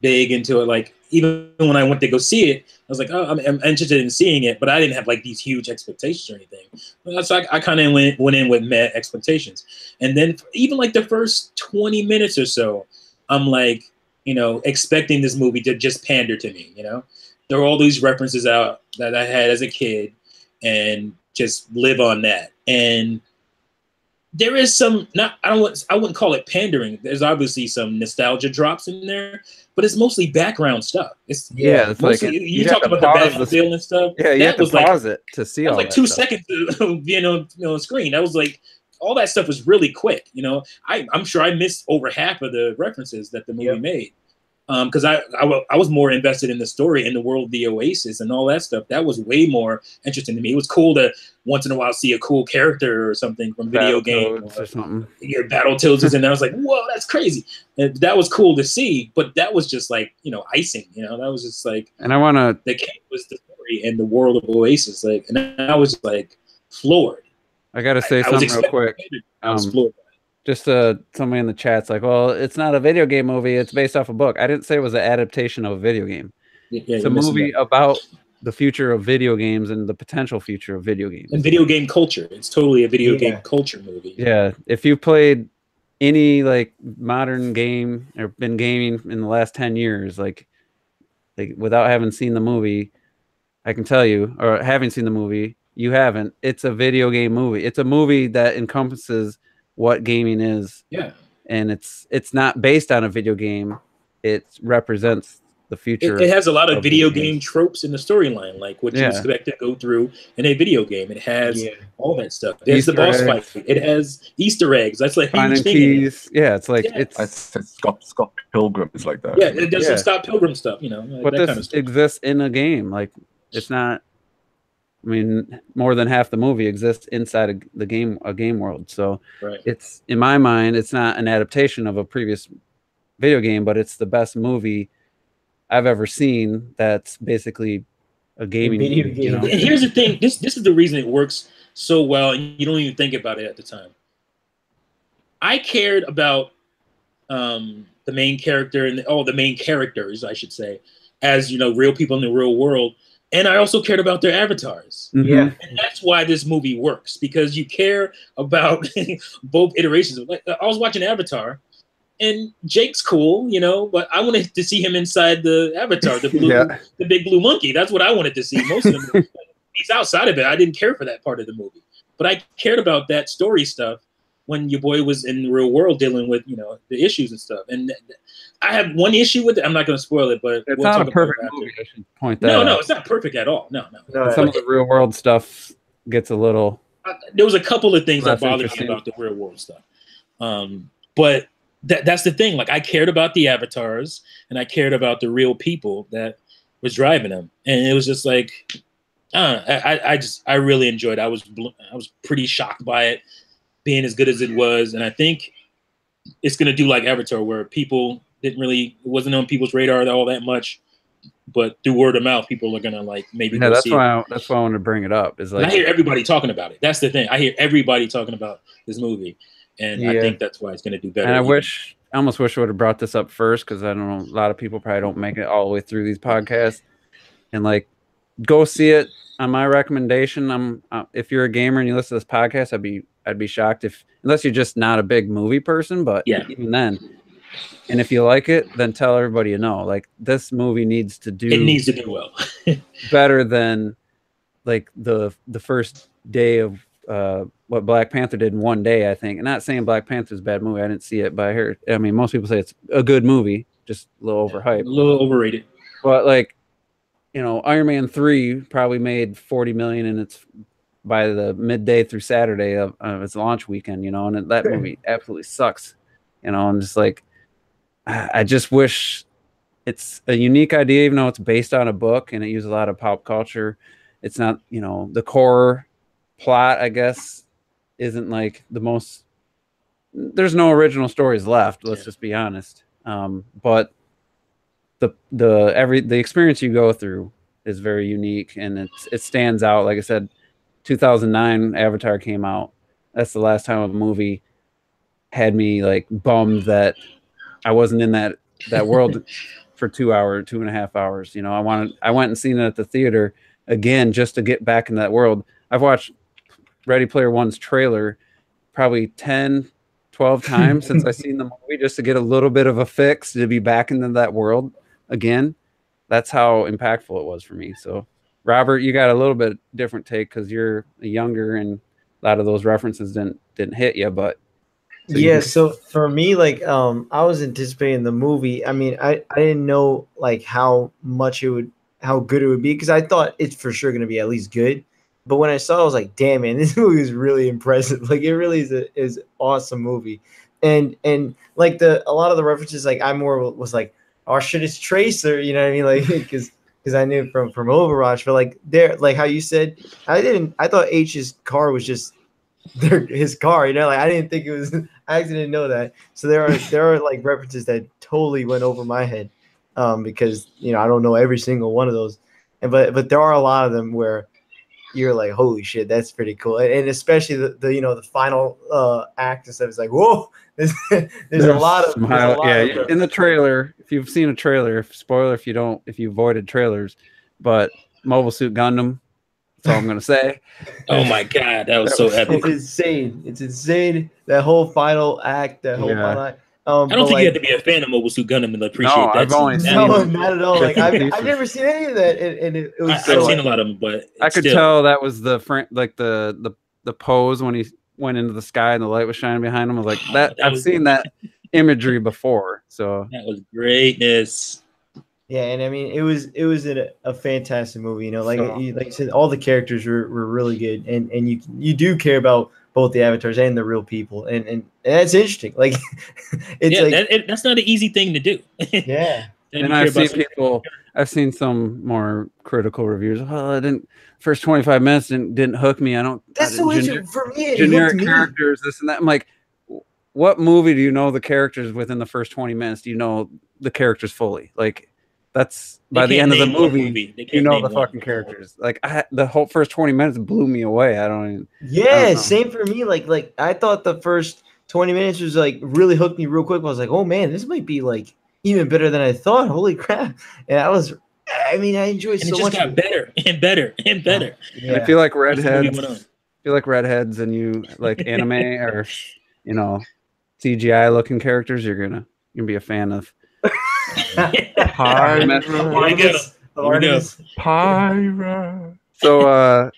big into it. Like even when I went to go see it, I was like, oh, I'm interested in seeing it, but I didn't have like these huge expectations or anything. So I kind of went in with meh expectations, and then even like the first 20 minutes or so, I'm like, expecting this movie to just pander to me. There were all these references out that I had as a kid, and just live on that. And there is some I wouldn't call it pandering. There's obviously some nostalgia drops in there, but it's mostly background stuff. It's it's mostly, like you talked about the battlefield and stuff. Yeah, you have to pause it to see. That was like 2 seconds of being on screen. That was like all that stuff was really quick. I'm sure I missed over half of the references that the movie made. Because I was more invested in the story and the world of the Oasis and all that stuff. That was way more interesting to me. It was cool to once in a while see a cool character or something from video game or something. Yeah, Battletoads was in there. I was like, whoa, that's crazy. And that was cool to see, but that was just like icing. That was just like. And I want to. The game was the story and the world of Oasis. Like, and I was like floored. I got to say something real quick. I was floored. Just somebody in the chat's like, well, it's not a video game movie. It's based off a book. I didn't say it was an adaptation of a video game. It's a movie about the future of video games and the potential future of video games. And video game culture. It's totally a video game culture movie. Yeah. If you've played any like modern game or been gaming in the last 10 years, like without having seen the movie, I can tell you, or having seen the movie, you haven't. It's a video game movie. It's a movie that encompasses what gaming is. Yeah. And it's not based on a video game. It represents the future. It has a lot of video game tropes in the storyline, like what you expect to go through in a video game. It has all that stuff. There's the boss fight. It has Easter eggs. That's like huge thing. Keys. Yeah, it's like it's Scott Pilgrim is like that. Yeah, it does some Scott Pilgrim stuff, But that this kind of stuff. exists in a game. Like it's not. I mean, more than half the movie exists inside a game world. So it's, in my mind, it's not an adaptation of a previous video game, but it's the best movie I've ever seen. That's basically a gaming video movie. game. And here's the thing: this is the reason it works so well, and you don't even think about it at the time. I cared about the main character and the main characters, I should say, as real people in the real world. And I also cared about their avatars. Yeah. And that's why this movie works, because you care about both iterations. Like I was watching Avatar, and Jake's cool, but I wanted to see him inside the Avatar, the big blue monkey. That's what I wanted to see most of the movie. He's outside of it. I didn't care for that part of the movie. But I cared about that story stuff when your boy was in the real world dealing with, the issues and stuff. And I have one issue with it. I'm not going to spoil it, but it's not a perfect movie. I should point that out. No, it's not perfect at all. No. Some of the real world stuff gets a little. There was a couple of things that bothered me about the real world stuff. But that's the thing. Like I cared about the avatars, and I cared about the real people that was driving them, and it was just like, I really enjoyed it. I was pretty shocked by it being as good as it was, and I think it's gonna do like Avatar, where people it wasn't on people's radar all that much, but through word of mouth, people are gonna like maybe. Yeah, that's why I wanted to bring it up. Is like I hear everybody talking about it. That's the thing. I hear everybody talking about this movie, and I think that's why it's gonna do better. And I almost wish I would have brought this up first, because I don't know, a lot of people probably don't make it all the way through these podcasts, and like go see it on my recommendation. If you're a gamer and you listen to this podcast, I'd be shocked unless you're just not a big movie person, but even then. And if you like it, then tell everybody you know. Like this movie needs to do well better than like the first day of what Black Panther did in one day, I think. And not saying Black Panther's a bad movie. I didn't see it, but I mean, most people say it's a good movie, just a little overhyped. A little overrated. But like, Iron Man 3 probably made $40 million in its by the midday through Saturday of its launch weekend, and that movie absolutely sucks. I'm just like, I just wish it's a unique idea, even though it's based on a book and it uses a lot of pop culture. It's not, the core plot, I guess, isn't like the most. There's no original stories left. Let's just be honest. But the experience you go through is very unique, and it stands out. Like I said, 2009 Avatar came out. That's the last time a movie had me like bummed that I wasn't in that world for 2.5 hours. You know, I went and seen it at the theater again just to get back in that world. I've watched Ready Player One's trailer probably 10, 12 times since I've seen the movie just to get a little bit of a fix to be back into that world again. That's how impactful it was for me. So, Robert, you got a little bit different take because you're younger and a lot of those references didn't hit you, but so for me, like I was anticipating the movie. I mean, I didn't know like how good it would be because I thought it's for sure gonna be at least good. But when I saw it, I was like, damn, man, this movie is really impressive. Like it really is an awesome movie. And like a lot of the references, like I more was like, oh shit, it's Tracer, you know what I mean? Like because I knew from Overwatch, but like there, like how you said, I thought H's car was just his car, you know, like I didn't think it was. I actually didn't know that. So there are like references that totally went over my head, because you know I don't know every single one of those, but there are a lot of them where you're like, holy shit, that's pretty cool, and especially the you know the final act and stuff. It's like, whoa, there's a lot of in the trailer. If you've seen a trailer, spoiler if you avoided trailers, but Mobile Suit Gundam. That's all I'm gonna say. Oh my god, that was so epic! It's insane. It's insane. That whole final act. That whole final act. I don't think you have to be a fan of Mobile Suit Gundam to appreciate that. I've only seen not at all. Like I've never seen any of that, and it was. I've seen a lot of them, but I could tell that was the pose when he went into the sky and the light was shining behind him. I was like, I've seen that imagery before, so that was greatness. Yeah, and I mean it was a fantastic movie. You know, like you said, all the characters were really good, and you do care about both the avatars and the real people, and that's interesting. Like it's that's not an easy thing to do. Yeah, and I've seen some more critical reviews. Oh, first 25 minutes didn't hook me. That's the way for me. Generic characters, this and that. I'm like, what movie do you know the characters within the first 20 minutes? Do you know the characters fully? Like. That's by the end of the movie you know the fucking characters. Like the whole first 20 minutes blew me away. I don't even. Yeah, same for me. Like I thought the first 20 minutes was like really hooked me real quick. I was like, oh man, this might be like even better than I thought. Holy crap! And I enjoyed so much. It just got better and better and better. Yeah. I feel like redheads and you like anime or you know CGI looking characters. You're gonna be a fan of. Pyra. So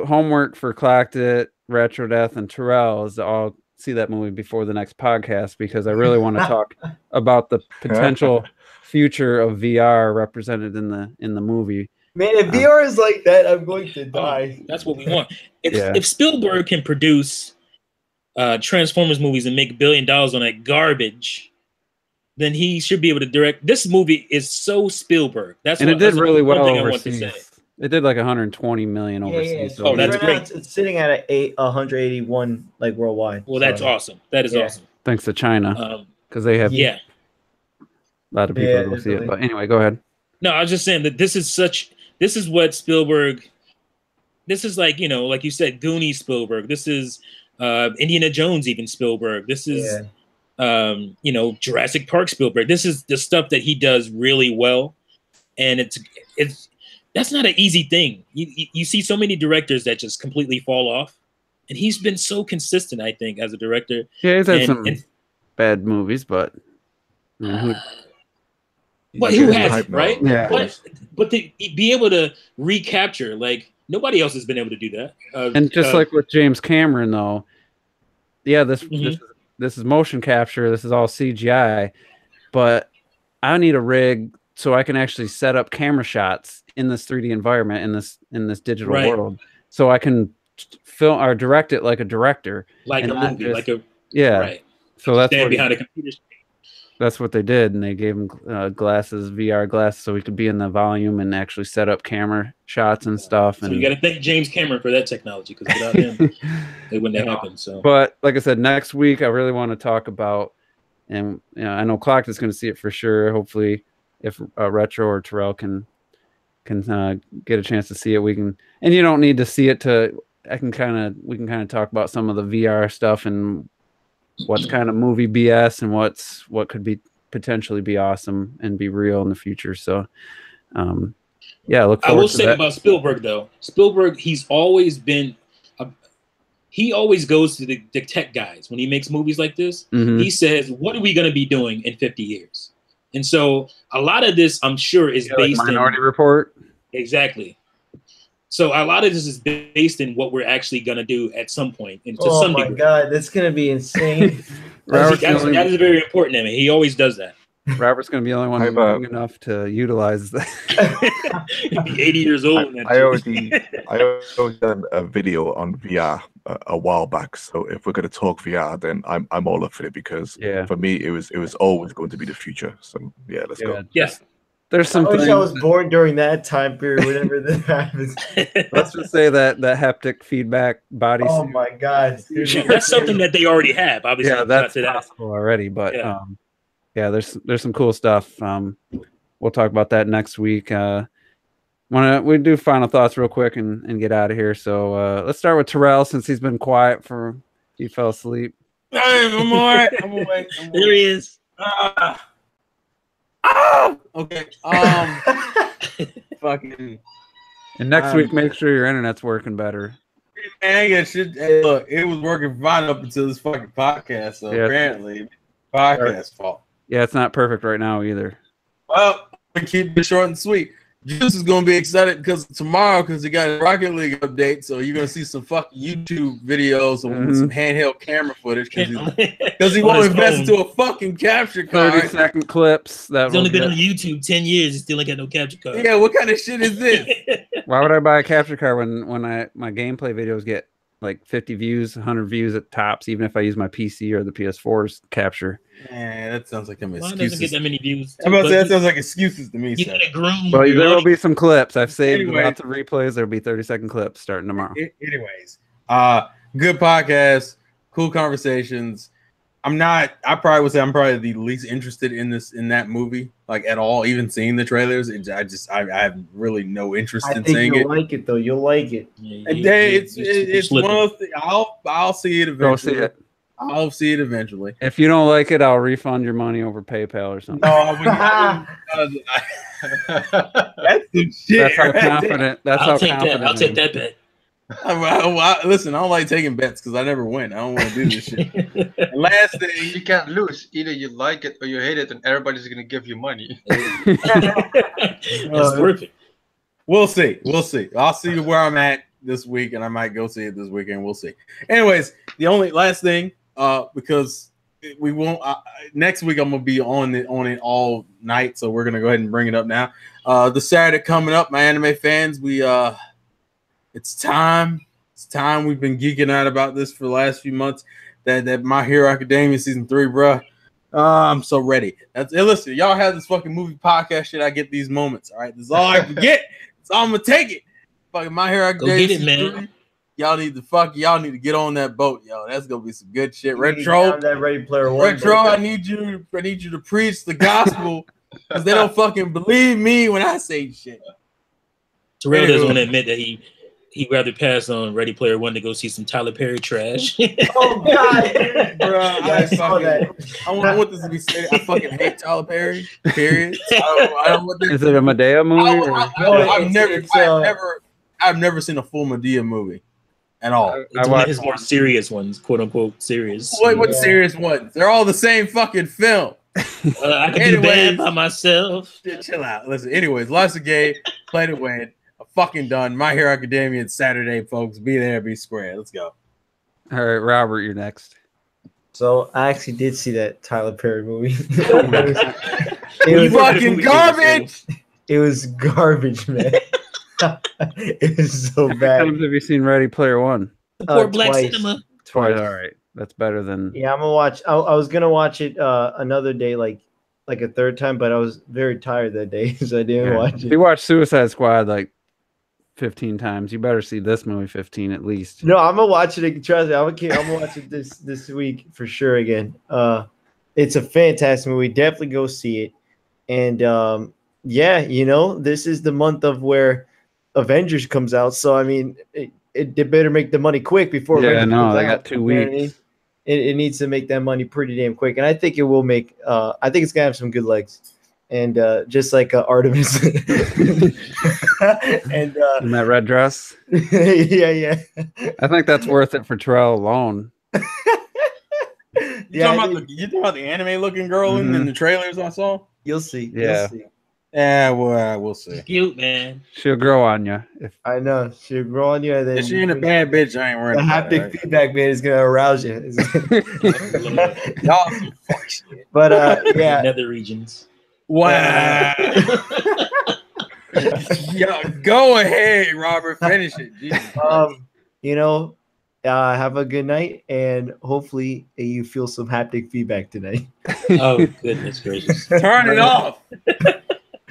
homework for Clocked It, Retro Death, and Terrell is to all see that movie before the next podcast because I really want to talk about the potential future of VR represented in the movie. Man, if VR is like that, I'm going to die. That's what we want. If Spielberg can produce Transformers movies and make $1 billion on that garbage, then he should be able to direct. This movie is so Spielberg. It did really well overseas. It did like 120 million overseas. Yeah. That's great. It's sitting at 181 like worldwide. Well, that's awesome. That is awesome. Thanks to China, because they have a lot of people go see it. But anyway, go ahead. No, I was just saying that this is what Spielberg. This is like like you said, Goonies Spielberg. This is Indiana Jones, even Spielberg. This is. Jurassic Park Spielberg. This is the stuff that he does really well, and that's not an easy thing. You see so many directors that just completely fall off, and he's been so consistent. I think as a director, he's had some bad movies, but who hasn't, right? Yeah, but to be able to recapture, like nobody else has been able to do that. And just like with James Cameron, though, this is motion capture. This is all CGI, but I need a rig so I can actually set up camera shots in this 3D environment in this digital world, so I can film or direct it like a director, like a movie, Right. So that's behind a computer screen. That's what they did, and they gave him VR glasses, so he could be in the volume and actually set up camera shots and stuff. So you got to thank James Cameron for that technology, because without him, it wouldn't have happened. So, but like I said, next week I really want to talk about, and I know Clocked is going to see it for sure. Hopefully, if Retro or Terrell can get a chance to see it, we can. And you don't need to see it to we can kind of talk about some of the VR stuff and what's kind of movie BS and what could be potentially be awesome and be real in the future. So, yeah, look forward to that. I will say about Spielberg though. Spielberg, he's always been. He always goes to the tech guys when he makes movies like this. Mhm. He says, "What are we going to be doing in 50 years?" And so a lot of this, I'm sure, is based like Minority Report. Exactly. So a lot of this is based in what we're actually going to do at some point. And to Oh some my degree. God, that's gonna be insane. Robert's That is very important to me. He always does that. Robert's going to be the only one young enough to utilize that. He'd be 80 years old. when that I shit- already done a video on VR a while back. So if we're going to talk VR, then I'm all up for it because Yeah. for me it was always going to be the future. So yeah, let's go. Yes. There's I some wish things, I was born during that time period, whenever that happens. let's just say that haptic feedback body Oh suit, my God, dude. That's something that they already have. Obviously, yeah, that's not to that. possible already, but Yeah. yeah, there's some cool stuff. We'll talk about that next week. We do final thoughts real quick and get out of here. So let's start with Terrell since he's been quiet he fell asleep. I'm all right. I'm awake. There he is. Okay. Fucking And next week, make sure your internet's working better. man, I got shit. Hey, look, it was working fine up until this fucking podcast. So Yeah. apparently, podcast fault. Yeah, it's not perfect right now either. Well, we keep it short and sweet. Juice is gonna be excited because tomorrow, because he got a Rocket League update, so you're gonna see some fucking YouTube videos with some handheld camera footage because he won't invest into a fucking capture card. 30-second clips. That He's only will been get- on YouTube 10 years. He still ain't got no capture card. Yeah, what kind of shit is this? Why would I buy a capture card when my gameplay videos get like 50 views, 100 views at tops, even if I use my PC or the PS4's capture? Man, that sounds like them Mine doesn't get excuses. that many views. I'm about to say that But sounds like excuses to me. you Seth. gotta groom. Well, your there will audience. be some clips. I've saved Anyway. lots of replays. There'll be 30-second clips starting tomorrow. Anyways, good podcast, cool conversations. I probably would say I'm probably the least interested in that movie, like at all, even seeing the trailers. I have really no interest I in think seeing you'll it. like it though. You'll like it. Yeah, And you- it's you're slipping. one of the, I'll see it Go eventually. see it. I'll see it eventually. If you don't like it, I'll refund your money over PayPal or something. No, I wouldn't. That's some shit. That's how right there. confident. That's how I'll take confident. that. I'll I take am. that bet. Listen, I don't like taking bets because I never win. I don't want to do this shit. And last thing, You can't lose. Either you like it or you hate it, and everybody's gonna give you money. It's worth it. we'll see. We'll see. I'll see where I'm at this week, and I might go see it this weekend. We'll see. Anyways, the only last thing, because we won't next week, I'm gonna be on it all night, so we're gonna go ahead and bring it up now. The Saturday coming up, my anime fans, it's time. It's time. We've been geeking out about this for the last few months. That My Hero Academia season 3, bruh. I'm so ready. Hey, listen, y'all have this fucking movie podcast shit. I get these moments. All right, this is all I can get. So I'm gonna take it. Fucking My Hero Go Academia get it, season man. 3. Y'all need to get on that boat, yo. That's gonna be some good shit. You need Retro, down that Ready Player One. Retro. I need you to preach the gospel because they don't fucking believe me when I say shit. Terrell doesn't Anywho. want to admit that he'd rather pass on Ready Player One to go see some Tyler Perry trash. Oh God, Bruh, I saw that. I want this to be said. I fucking hate Tyler Perry. Period. I don't want this. Is it a Medea movie? Or? I've never seen a full Medea movie at all. It's one watched of his more serious ones, quote unquote serious. What Yeah. serious ones? They're all the same fucking film. I can do Anyways. bad by myself. Chill out. Listen. Anyways, lots of game. Play to win. I'm fucking done. My Hero Academia. It's Saturday, folks. Be there. Be square. Let's go. All right, Robert, you're next. So I actually did see that Tyler Perry movie. You it, was, fucking garbage. it was garbage, man. It was so How many bad. times have you seen Ready Player One? Support black twice. cinema. Twice. All right, that's better than. Yeah, I'm gonna watch. I was gonna watch it another day, like a third time, but I was very tired that day, so I didn't Yeah. watch If it. you watch Suicide Squad like 15 times, you better see this movie 15 at least. No, I'm gonna watch it. Trust me, I'm gonna watch it this week for sure again. It's a fantastic movie. Definitely go see it. And yeah, this is the month of where Avengers comes out. So I mean, they better make the money quick before. Yeah, Avengers no, comes they out. got 2 You know what I weeks. mean? It needs to make that money pretty damn quick, and I think it will make. I think it's gonna have some good legs, and just like Artemis, and In that red dress. yeah. I think that's worth it for Terrell alone. You talking about the anime looking girl in the trailers I saw? You'll see. Yeah. You'll see. Yeah, well, we'll see. Cute, man. She'll grow on you. If I know. She'll grow on you, and then If she ain't a bad bitch, I ain't worried the about haptic it. feedback, man, is gonna arouse you. Y'all some fuck shit. But yeah, Nether regions. Wow. Yeah, go ahead, Robert. Finish it. Jesus. you know, have a good night, and hopefully you feel some haptic feedback tonight. Oh goodness gracious! Turn it off.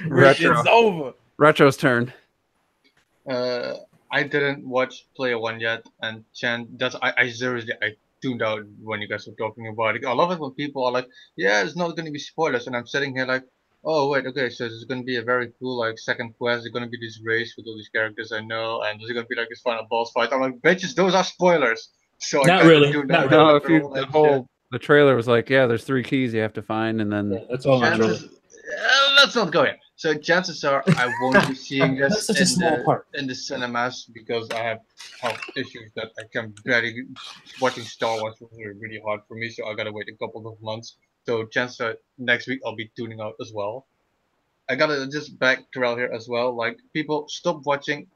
Retro. It's over. Retro's turn. I didn't watch Player One yet, and Chan does. I seriously tuned out when you guys were talking about it. I love it when people are like, "Yeah, it's not going to be spoilers," and I'm sitting here like, "Oh wait, okay, so there's going to be a very cool like second quest. There's going to be this race with all these characters I know, and there's going to be like this final boss fight." I'm like, "Bitches, those are spoilers." So I Not kinda really, tuned not out really. No, after if all you that shit. the trailer was like, yeah, there's 3 keys you have to find, and then That's all I'm Chances, let's not go here. So chances are I won't be seeing That's this such a small part. in the cinemas because I have health issues that I can barely. Watching Star Wars was really hard for me, so I gotta wait a couple of months. So chances are next week I'll be tuning out as well. I gotta just back Terrell here as well. Like people, stop watching.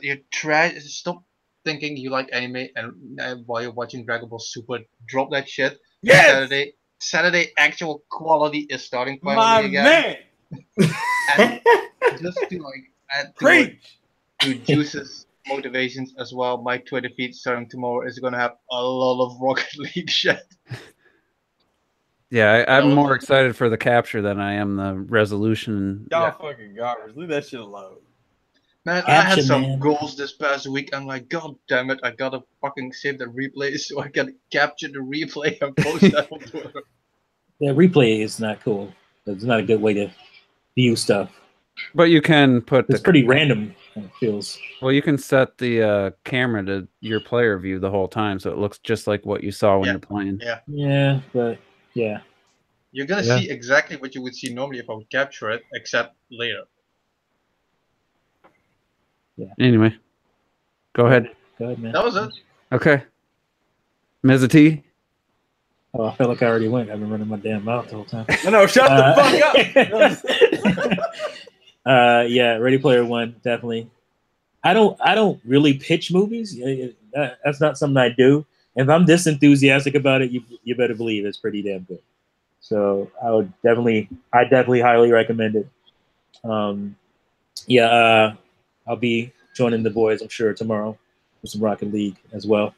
You try stop thinking you like anime and while you're watching Dragon Ball Super, drop that shit. Yes, Saturday actual quality is starting my finally again. man. And just to like add Preach. to Juice's motivations as well, my Twitter feed starting tomorrow is gonna have a lot of Rocket League shit. yeah, I'm was more it. excited for the capture than I am the resolution. Y'all fucking garbage. Leave that shit alone. Man, I had Capture, some man. goals this past week. I'm like, God damn it, I gotta fucking save the replay so I can capture the replay and post that on Twitter. Yeah, replay is not cool. It's not a good way to view stuff. But you can put It's pretty random. It feels. well, you can set the camera to your player view the whole time, so it looks just like what you saw when Yeah. you're playing. Yeah, but yeah. You're gonna Yeah. see exactly what you would see normally if I would capture it, except later. Anyway, go ahead. Go ahead, man. That was it. Okay, Mizzy. Oh, I felt like I already went. I've been running my damn mouth the whole time. No, shut the fuck up. Yeah, Ready Player One, definitely. I don't really pitch movies. That's not something I do. If I'm this enthusiastic about it, you better believe it's pretty damn good. So I definitely highly recommend it. I'll be joining the boys, I'm sure, tomorrow for some Rocket League as well.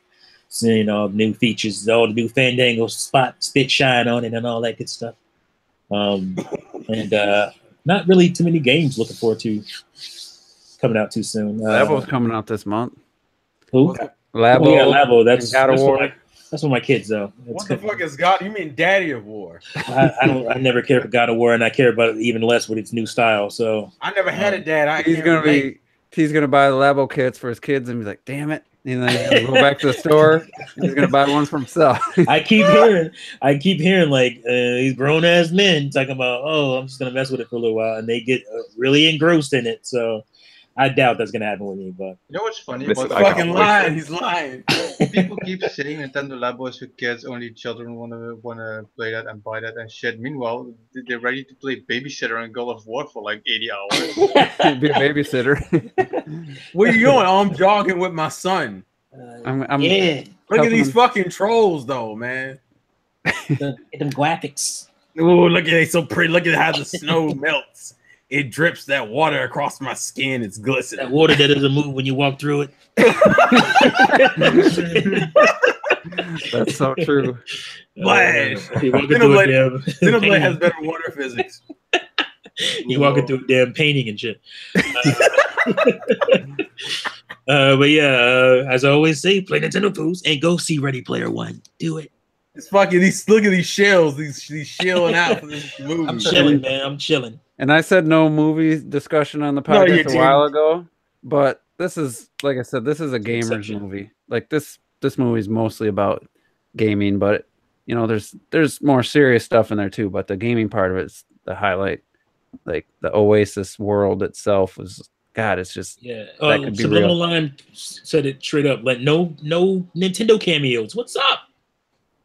Seeing all the new features, all the new Fandango spit shine on it and all that good stuff. And not really too many games looking forward to coming out too soon. Labo's coming out this month. Who? Labo. Oh, yeah, Labo. That's God of that's War. That's for my kids, though. What the fuck is God? You mean Daddy of War? I never cared for God of War, and I care about it even less with its new style. So I never had a dad. He's gonna buy the Labo kits for his kids and be like, damn it. And then he's gonna go back to the store and he's gonna buy one for himself. I keep hearing like these grown ass men talking about, oh, I'm just gonna mess with it for a little while, and they get really engrossed in it. So I doubt that's gonna happen with me. But You know what's funny? Listen, about I can't fucking wait. lying. He's lying. People keep saying Nintendo Labo is for kids, only children wanna play that and buy that and shit. Meanwhile, they're ready to play Babysitter and God of War for like 80 hours. Be a babysitter. What are you doing? Oh, I'm jogging with my son. I'm yeah, Look at helping these him. fucking trolls, though, man. them graphics. Oh, look at it, so pretty. Look at how the snow melts. It drips that water across my skin. It's That glistening. water that doesn't move when you walk through it. That's so true. Flash. You walking through a damn Xenoblade has better water physics. you walking through a damn painting and shit. But yeah, as I always say, play Nintendo Fools and go see Ready Player One. Do it. It's fucking these. Look at these shells. These shelling out for this movie. I'm chilling, man. I'm chilling. And I said no movie discussion on the No, you podcast a while ago, but this is like I said, this is a gamer's exception. movie. Like this movie is mostly about gaming, but you know, there's more serious stuff in there too. But the gaming part of it's the highlight. Like the Oasis world itself was, God, it's just Yeah. that could be Subliminal real. Line said it straight up. Like no Nintendo cameos. What's up?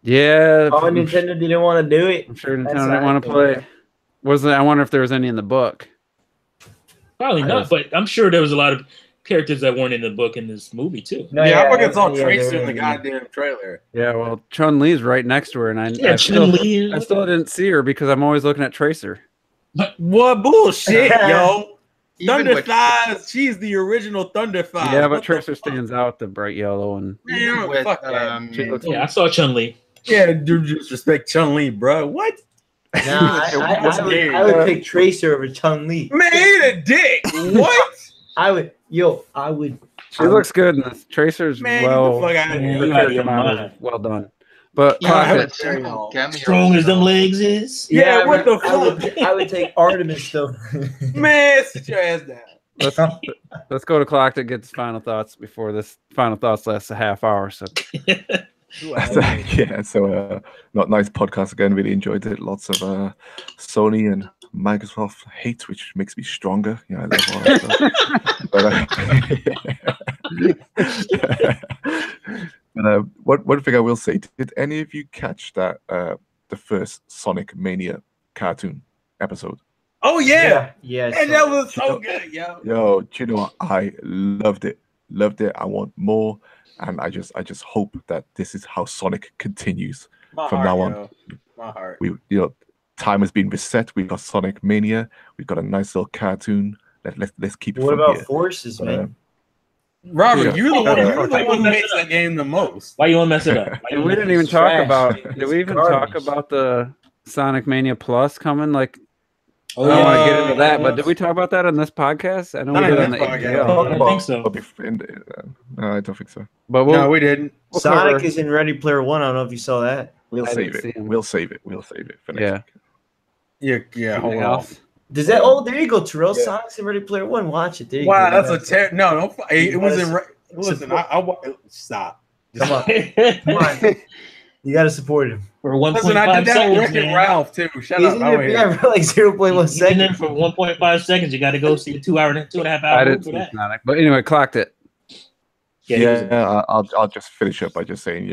Yeah. Oh, Nintendo didn't want to do it. I'm sure That's Nintendo didn't want to right. play. I wonder if there was any in the book. Probably not, but I'm sure there was a lot of characters that weren't in the book in this movie too. No, Yeah, I fucking saw yeah, Tracer there in the was- goddamn trailer. Yeah, well, Chun-Li's right next to her, and I Yeah, still Chun-Li. didn't see her because I'm always looking at Tracer. What bullshit, yo? Even Thunder with- Thighs. She's the original Thunder Thighs. Yeah, What but the Tracer fuck? stands out, the bright yellow, and Man, with, fuck that. she looks Yeah, I saw Chun-Li. Yeah, dude, disrespect Chun-Li, bro. What? Nah, I would pick Tracer over Chun-Li. Man, eat a dick. What? I would. she looks good in this. Tracer's Man, get well, the fuck out of Man, here. you her out of your character model mind. is well done. But Yeah, Clockit, but simple cameos. Strong as them legs is. Yeah, what the I would take Artemis though. Man, sit your ass down. let's go to Clock to get his final thoughts before this final thoughts lasts a half hour. So Yeah, so not nice podcast again. Really enjoyed it. Lots of Sony and Microsoft hate, which makes me stronger. You know, I love all that stuff. But one thing I will say: did any of you catch that the first Sonic Mania cartoon episode? Oh, yeah. Yes. And that was so good, yo. Yo, do you know what? I loved it. Loved it. I want more. And I just hope that this is how Sonic continues. My From heart, now on. yo. My heart. Time has been reset. We've got Sonic Mania. We've got a nice little cartoon. Let's keep it What from about here. Forces, man? Robert, Yeah. you're the one who Yeah. hates that game the most. Why you want to mess it up? and we didn't even talk trash. about. It's Did we even garbage. talk about the Sonic Mania Plus coming? Like, Oh, I don't want to get into yeah. that, but did we talk about that on this podcast? I know Not we on did on this the podcast. ATL. I don't think so. No, I don't think so. But we'll, No, we didn't. we'll Sonic cover- is in Ready Player One. I don't know if you saw that. We'll I save didn't see it. him. We'll save it. We'll save it for next Yeah. week. Yeah, hold Anything on. else? Does that? Oh, there you go, Terrell. Yeah. Sonic's in Ready Player One. Watch it. There you Wow, go. that's a no. Don't. It was in. Listen, Support- stop. Come on, come on. You got to support him. For 1.5 Listen, I did that seconds, with man. Ralph too. Shut He's up. in I there yeah, for like 0.1 He's in there second. for 1.5 seconds. You got to go see a 2.5 I hour didn't movie see for that. Sonic. But anyway, clocked it. Yeah, I'll just finish up by just saying,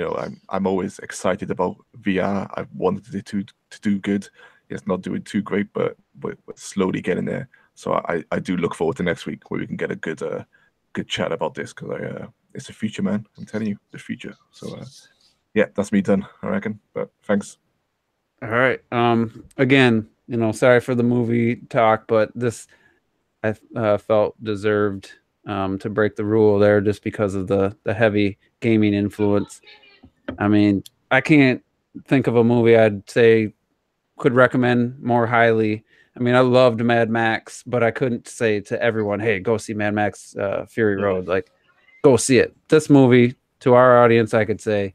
I'm always excited about VR. I've wanted it to do good. It's not doing too great, but we're slowly getting there. So I do look forward to next week where we can get a good chat about this because it's the future, man. I'm telling you, the future. So yeah, that's me done, I reckon. But thanks. All right. Again, sorry for the movie talk, but this I felt deserved to break the rule there just because of the heavy gaming influence. I mean, I can't think of a movie I'd say could recommend more highly. I mean, I loved Mad Max, but I couldn't say to everyone, "Hey, go see Mad Max Fury Road." Like, go see it. This movie, to our audience, I could say,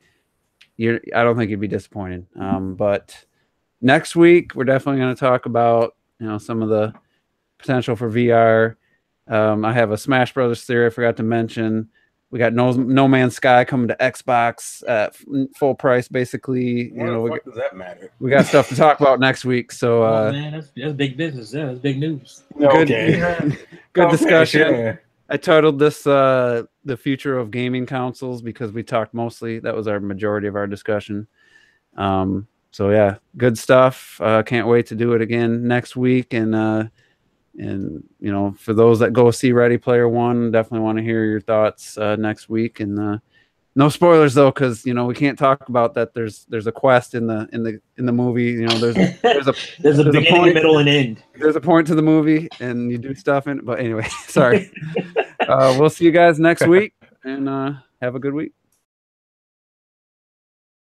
I don't think you'd be disappointed. But next week, we're definitely going to talk about some of the potential for VR. I have a Smash Brothers theory I forgot to mention. We got No Man's Sky coming to Xbox at full price, basically. What the fuck does that matter? We got stuff to talk about next week. So Oh, man, that's big business. Yeah, that's big news. good, Okay. good discussion. Sure. I titled this "The Future of Gaming Consoles" because we talked mostly. That was our majority of our discussion. So yeah, good stuff. Can't wait to do it again next week. And for those that go see Ready Player One, definitely want to hear your thoughts next week. And no spoilers though, because we can't talk about that. There's a quest in the movie. There's a There's a beginning, point. middle, and end. there's a point to the movie, and you do stuff in it. But anyway, sorry. We'll see you guys next week, and have a good week.